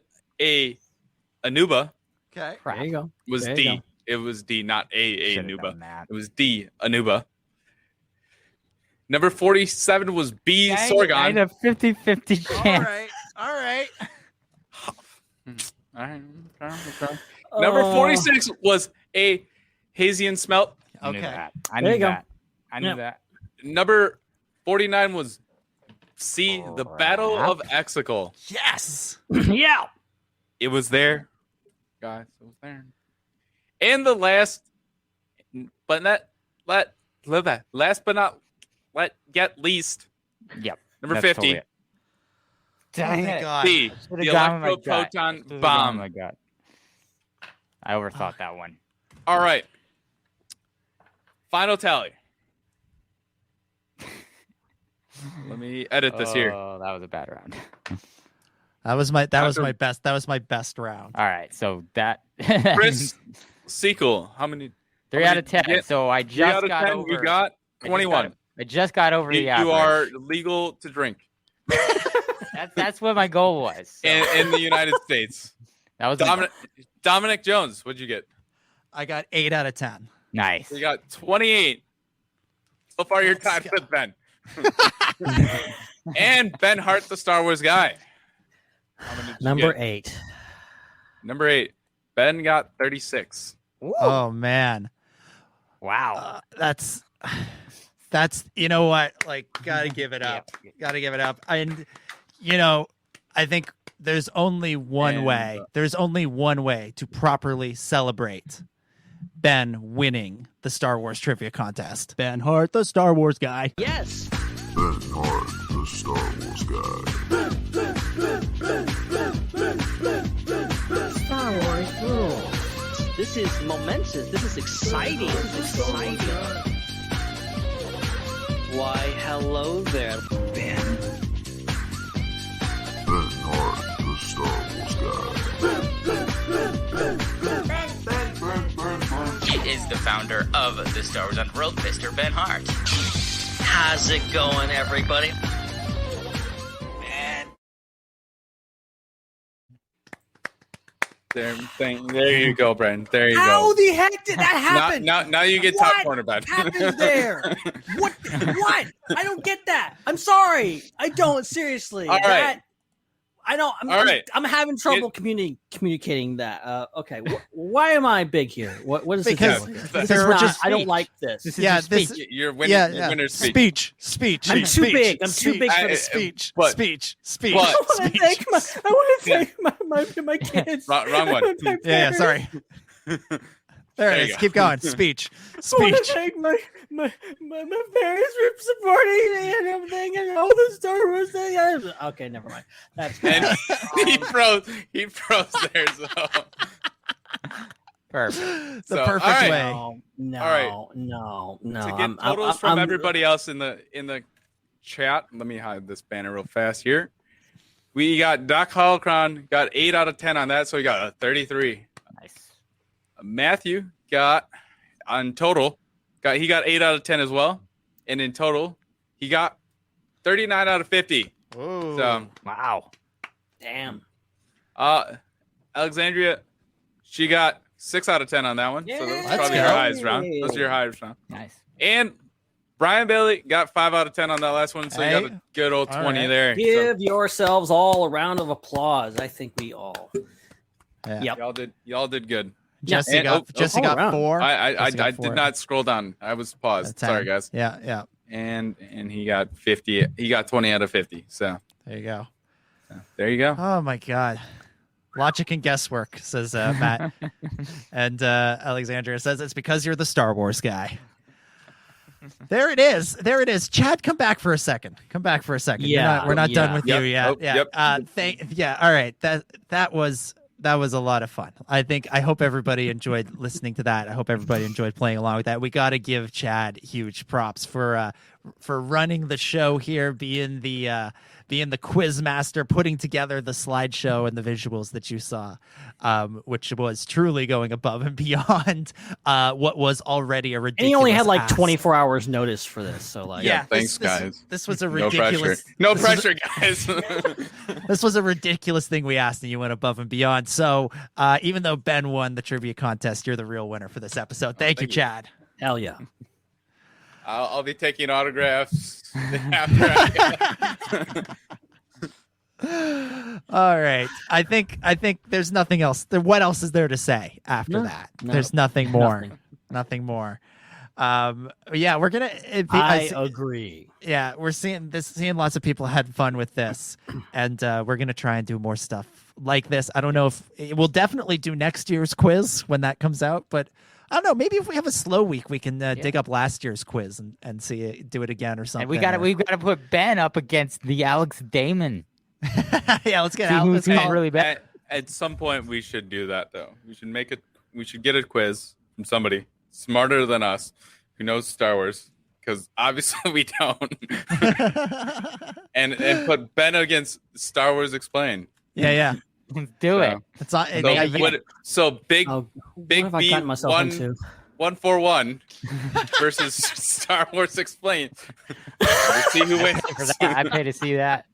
Anuba. Okay. There you go. Was There D. you go. It was D, not A Should've Anuba. done that. It was D, Anuba. Number 47 was B, Dang, I had Sorgon. a 50-50 chance. All right. Okay. Number 46 was A, Hazian Smelt. I knew Okay. that. I There knew you go. that. I knew Yeah. that. Number 49 was C, the Battle of Exegol. Yes. Yeah. It was there, guys. It was there. And the last, but not last but not yet least. Yep. Number That's 50. totally it. Dang it. God. C, Should've the gone with my gut. electroproton Should've gone bomb. with my gut. I overthought that one. All right. Final tally. Let me edit this here. Oh, that was a bad round. That was my Dr. best. That was my best round. All right, so that Chris Sequel, how many? 3 how out many of 10. did you get? So I 3 out just of got 10, over. you got 21. I just got over the You average. are legal to drink That's what my goal was. So in the United States. that was Dominic Jones, what'd you get? I got 8 out of 10. nice. You got 28. So far, you're tied with Ben. And Ben Hart, the Star Wars guy. How many did you Number get? 8. Number 8. Ben got 36. Oh man. Wow. That's you know what? Like, gotta give it up. Gotta give it up. And I think there's only one way. There's only one way to properly celebrate Ben winning the Star Wars trivia contest. Ben Hart, the Star Wars guy. Yes. Ben Hart, the Star Wars guy. Star Wars rules. This is momentous. This is exciting. Why, hello there, Ben. Ben Hart, the Star Wars guy. He is the founder of the Star Wars Underworld, Mr. Ben Hart. How's it going, everybody? There you go, Brandon. There you How go. the heck did that happen? Now you get What top corner, Ben. happened there? What? I don't get that. I'm sorry. I don't. Seriously. All right. I don't. All right. I'm having trouble communicating that. Okay. Why am I big here? What is Because this? there This is were not, just I don't speech. like this. This is your speech. You're winning. Yeah. Winner's speech. Speech. I'm too big. I'm too big for the speech. But- Speech. I want to thank my kids. Wrong one. Yeah. Sorry. There it you is. go. Keep going. Speech. I want to Speech. thank my parents for supporting me and everything and all the Star Wars thing. Okay, never mind. That's And bad. he froze there. So Perfect. The So, perfect all right. way. No, All right. no. to get totals from everybody else in the chat, let me hide this banner real fast here. We got Doc Holocron got 8 out of 10 on that, so he got a 33. Nice. Matthew got on total he got 8 out of 10 as well, and in total he got 39 out of 50. Ooh. So Wow. Damn. Alexandria, she got 6 out of 10 on that one. So that was probably your highest round. Those are your highest round. Nice. And Brian Bailey got 5 out of 10 on that last one, so you got Hey. a good old All 20 right. there. Give yourselves all a round of applause. I think we all. Yeah. Yep. Y'all did good. Jesse And- got all got around. 4. I Jesse got did 4. not scroll down. I was paused. 10. Sorry, guys. Yeah. And he got 50. He got 20 out of 50. So There you go. there you go. Oh my God. Logic and guesswork, says Matt. And Alexandria says it's because you're the Star Wars guy. There it is. Chad, come back for a second. Yeah, we're not done with you yet. Oh, yep. All right. That was a lot of fun. I hope everybody enjoyed listening to that. I hope everybody enjoyed playing along with that. We got to give Chad huge props for running the show here, being the quiz master, putting together the slideshow and the visuals that you saw, which was truly going above and beyond what was already a ridiculous. And he only had like ask. 24 hours notice for this, so like thanks, guys. This was a ridiculous. No pressure, guys. This was a ridiculous thing we asked, and you went above and beyond. So even though Ben won the trivia contest, you're the real winner for this episode. Thank you, Chad. Hell yeah. I'll be taking autographs after. All right. I think there's nothing else. What else is there to say after that? No. There's nothing more. Nothing more. Yeah, we're gonna. I agree. Yeah, we're seeing lots of people had fun with this, and we're gonna try and do more stuff like this. I don't know if we'll definitely do next year's quiz when that comes out, but I don't know. Maybe if we have a slow week, we can dig up last year's quiz and do it again or something. And we got to put Ben up against the Alex Damon. Yeah, let's get out. Who's really bad. At some point, we should do that though. We should get a quiz from somebody smarter than us who knows Star Wars, because obviously we don't. and put Ben against Star Wars Explained. Yeah. Let's do it. It's not. Big have I gotten myself into? 141 versus Star Wars Explained. We'll see who wins. I pay to see that.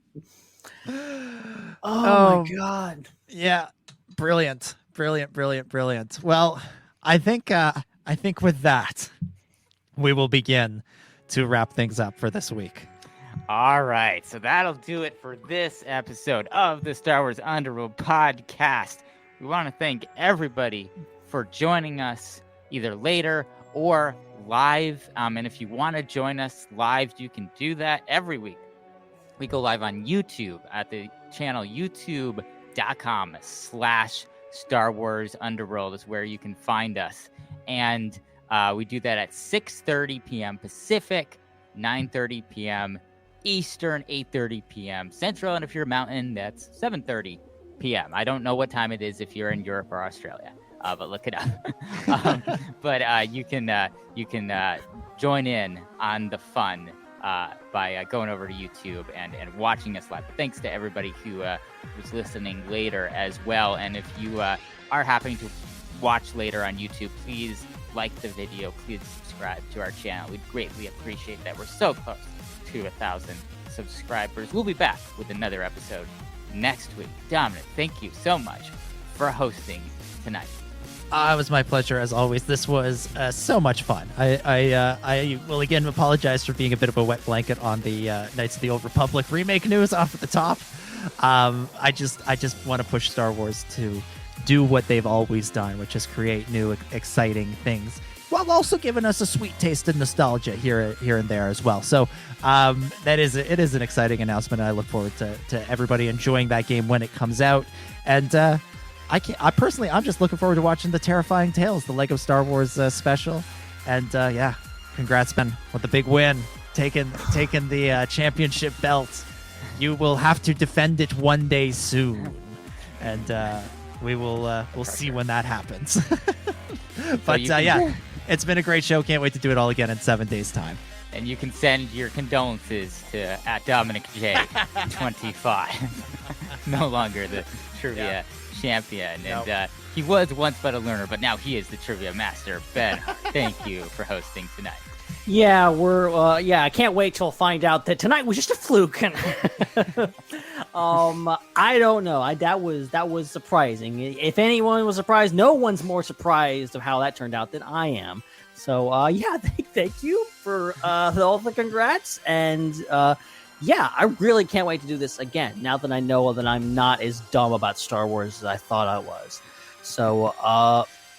Oh my god. Yeah. Brilliant. Well, I think with that, we will begin to wrap things up for this week. All right, so that'll do it for this episode of the Star Wars Underworld podcast. We want to thank everybody for joining us either later or live. And if you want to join us live, you can do that every week. We go live on YouTube at the channel youtube.com/Star Wars Underworld is where you can find us. And we do that at 6:30 p.m. Pacific, 9:30 p.m. Eastern, 8:30 p.m. Central, and if you're Mountain, that's 7:30 p.m. I don't know what time it is if you're in Europe or Australia, but look it up. But you can join in on the fun by going over to YouTube and watching us live. But thanks to everybody who was listening later as well. And if you are happening to watch later on YouTube, please like the video. Please subscribe to our channel. We'd greatly appreciate that. We're so close to 1,000 subscribers. We'll be back with another episode next week. Dominic, thank you so much for hosting tonight. It was my pleasure as always. This was so much fun. I will again apologize for being a bit of a wet blanket on the Knights of the Old Republic remake news off at the top. I just want to push Star Wars to do what they've always done, which is create new exciting things, while also giving us a sweet taste of nostalgia here and there as well. So it is an exciting announcement, and I look forward to everybody enjoying that game when it comes out. And I'm just looking forward to watching the Terrifying Tales, the Lego Star Wars special. And yeah, congrats, Ben, with the big win, taking the championship belt. You will have to defend it one day soon, and we'll see when that happens. But yeah, it's been a great show. Can't wait to do it all again in 7 days' time. And you can send your condolences to @DominicJ25. No longer the trivia champion. And he was once but a learner, but now he is the trivia master. Ben, thank you for hosting tonight. Yeah, I can't wait till I find out that tonight was just a fluke. I don't know. That was surprising. If anyone was surprised, no one's more surprised of how that turned out than I am. So thank you for all the congrats, and I really can't wait to do this again. Now that I know that I'm not as dumb about Star Wars as I thought I was. So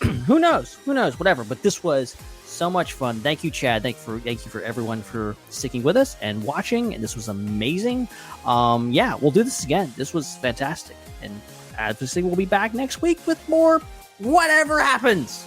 who knows? Whatever. But this was so much fun. Thank you, Chad. Thank you for everyone for sticking with us and watching. And this was amazing. We'll do this again. This was fantastic. And as we say, we'll be back next week with more whatever happens.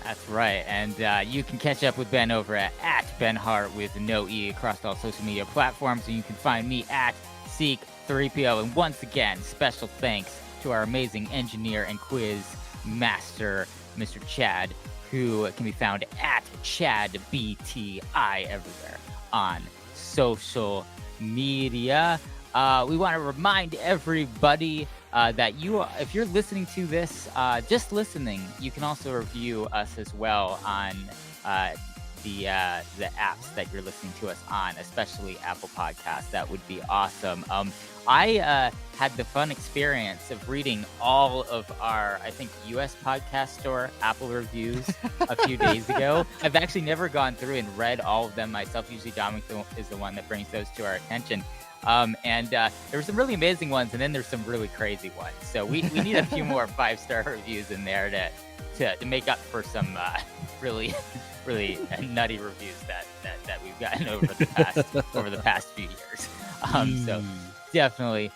That's right. And you can catch up with Ben over at Ben Hart with no E across all social media platforms. And you can find me at Seek3PO. And once again, special thanks to our amazing engineer and quiz master, Mr. Chad, who can be found at ChadBTI everywhere on social media. We want to remind everybody that if you're listening to this, just listening, you can also review us as well on the apps that you're listening to us on, especially Apple Podcasts. That would be awesome. I had the fun experience of reading all of our, I think, US Podcast Store Apple reviews a few days ago. I've actually never gone through and read all of them myself. Usually Dominic is the one that brings those to our attention. And there were some really amazing ones, and then there's some really crazy ones. So we need a few more 5-star reviews in there to make up for some really nutty reviews that we've gotten over the past few years. So definitely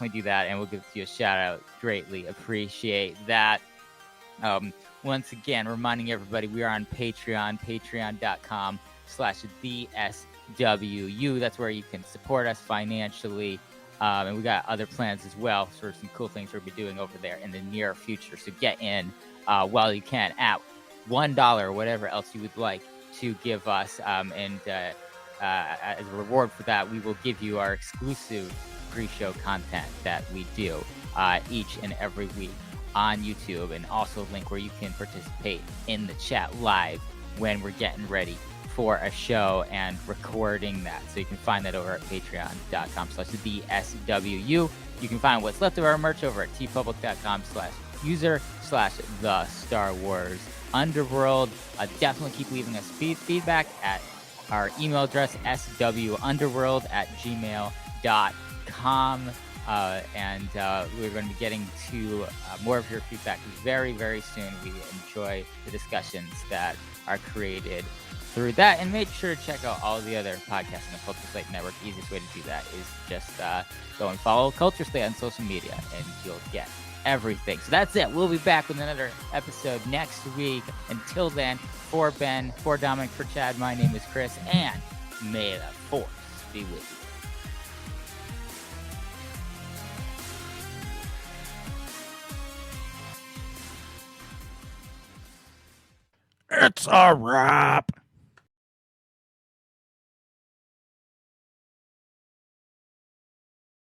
do that, and we'll give you a shout out. Greatly appreciate that. Once again, reminding everybody we are on patreon.com/TheSWU. That's where you can support us financially. And we got other plans as well for some cool things we'll be doing over there in the near future. So get in while you can at $1 or whatever else you would like to give us. And as a reward for that, we will give you our exclusive pre-show content that we do each and every week on YouTube, and also a link where you can participate in the chat live when we're getting ready for a show and recording that. So you can find that over at patreon.com/TheSWU. You can find what's left of our merch over at tpublic.com/user/the Star Wars Underworld. Definitely keep leaving us feedback at our email address, swunderworld@gmail.com. And we're going to be getting to more of your feedback very, very soon. We enjoy the discussions that are created through that. And make sure to check out all the other podcasts on the Culture Slate Network. The easiest way to do that is just go and follow Culture Slate on social media, and you'll get everything. So that's it. We'll be back with another episode next week. Until then, for Ben, for Dominic, for Chad, my name is Chris, and may the Force be with you. It's a wrap.